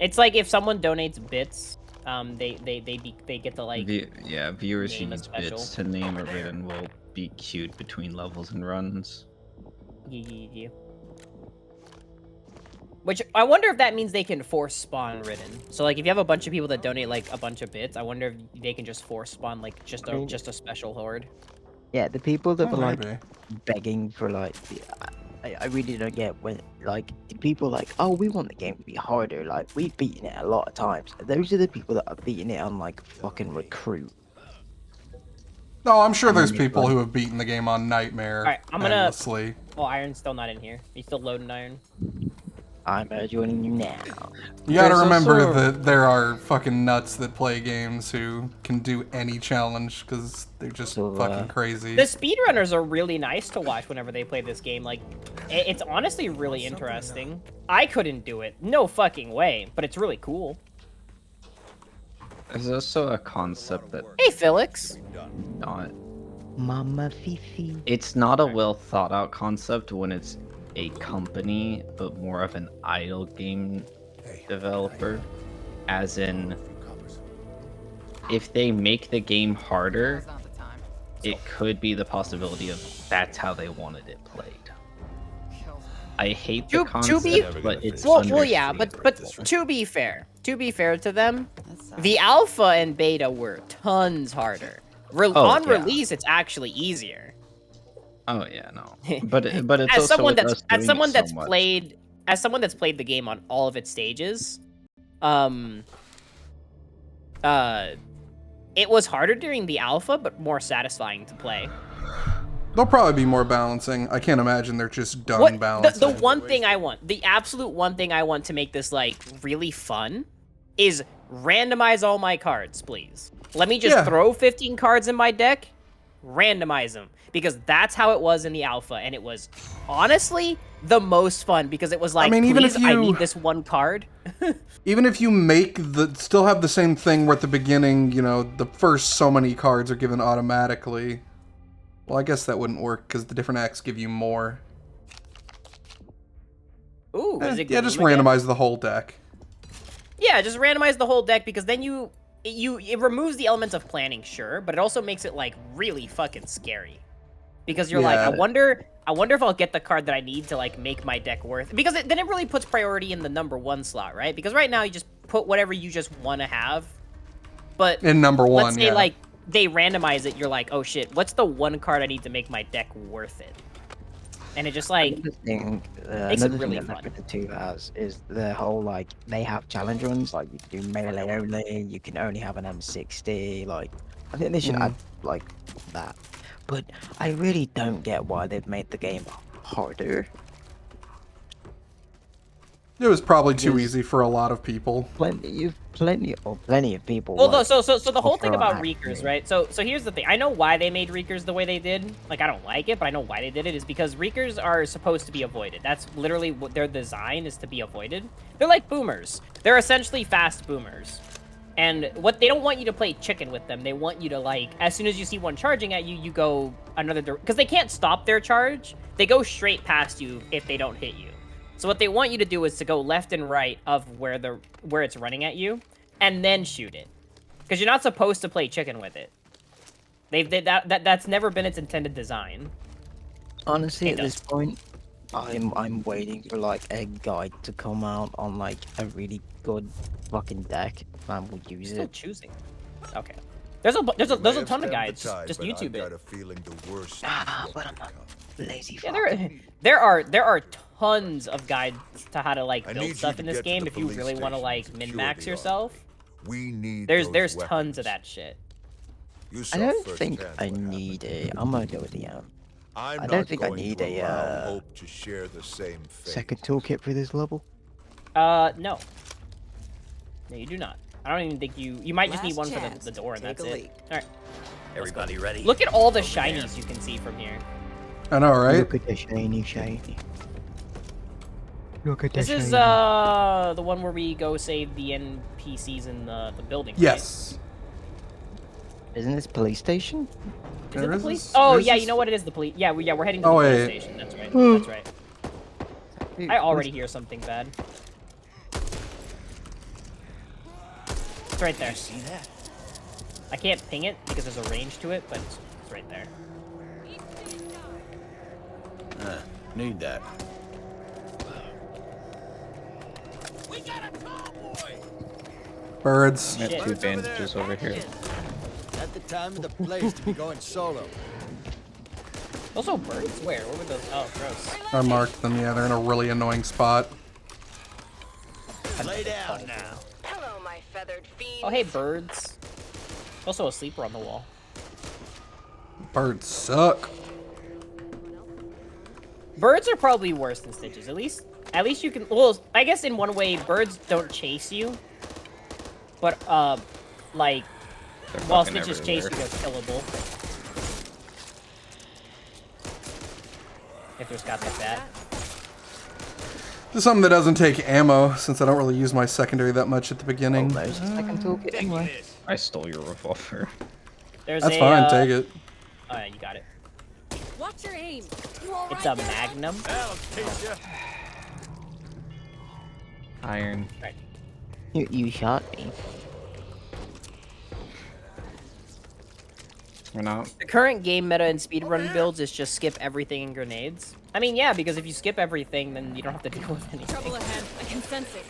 It's like if someone donates bits, they get to like. Viewers use bits to name a Ridden will be queued between levels and runs. Yeah. Which I wonder if that means they can force spawn Ridden. So like if you have a bunch of people that donate like a bunch of bits, I wonder if they can just force spawn like just a special horde. Yeah, the people that were like begging for like I really don't get when like the people like, oh, we want the game to be harder, like we've beaten it a lot of times. Those are the people that are beating it on like fucking Recruit. No, I'm sure there's people who have beaten the game on Nightmare. Alright, I'm gonna endlessly. Oh, Iron's still not in here. He's still loading Iron. I'm joining you now. You gotta remember that there are fucking nuts that play games who can do any challenge because they're just fucking crazy. The speedrunners are really nice to watch whenever they play this game. Like, it's honestly really interesting. I couldn't do it. No fucking way. But it's really cool. There's also a concept that... Hey, Felix! Not... Mama Fifi. It's not a well thought out concept when it's a company, but more of an idle game developer. As in, if they make the game harder, it could be the possibility of that's how they wanted it played. I hate the concept, but it's well, yeah, but to be fair to them, the alpha and beta were tons harder. Release, it's actually easier. Oh yeah, no. But it's as also someone that's played the game on all of its stages, it was harder during the alpha, but more satisfying to play. There'll probably be more balancing. I can't imagine they're just done balancing. The one thing I want, the absolute one thing I want to make this like really fun, is randomize all my cards, please. Let me just throw 15 cards in my deck, randomize them. Because that's how it was in the alpha, and it was honestly the most fun because it was like, I need this one card. Even if you still have the same thing where at the beginning, you know, the first so many cards are given automatically. Well, I guess that wouldn't work because the different acts give you more. Ooh, is it just randomize the whole deck. Yeah, just randomize the whole deck because then it removes the elements of planning, sure, but it also makes it like really fucking scary. Because you're like, I wonder if I'll get the card that I need to like make my deck worth. Because then it really puts priority in the #1 slot, right? Because right now you just put whatever you just want to have. But in #1, let's say like they randomize it, you're like, oh shit, what's the one card I need to make my deck worth it? And it just like Another thing, makes it really that fun. Left 4 Dead 2 has is the whole like they have challenge runs, like you can do melee only, you can only have an M60. Like I think they should add like that, but I really don't get why they've made the game harder. It was probably too Because easy for a lot of people. plenty of people. Well, like, so the whole thing offer about that Reekers, game. right? So here's the thing. I know why they made Reekers the way they did. Like, I don't like it, but I know why they did it. Is because Reekers are supposed to be avoided. That's literally what their design is, to be avoided. They're like boomers. They're essentially fast boomers. And what they don't want you to play chicken with them. They want you to, like, as soon as you see one charging at you, you go another direction. Because they can't stop their charge. They go straight past you if they don't hit you. So what they want you to do is to go left and right of where it's running at you, and then shoot it. Because you're not supposed to play chicken with it. That's never been its intended design. Honestly, at this point, I'm waiting for like a guide to come out on like a really good fucking deck, and we'll use Still it. choosing. Okay. There's a ton of guides. Just YouTube it. But I'm not lazy. Yeah, there are tons of guides to how to like build stuff in this game if you really want to like min-max yourself. There's tons of that shit. I don't think I need a. I'm gonna go with the I don't think I need a second toolkit for this level. No. No, you do not. I don't even think you might just need one for the door, and that's it. All right. Everybody ready? Look at all the shinies you can see from here. I know, right? Look at the shiny. Look at This is the one where we go save the NPCs in the building. Yes. Right? Isn't this police station? Is it the police? Oh yeah, you know what? It is the police. Yeah, we're heading to the police station. That's right. That's right. I already hear something bad. It's right there. See that? I can't ping it because there's a range to it, but it's right there. Need that. We got a cowboy. Birds. I have 2 bandages over here. At the time of the place to be going solo. Also, birds? Where? Where were those? Oh, gross. I marked them, yeah, they're in a really annoying spot. Lay down now. Hello, my feathered fiend. Oh, hey, birds. Also a sleeper on the wall. Birds suck. Birds are probably worse than Stitches. At least you can. Well, I guess in one way, birds don't chase you. But like, while Stitches chase you, they're killable. If there's guys like that. Just something that doesn't take ammo, since I don't really use my secondary that much at the beginning. There's a second toolkit anyway. I stole your revolver. There's That's fine, take it. Oh yeah, you got it. Watch your aim. You all It's right a there? Magnum. Iron. Right. You shot me. We're not. The current game meta in speedrun builds is just skip everything in grenades. I mean, yeah, because if you skip everything, then you don't have to deal with anything. Trouble ahead. I can sense it.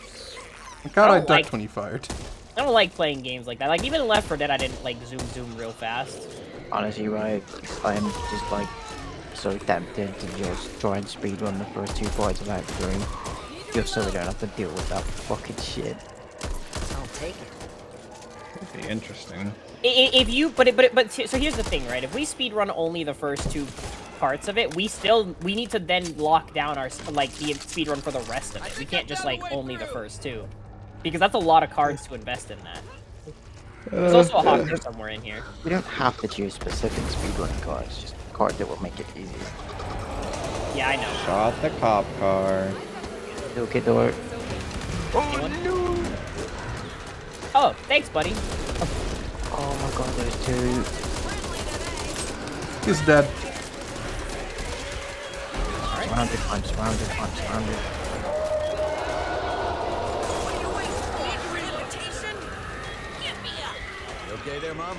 God, I don't ducked like- when you fired. I don't like playing games like that. Like, even in Left 4 Dead, I didn't, like, zoom real fast. Honestly, right, I'm just like so tempted to just try and speedrun the first 2 parts of Act 3, just so we don't have to deal with that fucking shit. I'll take it. It'd be interesting. If you, so here's the thing, right? If we speedrun only the first 2 parts of it, we need to then lock down our, like, the speedrun for the rest of it. We can't just, like, only the first 2. Because that's a lot of cards to invest in that. There's also a hawker somewhere in here. We don't have to choose specific speedrun cards, just a card that will make it easy. Yeah, I know. Shot the cop car. Okay, door. Oh, thanks, buddy. Oh my god, there's 2. He's dead. Surrounded, I'm surrounded, I'm surrounded. You okay there, Mom?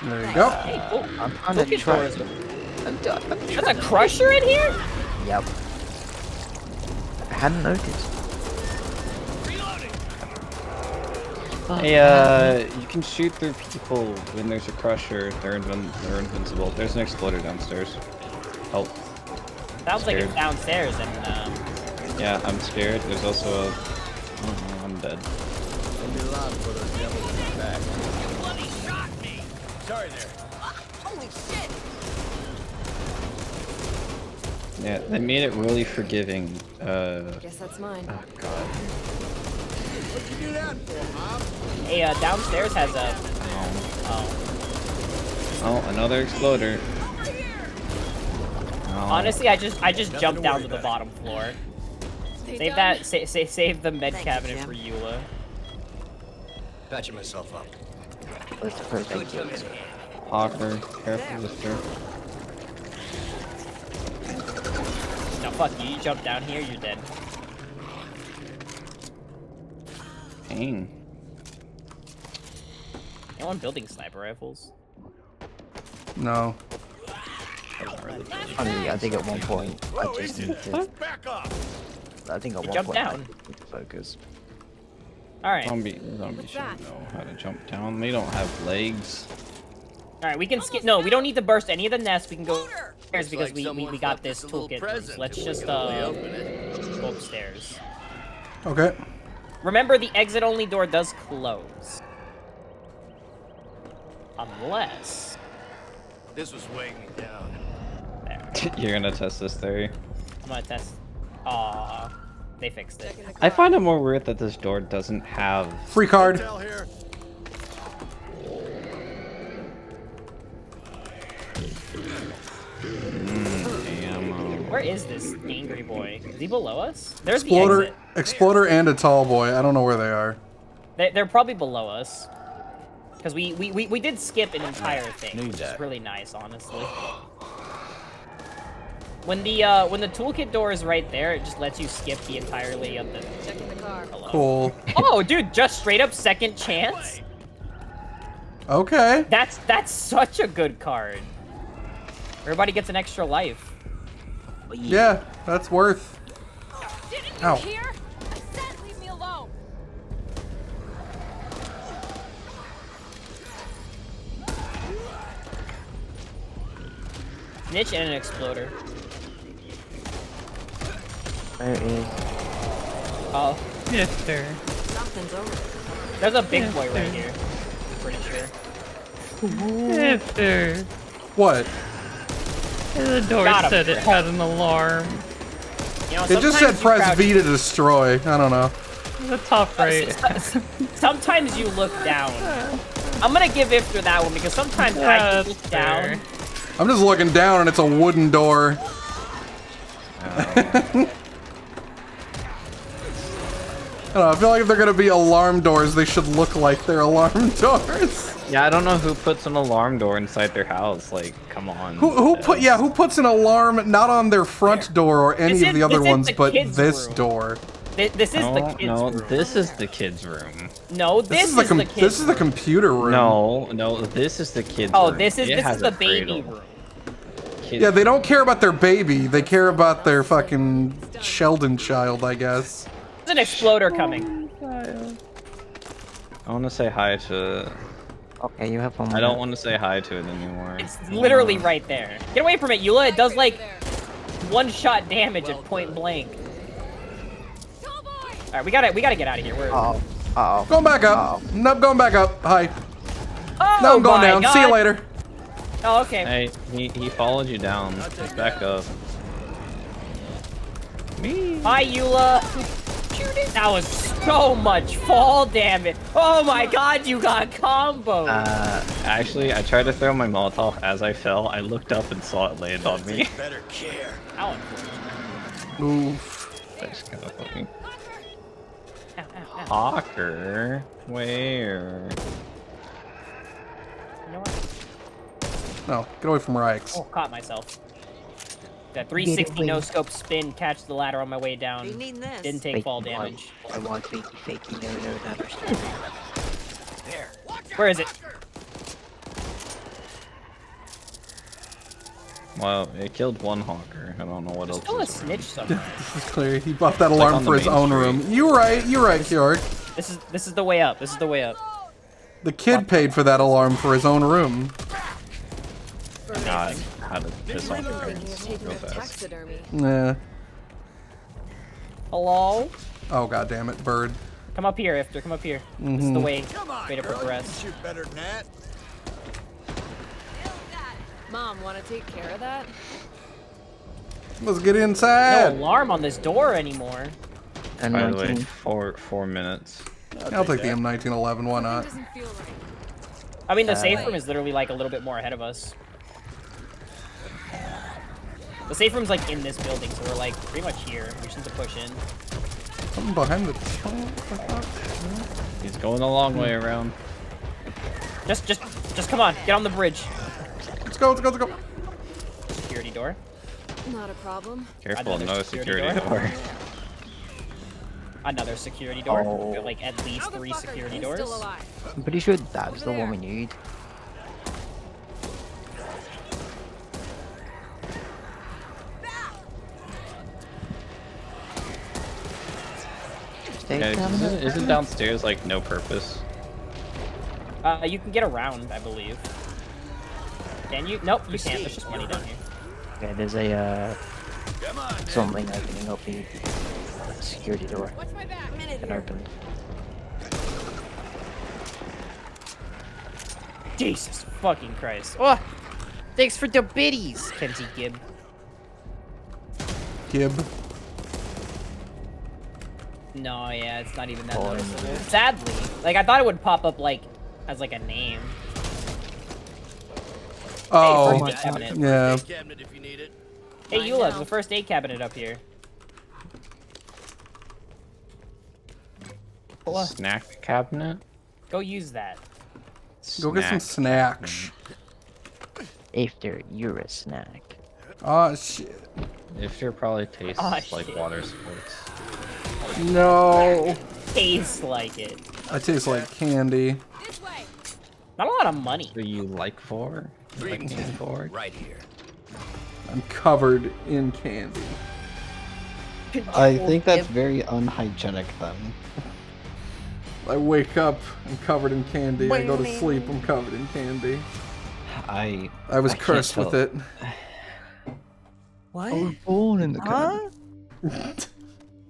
There you go. Hey, cool. I'm trying to try. I'm There's a crusher in here? Yep. I hadn't noticed. Hey, you can shoot through people when there's a crusher. They're invincible. There's an exploder downstairs. Oh. Sounds like it's downstairs and Yeah, I'm scared. There's also a... Oh, I'm dead. Bloody shot me! Sorry there. Holy shit! Yeah, they made it really forgiving. Guess that's mine. Oh god. What'd you do that for, Mom? hey, downstairs has a. Oh, another exploder. Oh. Honestly, I just jumped down to the bottom floor. Save that. Save the med cabinet for Eula. Patching myself up. Where's the first aid kit? Hawker, careful with her. No, fuck you. You jump down here, you're dead. Dang. Anyone building sniper rifles? No. I mean, I think at one point I just need to. Back up! I think at one Jump point I down. need to focus. Alright. Zombies should know how to jump down. They don't have legs. Alright, we can skip. No, we don't need to burst any of the nests. We can go upstairs because we got this toolkit. So let's just go upstairs. Okay. Remember, the exit only door does close. Unless. This was weighing me down. There. You're gonna test this theory. I'm gonna test. Aw. They fixed it. I find it more weird that this door doesn't have... Free card. Here. Ammo. Where is this angry boy? Is he below us? There's the Exploder, exit. Exploder, and a tall boy. I don't know where they are. They're probably below us. Because we did skip an entire thing, which is really nice, honestly. When the toolkit door is right there, it just lets you skip the entirely of the. Checking the car. Hello. Cool. Oh, dude, just straight up second chance. Okay. That's such a good card. Everybody gets an extra life. Yeah, that's worth. Didn't you Ow. hear? I said leave me alone. Snitch and an exploder. There it is. Oh. Yes, sir. Something's over. There's a big boy right here. I'm pretty sure. Yes, sir. What? The door Got him. said it had an alarm. You know, It just said sometimes you press crouch- V to destroy. I don't know. The top right. Sometimes you look down. I'm gonna give Ifter that one because sometimes I That's look down. I'm just looking down and it's a wooden door. I don't know, I feel like if they're gonna be alarm doors, they should look like they're alarm doors. Yeah, I don't know who puts an alarm door inside their house. Like, come on. Who puts an alarm not on their front door or any This of the is- other this is ones, the but kids' this room. door? This is the kids' room. This is the kids' room. No, this is the kids' This is the room. computer room. No, this is the kids' Oh, room. this is It has the a baby cradle. room. Kids- Yeah, they don't care about their baby. They care about their fucking Sheldon child, I guess. There's an exploder coming. I want to say hi to... Okay, you have one. I don't want to say hi to it anymore. It's literally right there. Get away from it, Eula. It does like one-shot damage at point blank. All right, we gotta get out of here. We're... Uh-oh. Going back up. Nope, going back up. Hi. Oh, No, I'm going my down. God. See you later. Oh, okay. Hey, he followed you down. Just back up. Hi, Eula. That was so much fall damage. Oh my God, you got combo. Actually, I tried to throw my Molotov as I fell. I looked up and saw it land on me. Better care. Ow. Oof. I just kind of fucking... Ow, ow, ow. Hawker? Where? You know what? No, get away from Rykes. Oh, caught myself. That 360 no scope spin, catch the ladder on my way down. You need this. Didn't take fall damage. I want fakey, no, never. There. Where is it? Well, it killed one Hawker. I don't know what else. Still a is snitch somewhere. This is clear. He bought that alarm on for the his main own street. room. You're right, Kjork. This is the way up. This is the way up. The kid paid for that alarm for his own room. God, how to piss off your parents real fast. Taxidermy. Nah. Hello? Oh god damn it, bird. Come up here, Ifter. Come up here. This is the way to progress. Shoot better than that. Mom, want to take care of that? Let's get No inside. alarm on this door anymore. And By the way, 19. 4 minutes. I'll take the M1911. Why not? Doesn't feel right. I mean, the safe room is literally like a little bit more ahead of us. The safe room's like in this building, so we're like pretty much here. We just need to push in. Something behind the top. He's going a long way around. Just come on. Get on the bridge. Let's go. Let's go. Let's go. Security door. Not a problem. Careful, Another no security security door. door. Another security door. Oh. We have, like at least 3 security doors. Still alive. I'm pretty sure that's the one we need. Stay Guys, down. isn't downstairs like no purpose? You can get around, I believe. Can you? Nope, you can't. There's just money down here. Okay, there's a something opening up the security door. Watch my back. It opened. Jesus fucking Christ. Oh, thanks for the biddies, Kenzie Gibb. Gib. No, yeah, it's not even that Oh, noticeable. Sadly, like I thought it would pop up like as like a name. Oh, first aid cabinet. yeah. Cabinet if you need it. Hey, I Eula, know. there's a first aid cabinet up here. Snack cabinet? Go use that. Go get some snacks. After you're a snack. Oh shit. If your probably tastes Oh, like shit. water sports. No. Tastes like it. I taste like candy. This way. Not a lot of money. Do you like for? Like candy for? Right here. I'm covered in candy. I think that's very unhygienic then. I wake up, I'm covered in candy. I go to sleep, I'm covered in candy. I I was can't cursed with tell. it. What? I was born in the Huh?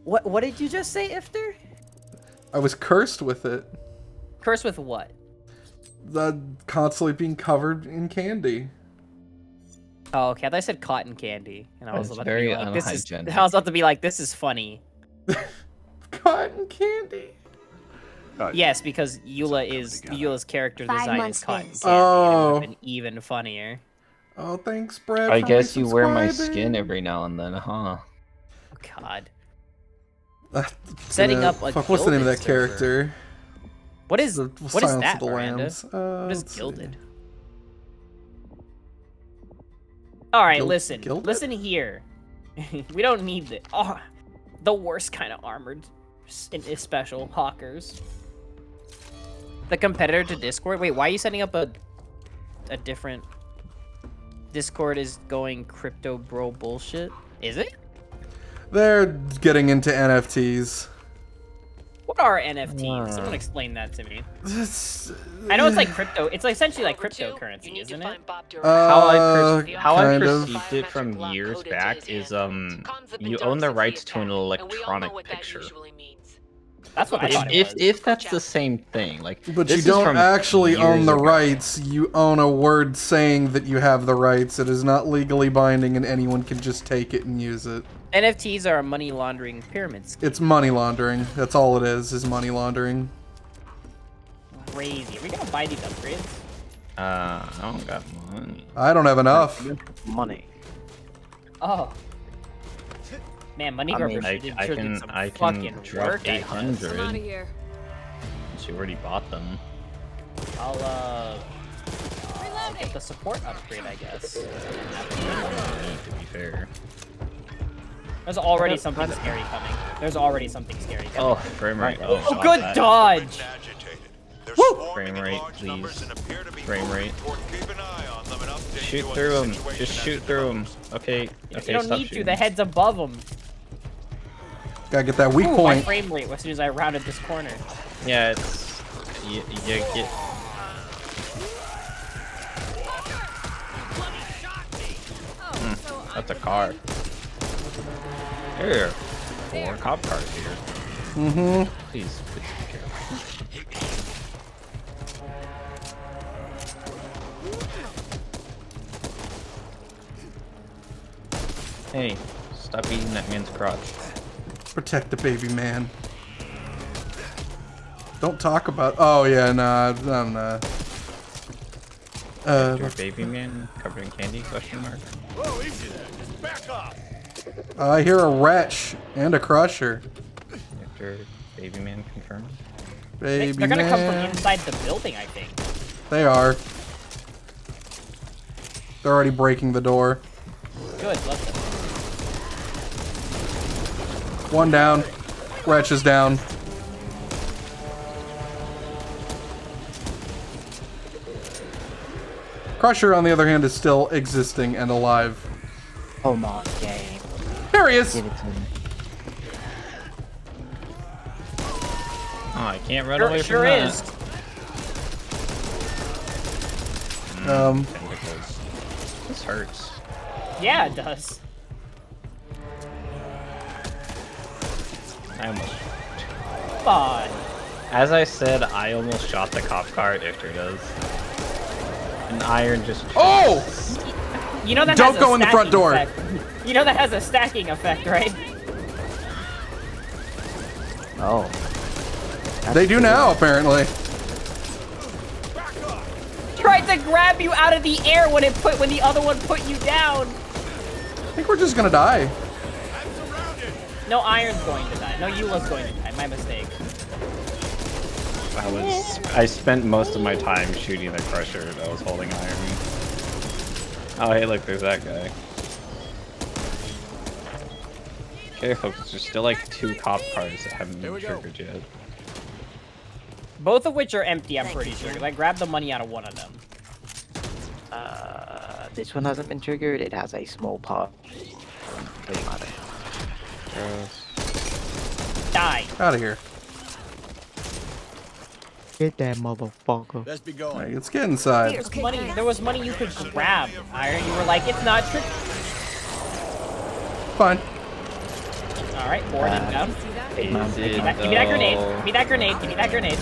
What did you just say, Ifter? I was cursed with it. Curse with what? The constantly being covered in candy. Oh, okay. I thought I said cotton candy, and I was That's about very to be like, "This is." unhygienic. I was about to be like, "This is funny." Cotton candy. Yes, because Eula's character 5 design months is cotton in. candy. And it Oh. would have been even funnier. Oh, thanks, Brad. I for guess you wear my resubscribing. skin every now and then, huh? Oh, God. Uh, Setting gonna- up a fuck, what's the name of that gilded server. character? What is The what is Silence that, of the Miranda? Lambs. What is let's see. gilded? All right, Gil- listen. gilded? Listen here. We don't need the worst kind of armored special hawkers. The competitor to Discord. Wait, why are you setting up a different? Discord is going crypto bro bullshit. Is it? They're getting into NFTs. What are NFTs? Someone explain that to me. It's, I know it's like crypto. It's essentially like cryptocurrency, isn't it? How I kind of. perceived it from years back is you own the rights to an electronic picture. That's what I thought it was. If that's the same thing, like But this you is don't from actually own years the ago. rights. You own a word saying that you have the rights. It is not legally binding, and anyone can just take it and use it. NFTs are a money laundering pyramid scheme. It's money laundering. That's all it is money laundering. Crazy. Are we gonna buy these upgrades? I don't got money. I don't have enough. Money. Oh. Man, money I grubber mean, I did can some I fucking can drop work, I guess. I'm out of 800. here. She already bought them. I'll get the support upgrade, I guess. To be fair. There's already something scary coming. There's already something scary coming. Oh, frame rate. Oh, Oh, God, good that- dodge! Frame rate, please. Frame rate. Shoot through them. Just shoot through them. Okay. Okay. You don't stop need to. shooting. The head's above them. Gotta get that weak Ooh, my point. frame rate as soon as I rounded this corner. Yeah, it's you get. That's a car. Here, 4 cop cars here. Mm-hmm. Please be careful. Hey, stop eating that man's crotch. Protect the baby man. Don't talk about. Oh yeah, nah, I'm not. Your baby man covered in candy? Question mark. Whoa, easy there. Just back off. I hear a wretch and a crusher. After baby man confirmed. Baby They're gonna come from man. inside the building, I think. They are. They're already breaking the door. Good, love them. One down. Wretch is down. Crusher, on the other hand, is still existing and alive. Oh my game. There he is! Give it to me. Oh, I can't run away from Sure that. is. Tentacles. This hurts. Yeah, it does. I almost. Come on. As I said, I almost shot the cop car. Victor does. An iron just. Oh! You know that Don't has a go in the front stacking door. effect. You know that has a stacking effect, right? Oh. They do now, apparently. Tried to grab you out of the air when the other one put you down. I think we're just gonna die. No, Iron's going to die. No, Eula's going to die. My mistake. I spent most of my time shooting the crusher that was holding iron. Oh hey, look, there's that guy. Careful, because there's still like 2 cop cars that haven't been triggered yet. Both of which are empty, I'm pretty sure, because I grabbed the money out of one of them. This one hasn't been triggered. It has a small part. Doesn't matter. Die. Out of here. Get that motherfucker. Let's be going. Alright, let's get inside. There was money you could grab, Iron. You were like, it's not tricky. Fine. Alright, board inbound. Big man. Give me that grenade. Give me that grenade. Give me that grenade.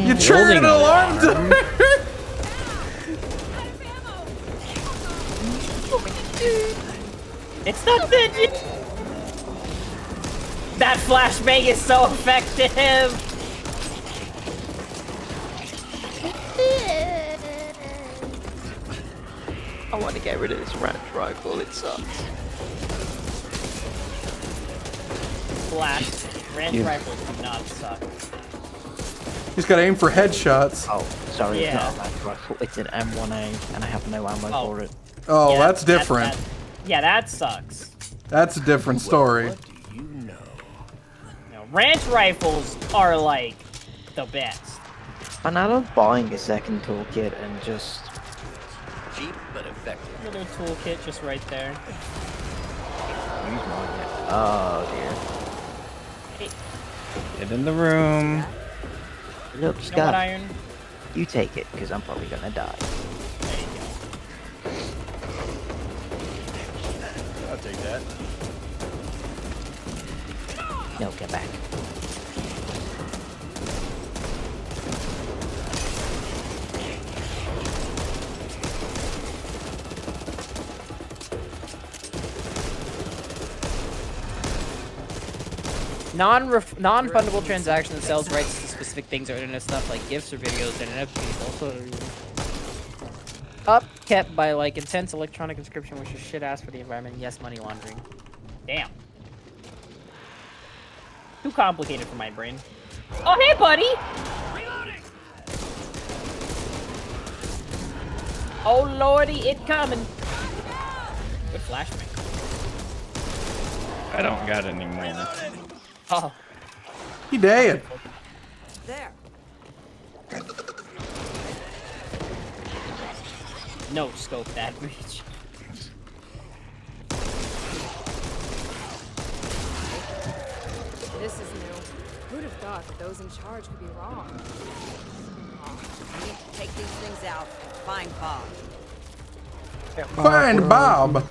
You triggered an alarm! It's not the... That flashbang is so effective! I want to get rid of this ranch rifle. It sucks. Flash. Ranch Yeah. rifles do not suck. He's got to aim for headshots. Oh, sorry, Yeah. it's not a ranch rifle. It's an M1A, and I have no ammo for it. Oh, Yeah, that's different. Yeah, that sucks. That's a different story. What do you know? No, ranch rifles are like the best. And I love buying a second toolkit and just... Cheap but effective. Another toolkit just right there. Oh, dear. Hey, Get in the room. Look, you know what, Scott, Iron? you take it, because I'm probably gonna die. There you go. I'll take that. No, get back. Non-refundable transaction that sells rights to specific things or internet stuff like gifts or videos and NFTs also upkept by like intense electronic inscription, which is shit ass for the environment. Yes, money laundering. Damn. Too complicated for my brain. Oh hey buddy! Oh lordy, it coming. Good flashbang. I don't got any more. Oh. He dead. There. No scope that bitch. thought that those in charge could be wrong. We need to take these things out and find Bob. Find Bob.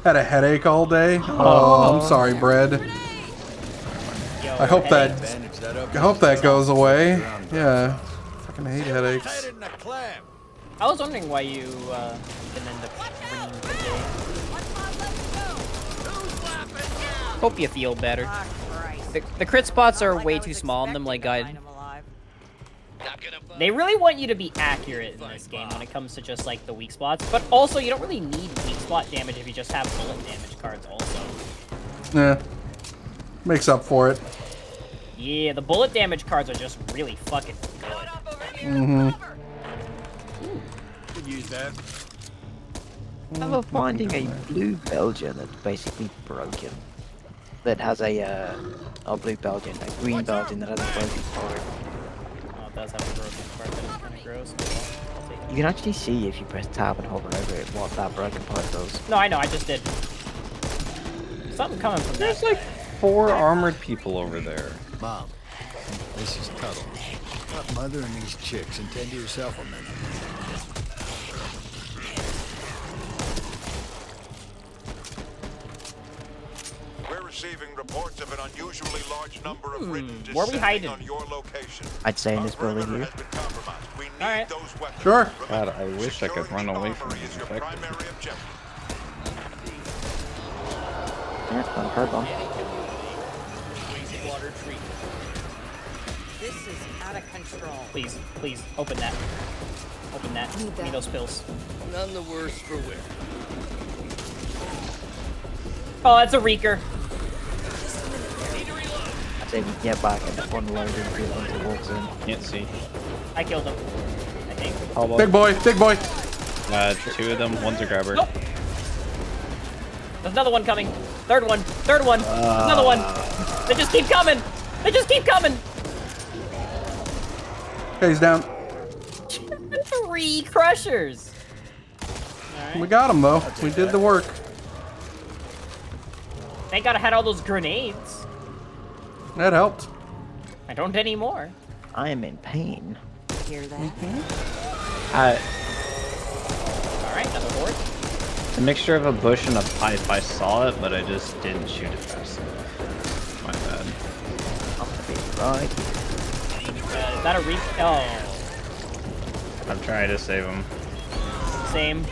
Had a headache all day. Oh, I'm sorry, Bread. I hope that goes away. Yeah. Fucking hate headaches. I was wondering why you didn't end up winning the game. Hope you feel better. The crit spots are way too small in them, like guide. They really want you to be accurate in this game when it comes to just like the weak spots, but also you don't really need weak spot damage if you just have bullet damage cards also. Yeah. Makes up for it. Yeah, the bullet damage cards are just really fucking good. Mm-hmm. Could use that. I love finding a blue Belgian that's basically broken. That has a blue Belgian, a green Belgian that has a broken card. Oh, it does have a broken part that is kind of gross. I'll take it. You can actually see if you press tab and hover over it what that broken part does. No, I know, I just did. Something coming from There's that. like 4 armored people over there. Mom, this is Tuttle. Not mothering these chicks, and tend to yourself a minute. We're receiving reports of an unusually large number of written Where are we hiding? on your location. I'd say in this building here. Has been compromised. We need Alright. those weapons. Sure. God, I wish I could run away from Armory these is your infected. primary objective. Yeah, it's not a card bomb. Water treatment. This is out of control. Please, please, open that. Open that. Give me those pills. None the worse for wear. Oh, that's a reeker. I'd say we can get back and just unload and get once it walks in. Can't see. I killed him. I think. How about Big boy, big boy. 2 of them? One's a grabber. Nope. There's another one coming. Third one. Third one. Another one. They just keep coming. They just keep coming. Okay, he's down. 3 crushers. We got him though. We did the work. Thank God I had all those grenades. That helped. I don't anymore. I am in pain. Hear that? Alright, another horde. It's a mixture of a bush and a pipe. I saw it, but I just didn't shoot it fast enough. My bad. I'm gonna be right. Is that a re? Oh, I'm trying to save him. same.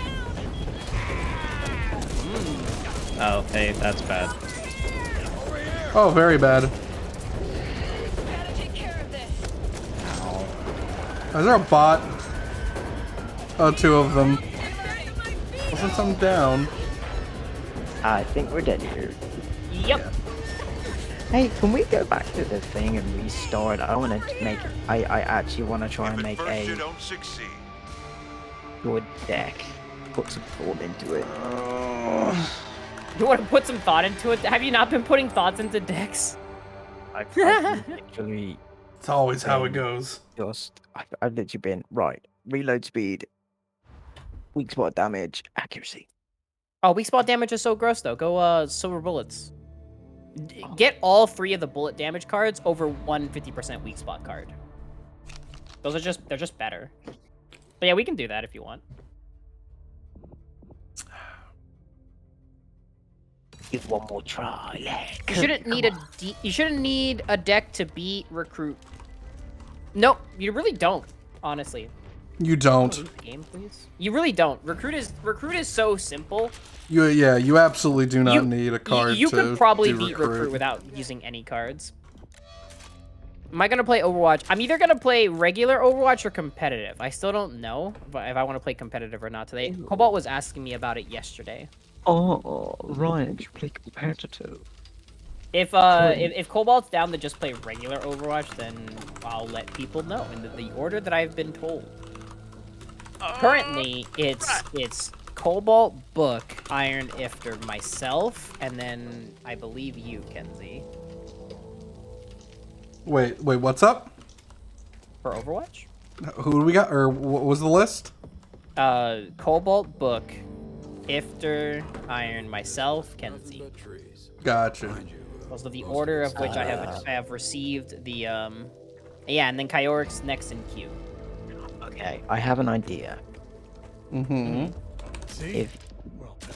Oh, hey, that's bad. Oh, very bad. Ow. Is there a bot? Oh, 2 of them. Wasn't some down? I think we're dead here. Yep. Hey, can we go back to the thing and restart? I want to make. I actually want to try and make First, you a don't succeed. good deck. Put some thought into it. You want to put some thought into it? Have you not been putting thoughts into decks? I've literally It's always how it goes. I've literally been right. Reload speed, weak spot damage, accuracy. Oh, weak spot damage is so gross though. Go silver bullets. Get all 3 of the bullet damage cards over 150% weak spot card. Those are they're just better. But yeah, we can do that if you want. Give one more try. You shouldn't need you shouldn't need a deck to beat recruit. Nope, you really don't, honestly. You don't. Leave the game, please. You really don't. Recruit is so simple. You absolutely do not need a card. You to could probably do beat recruit without using any cards. Am I gonna play Overwatch? I'm either gonna play regular Overwatch or competitive. I still don't know if I want to play competitive or not today. Cobalt was asking me about it yesterday. Oh, Ryan, you play competitive. If Cobalt's down to just play regular Overwatch, then I'll let people know in the order that I've been told. Currently, it's Cobalt, Book, Iron, Ifter, myself, and then I believe you, Kenzie. Wait, what's up? For Overwatch? Who do we got? Or what was the list? Cobalt, Book, Ifter, Iron, myself, Kenzie. Gotcha. Also, the order of which I have received the yeah, and then Kyorik's next in queue. Okay, I have an idea. Mm-hmm. If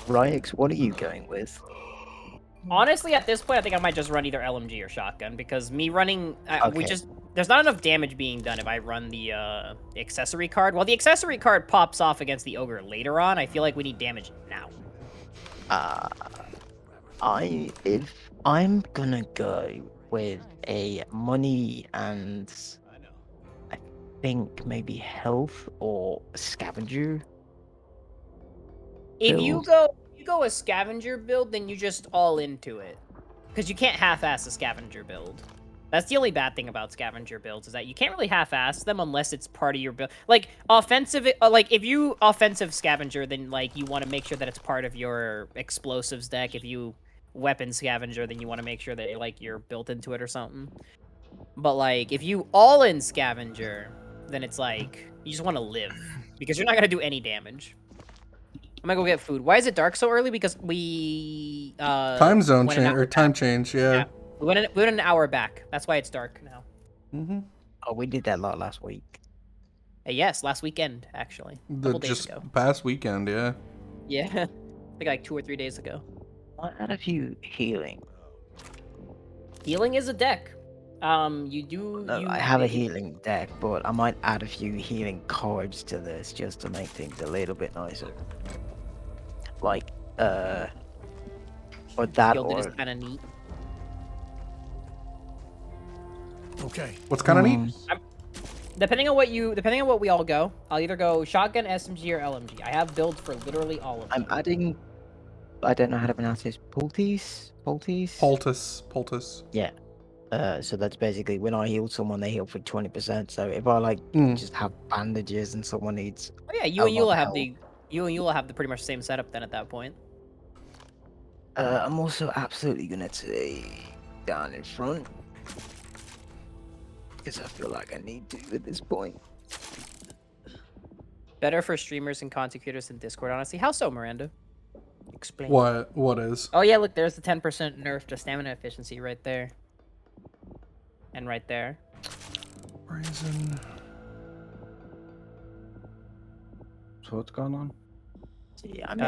Ryx, what are you going with? Honestly, at this point, I think I might just run either LMG or shotgun because me running, Okay. there's not enough damage being done if I run the accessory card. While the accessory card pops off against the ogre later on, I feel like we need damage now. If I'm gonna go with a money and I think maybe health or scavenger. If you go a scavenger build, then you just all into it. Because you can't half-ass a scavenger build. That's the only bad thing about scavenger builds, is that you can't really half-ass them unless it's part of your build. Like, if you offensive scavenger, then, like, you want to make sure that it's part of your explosives deck. If you weapon scavenger, then you want to make sure that, like, you're built into it or something. But, like, if you all-in scavenger, then it's, like, you just want to live. Because you're not going to do any damage. I'm gonna go get food. Why is it dark so early? Because we time zone change or time change, yeah. We went an hour back. That's why it's dark now. Mm-hmm. Oh, we did that a lot last week. Yes, last weekend actually. The just past weekend, yeah. Yeah, I think like 2 or 3 days ago. I had a few healing. Healing is a deck. You do. No, I have a healing deck, but I might add a few healing cards to this just to make things a little bit nicer. Like, or that, Gilded or is kind of neat. Okay. What's kind of neat? Depending on what we all go, I'll either go shotgun, SMG, or LMG. I have builds for literally all of them. I'm adding. I don't know how to pronounce this. Poultice. Yeah. So that's basically when I heal someone, they heal for 20%. So if I like just have bandages and someone needs, oh yeah, you and you'll have the pretty much same setup then at that point. I'm also absolutely gonna take down in front because I feel like I need to at this point. Better for streamers and content creators than Discord, honestly. How so, Miranda? Explain. What is? Oh yeah, look, there's the 10% nerf to stamina efficiency right there. And right there. Reason. So what's going on? Yeah, I'm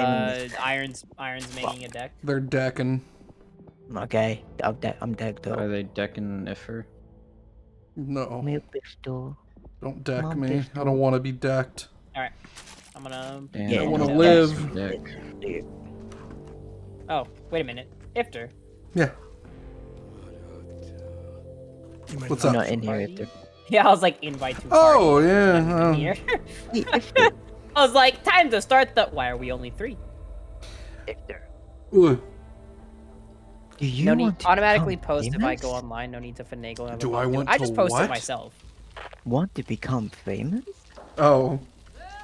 Iron's making a deck. They're decking. Okay, I'm decked up. Are they decking Iffer? No. Pistol. Don't deck me. I don't want to be decked. Alright. I'm gonna... I want to live. Oh, wait a minute. Ifter. Yeah. What's up? Not in here, Ifter. Yeah, I was like, invite to party. Yeah. I was like, time to start the... Why are we only 3? Ifter. Do you no need to automatically post famous? If I go online. No need to finagle. Do I want to I just posted what? myself. Want to become famous? Oh.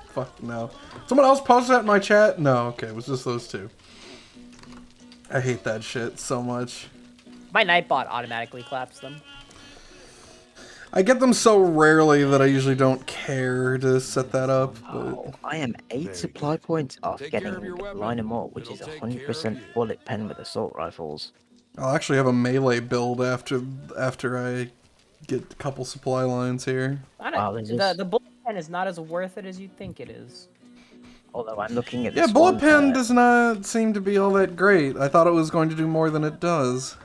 Fuck no. Someone else posted that in my chat? No, okay. It was just those two. I hate that shit so much. My Nightbot automatically claps them. I get them so rarely that I usually don't care to set that up. But... Oh, I am 8 supply points off getting Line 'em Up, which is 100% bullet pen with assault rifles. I'll actually have a melee build after I get a couple supply lines here. The bullet pen is not as worth it as you think it is. Although I'm looking at this bullet pen does not seem to be all that great. I thought it was going to do more than it does.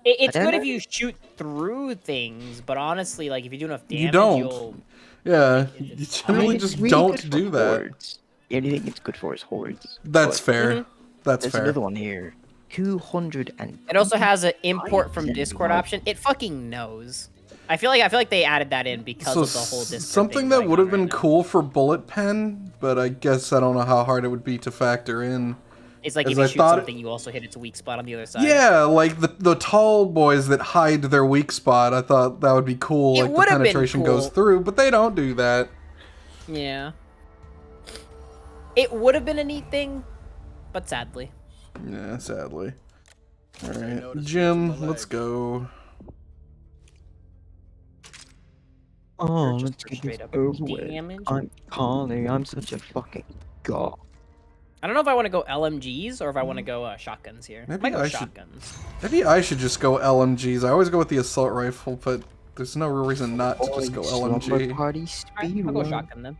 It's good if you shoot through things, but honestly, like if you do enough damage, you don't. You'll... Yeah, you generally just really don't do that. Hordes. The only thing it's good for is hordes. That's fair. That's There's fair. There's another one here. 200 and. It also has an import from Discord option. It fucking knows. I feel like they added that in because of the whole Discord something that would have been cool for bullet pen, but I guess I don't know how hard it would be to factor in. It's like if you shoot something, you also hit its weak spot on the other side. Yeah, like the tall boys that hide their weak spot. I thought that would be cool. Like the penetration goes through, but they don't do that. Yeah. It would have been a neat thing, but sadly. Yeah, sadly. All right, Jim, let's go. Oh, let's get this over with. I'm Connie. I'm such a fucking god. I don't know if I want to go LMGs or if I want to go shotguns here. Maybe I might go I should- shotguns. Maybe I should just go LMGs. I always go with the assault rifle, but there's no real reason not to just go LMG. Party Alright, speed I'll go run. shotgun then.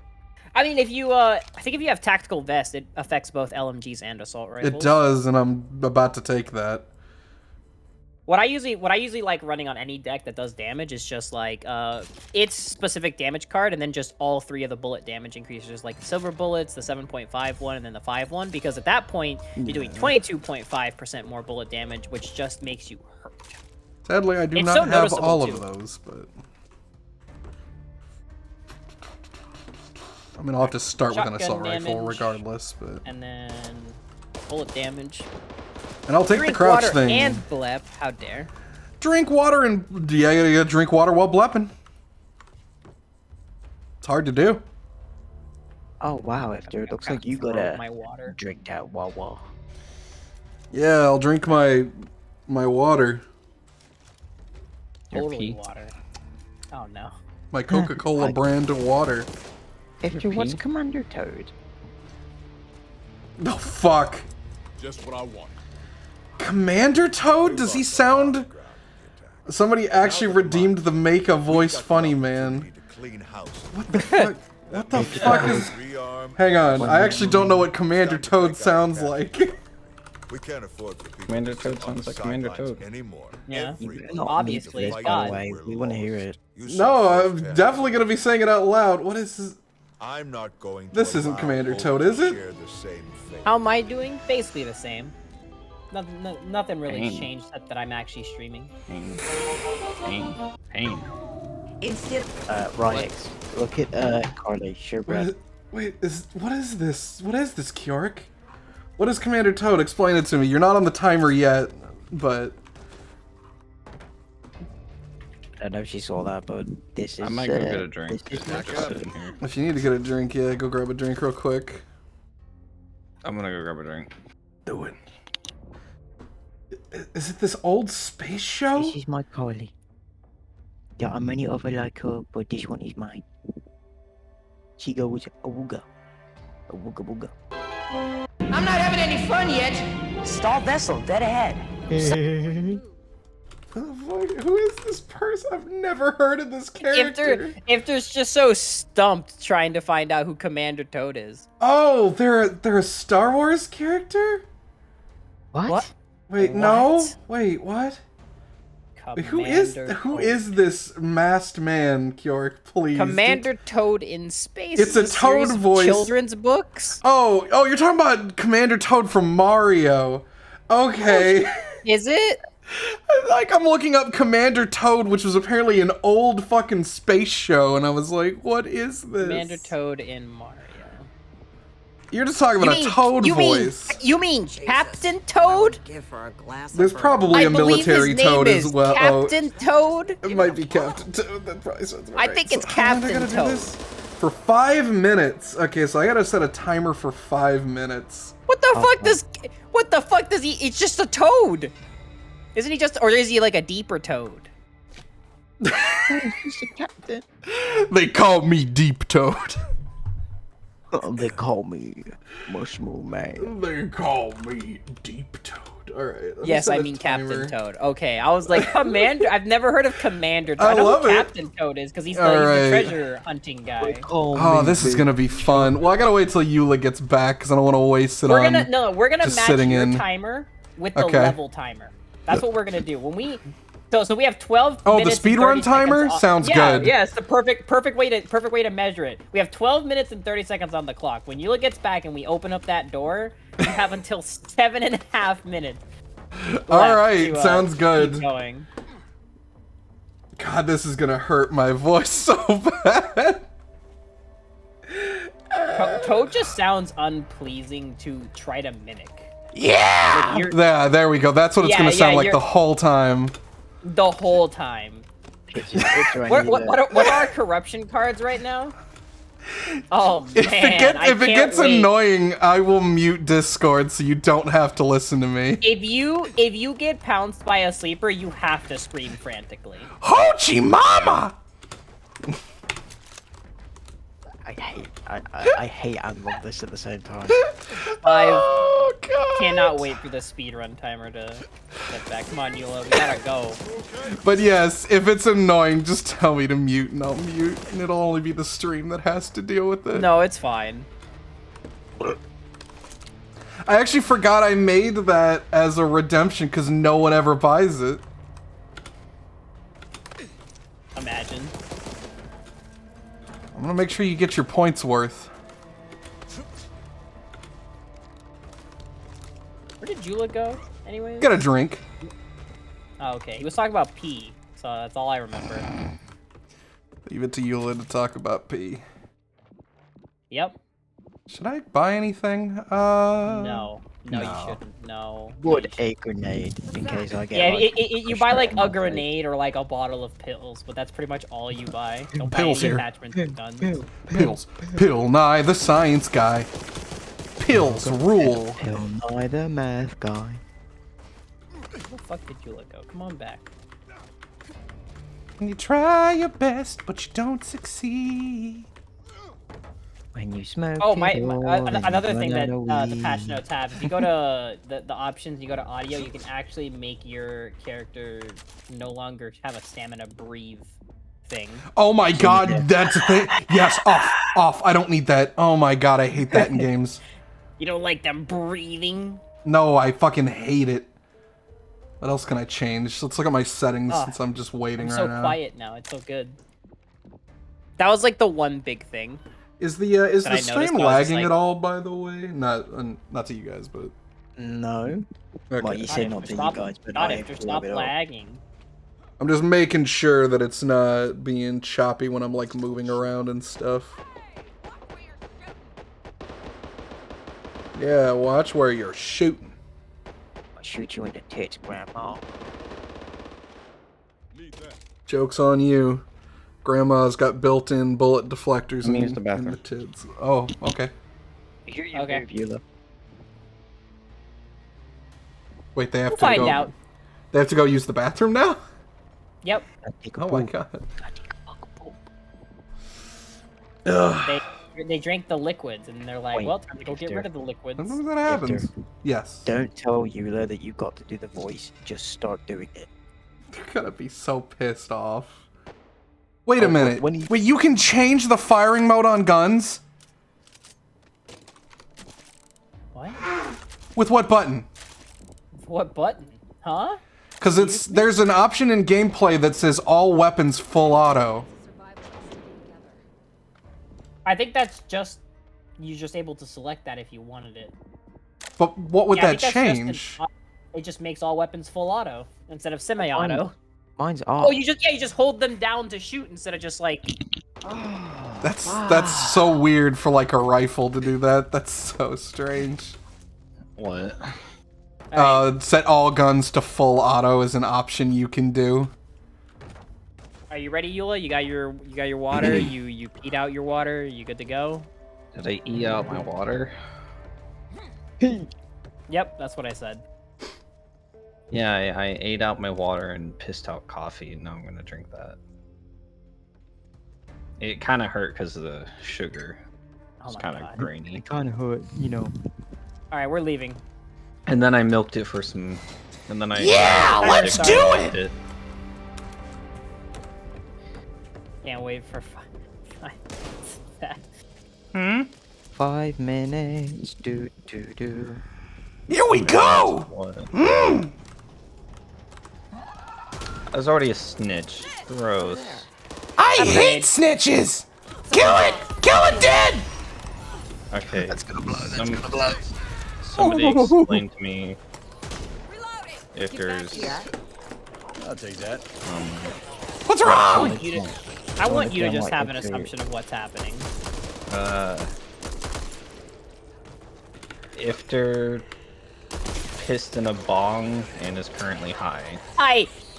I mean, if you, I think if you have tactical vest, it affects both LMGs and assault rifles. It does, and I'm about to take that. What I usually like running on any deck that does damage is just like its specific damage card, and then just all 3 of the bullet damage increases, like the silver bullets, the 7.5 one, and then the 5 one. Because at that point, you're doing 22.5% more bullet damage, which just makes you hurt. Sadly, I do It's not so have noticeable, all too. of those, but I mean, I'll have to start with an Shotgun assault rifle damage, regardless, but and then bullet damage. and I'll take Drink the crouch water thing. and blep. How dare? Drink water and yeah, you gotta drink water while blepping. It's hard to do. Oh wow, After it looks like you Throw gotta my water. drink that Wawa. Yeah, I'll drink my water, Your Totally pee. water. Oh no. my Coca-Cola brand of water. After what's pee? Commander Toad? Oh fuck! Just what I want. Commander Toad? Does he sound? Somebody actually redeemed the make a voice funny man. Clean house. What the fuck? What the fuck is? Hang on, I actually don't know what Commander Toad sounds like. We can't afford for people Commander to sit Toad on the sounds like Commander sidelines Toad. anymore. Yeah. Every Obviously, it's it's by God. the way, we want to hear it. You No, saw I'm firsthand. definitely gonna be saying it out loud. What is this? I'm not going to This isn't allow Commander Hope Toad, to is it? share the same fate. How am I doing? Basically the same. Nothing really Pain. changed except that I'm actually streaming. Pain. Pain. Pain. Instant. Right, look at Carly, sure, Brad. What is this? What is this, Kyork? What is Commander Toad? Explain it to me. You're not on the timer yet, but I don't know if she saw that, but this is. I might go get a drink. This is Just sitting here. if you need to get a drink, yeah, go grab a drink real quick. I'm gonna go grab a drink. Do it. Is it this old space show? This is my Carly. There are many other like her, but this one is mine. She goes awooga. Awooga booga. I'm not having any fun yet. Stall vessel, dead ahead. Who is this person? I've never heard of this character. If there's just so stumped trying to find out who Commander Toad is. Oh, they're a Star Wars character? What? Wait, no. What? Wait, what? Wait, Commander who Toad. is this masked man, Kyork? Please. Commander Toad in Space? It's a is series Toad of voice. Children's books? Oh, you're talking about Commander Toad from Mario. Okay. Is it? Like, I'm looking up Commander Toad, which was apparently an old fucking space show, and I was like, what is this? Commander Toad in Mario. You're just talking about a Toad voice. You mean Captain Toad? Give her a glass There's of probably a I believe military his name Toad is as well. Captain Toad? It might be Captain Toad. That probably sounds about I right. think it's So how long do I Captain gotta do Toad. this? For 5 minutes. Okay, so I gotta set a timer for 5 minutes. What the fuck does he? It's just a toad. Isn't he just, or is he like a deeper toad? Mr. Captain. They call me Deep Toad. They call me Mushroom Man. They call me Deep Toad. Alright. let me Yes, set I a mean timer. Captain Toad. Okay, I was like, Commander. I've never heard of Commander Toad. I I know love who it. Captain Toad is because he's the Alright. treasure hunting guy. Oh, this is gonna be fun. Well, I gotta wait till Eula gets back because I don't want to waste it We're on. we're gonna just match sitting your in. timer with the Okay. level timer. That's what we're gonna do. When we so we have 12 Oh, the minutes and speedrun 30 timer? seconds on- Sounds yeah, good. Yeah, it's the perfect way to measure it. We have 12 minutes and 30 seconds on the clock. When Eula gets back and we open up that door, we have until 7.5 minutes. Alright, to, sounds good. keep going. God, this is gonna hurt my voice so bad. Toad just sounds unpleasing to try to mimic. Yeah! Like, Yeah, there we go. That's what it's Yeah, gonna sound yeah, like you're- the whole time. The whole time. What are our corruption cards right now? Oh man, If it gets annoying, I will mute Discord so you don't have to listen to me. If you get pounced by a sleeper, you have to scream frantically. Hoochie mama! I hate and love this at the same time. Oh, God. Cannot wait for the speedrun timer to get back. Come on, Eula, we gotta go. But yes, if it's annoying, just tell me to mute and I'll mute, and it'll only be the stream that has to deal with it. No, it's fine. I actually forgot I made that as a redemption because no one ever buys it. Imagine. I'm gonna make sure you get your points worth. Where did Jula go, anyways? Get a drink. Oh, okay. He was talking about pee, so that's all I remember. Leave it to Eula to talk about P. Yep. Should I buy anything? No. No, you shouldn't. No. Would a grenade in case I get. Yeah, like, you buy like a grenade or like a bottle of pills, but that's pretty much all you buy. Don't buy Pills any here. attachments and guns. Pills. Pill Nye the science guy. Pills rule. Pill Nye the math guy. Where the fuck did Jula go? Come on back. And you try your best, but you don't succeed. When you smoke. Oh, another thing that the patch notes have. If you go to the options, you go to audio, you can actually make your character no longer have a stamina breathe thing. Oh my god, that's a thing. Yes, off. I don't need that. Oh my god, I hate that in games. You don't like them breathing? No, I fucking hate it. What else can I change? Let's look at my settings since I'm just waiting right now. I'm so quiet now. It's so good. That was like the one big thing. Is the stream lagging at all, by the way? Not to you guys, but no. Okay. Well, you say not to you guys, but not I if you stop lagging. I'm just making sure that it's not being choppy when I'm like moving around and stuff. Yeah, watch where you're shooting. I'll shoot you in the tits, Grandma. Joke's on you. Grandma's got built-in bullet deflectors in the bathroom. the tits. Oh, okay. Here you Okay. move, Eula. Wait, they have to find go. out. They have to go use the bathroom now? Yep. Oh my god. They drank the liquids and they're like, Wait, well, time to go get rid of the liquids. Sometimes that happens. Yes. Don't tell Eula that you got to do the voice. Just start doing it. They're gonna be so pissed off. Wait a minute. Wait, you can change the firing mode on guns? What? With what button? What button? Huh? Because there's an option in gameplay that says all weapons full auto. I think that's just you're just able to select that if you wanted it. But what would I that think that's change? It just makes all weapons full auto instead of semi-auto. Mine's off. Oh, you just hold them down to shoot instead of just like. That's so weird for like a rifle to do that. That's so strange. What? Set all guns to full auto is an option you can do. Are you ready, Eula? You got your water. you peed out your water. You good to go? Did I eat out my water? Yep, that's what I said. Yeah, I ate out my water and pissed out coffee, and now I'm gonna drink that. It kind of hurt because of the sugar. It's kind of grainy. It kind of hurt, you know. All right, we're leaving. And then I milked it for some. And then I. Yeah, let's do it! Can't wait for 5 minutes. 5 minutes. Do. Here we go! I was already a snitch. Gross. I hate snitches! Kill it! Kill it dead! Okay. That's gonna blow. Somebody explain to me if there's. I'll take that. What's wrong? I want you to just have an assumption of what's happening. If they're pissed in a bong and is currently high.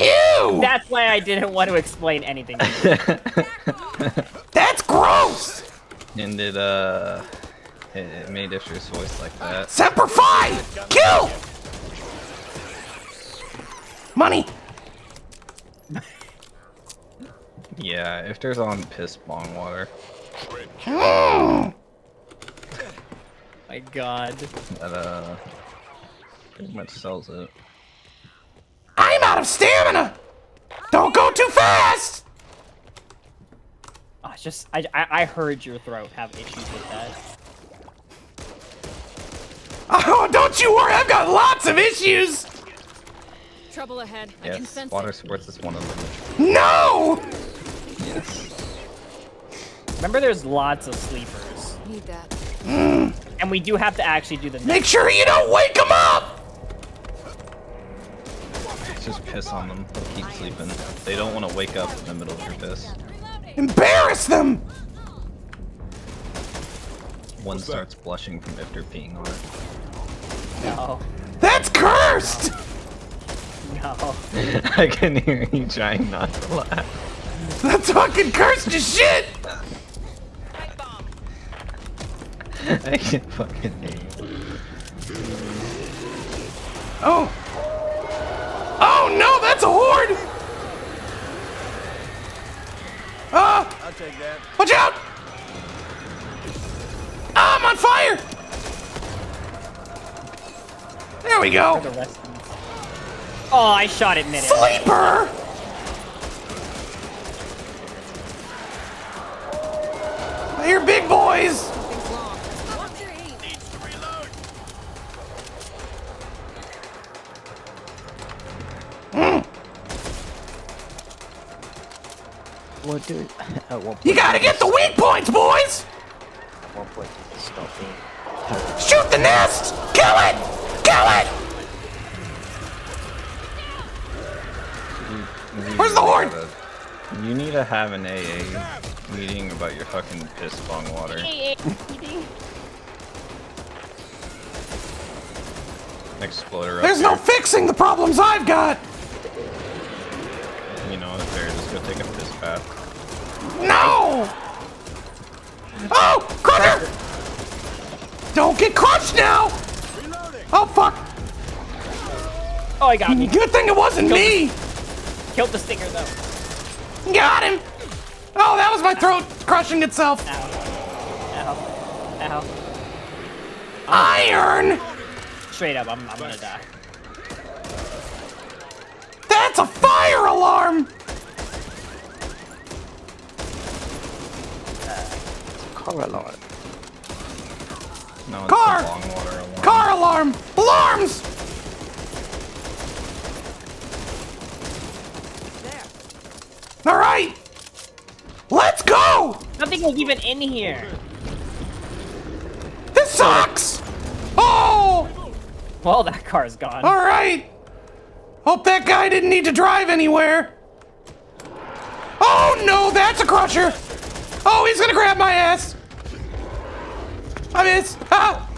Ew! That's why I didn't want to explain anything. That's gross! And it made Ifter's voice like that. Semper Fi! Kill! Money! Yeah, Ifter's on piss bong water. My God. That pretty much sells it. I'm out of stamina. Don't go too fast. Oh, I heard your throat have issues with that. Oh, don't you worry. I've got lots of issues. Trouble ahead. I can Yes, sense water it. sports is one of them. No. Yes. Remember, there's lots of sleepers. Need that. And we do have to actually do the Make sure you don't wake them up. Just piss on them. They'll keep sleeping. They don't want to wake up in the middle of your piss. Embarrass them. One starts blushing from after peeing on it. No. That's cursed. No. I can hear you trying not to laugh. That's fucking cursed as shit. I can fucking hear you. Oh. Oh no, that's a horde. I'll take that. Watch out. Ah, I'm on fire. There we go. Oh, I shot it mid-air. Sleeper. I hear big boys. What do at what point? You gotta get the weak points, boys. At what point does it stop being? Shoot the nest. Kill it. Kill it. Where's the horde? You need to have an AA meeting about your fucking piss bong water. Exploder up There's no fixing the problems I've got. You know, it's fair. Just go take a piss bath. No. Oh, Crusher. Don't get crushed now. Oh, fuck. Oh, I got me. Good thing it wasn't me. Killed the stinger, though. Got him. Oh, that was my throat crushing itself. Ow. Ow. Ow. Iron. Straight up, I'm gonna die. That's a fire alarm. Car alarm. No, it's Car. the bong water alarm. Car alarm. Alarms. All right. Let's go. Nothing was even in here. This sucks. Oh. Well, that car's gone. All right. Hope that guy didn't need to drive anywhere. Oh no, that's a crusher. Oh, he's gonna grab my ass. I missed. Ah.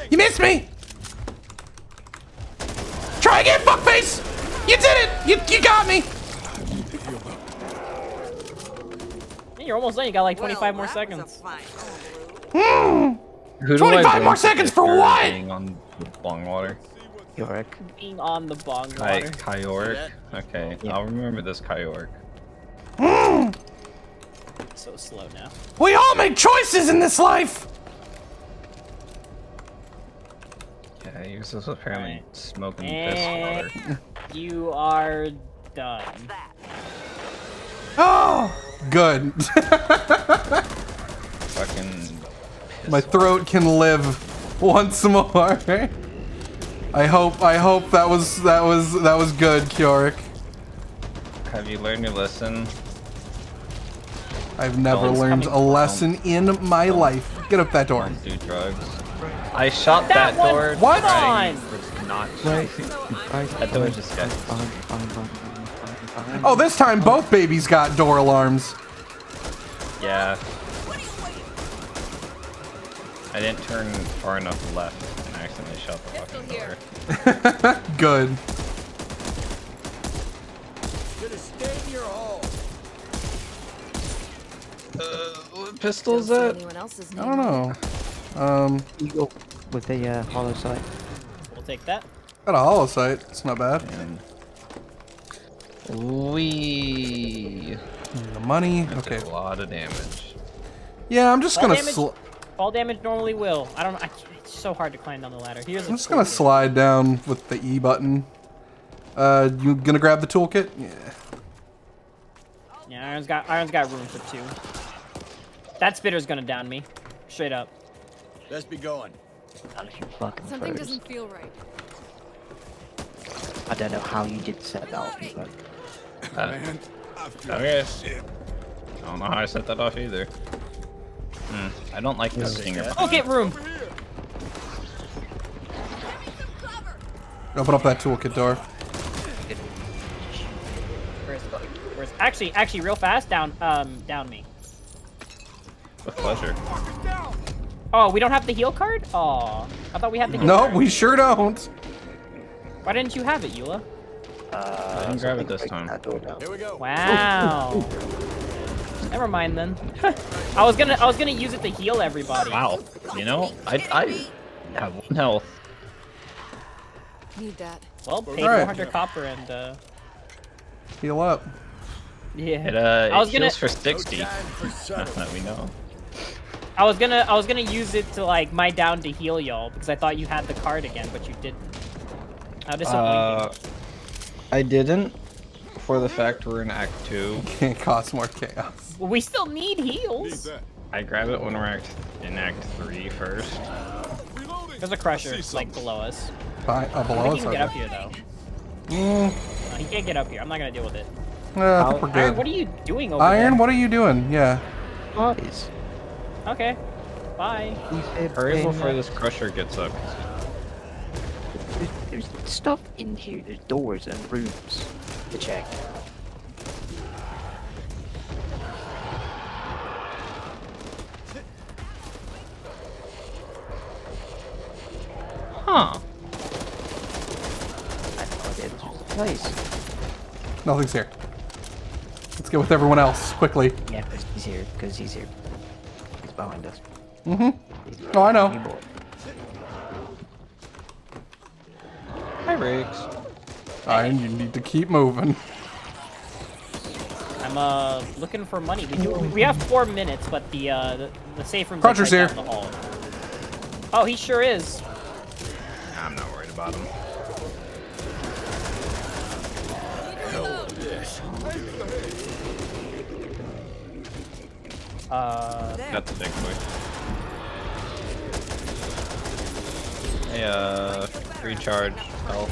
You missed me. Try again, fuckface. You did it. You got me. You're almost done. You got like 25 more seconds. Who do I 25 blame more seconds for what? Being on the bong water. Yorick. Being on the bong water. Kyork. Okay, Yeah. I'll remember this Kyork. So slow now. We all make choices in this life. Yeah, he was also apparently smoking piss water. You are done. Oh, good. Fucking. My throat can live once more. I hope that was good, Kyork. Have you learned your lesson? I've never Don't- learned a lesson in my life. Get up that door. Don't do drugs. I shot that one- door. What? trying for not that door just got. Oh, this time both babies got door alarms. Yeah. I didn't turn far enough left and I accidentally shut the fucking door. Good. Should have stayed in your hole. What pistol is that? Anyone else's I name? don't know. Eagle with a hollow sight. We'll take that. Got a hollow sight. It's not bad. We The money. That's Okay. a lot of damage. Yeah, I'm just gonna. Fall damage normally will. I don't know. It's so hard to climb down the ladder. Here's. I'm just gonna slide down with the E button. You gonna grab the toolkit? Yeah. Yeah, Iron's got room for 2. That spitter's gonna down me, straight up. Let's be going. Something doesn't feel right. I don't know how you did set that up. Okay. I don't know how I set that off either. I don't like this stinger. Oh, get room. Open up that toolkit door. Where's actually real fast down me. With pleasure. Oh, we don't have the heal card? Oh, I thought we had the heal No, card. we sure don't. Why didn't you have it, Eula? I didn't grab it this time. Here we go. Wow. Never mind then. I was gonna use it to heal everybody. Wow. You know, I have 1 health. Need that. Well, pay All right. 400 copper and Heal up. yeah. It I was gonna heals for 60. That we know. I was gonna use it to like my down to heal y'all because I thought you had the card again, but you didn't. How disappointing. I didn't. For the fact we're in Act 2. Can't cause more chaos. Well, we still need heals. I grab it when we're in Act 3 first. There's a crusher like below us. Below I think he us. can get up here though. No, he can't get up here. I'm not gonna deal with it. I think we're Iron, good. what are you doing over Iron, there? what are you doing? Yeah. Guys. Okay. Bye. Hurry before this crusher gets up. There's stuff in here. There's doors and rooms to check. Huh. Place. Nothing's here. Let's get with everyone else quickly. Yeah, because he's here. He's behind us. Oh, I know. Hi, Riggs. Iron, you need to keep moving. I'm looking for money. We have 4 minutes, but the safe room's Cruncher's like right here. down the hall. Oh, he sure is. I'm not worried about him. That's a big boy. Hey, recharge health.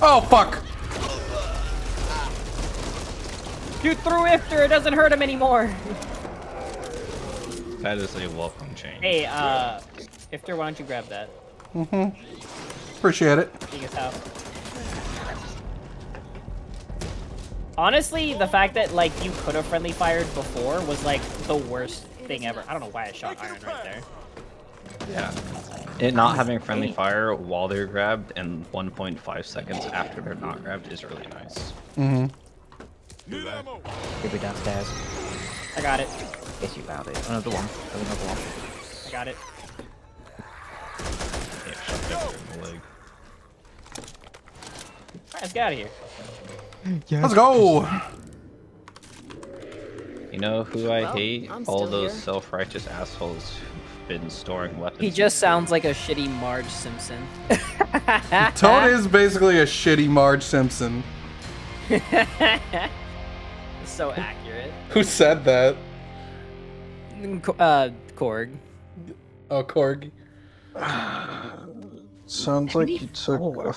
Oh, fuck! Shoot through after it doesn't hurt him anymore. That is a welcome change. Hey, Ifter, why don't you grab that? Appreciate it. Take us out. Honestly, the fact that like you could have friendly fired before was like the worst thing ever. I don't know why I shot Iron right there. Yeah. It not having friendly fire while they're grabbed and 1.5 seconds after they're not grabbed is really nice. He'll be downstairs. I got it. Guess you found it. Another one. There's another one. I got it. Yeah, shoved it in the leg. Alright, let's get out of here. Let's go! You know who I Well, hate? I'm All still those here. self-righteous assholes who've been storing weapons. He just sounds like a shitty Marge Simpson. Toad is basically a shitty Marge Simpson. So accurate. Who said that? Korg. Oh, Korg. Sounds like you took a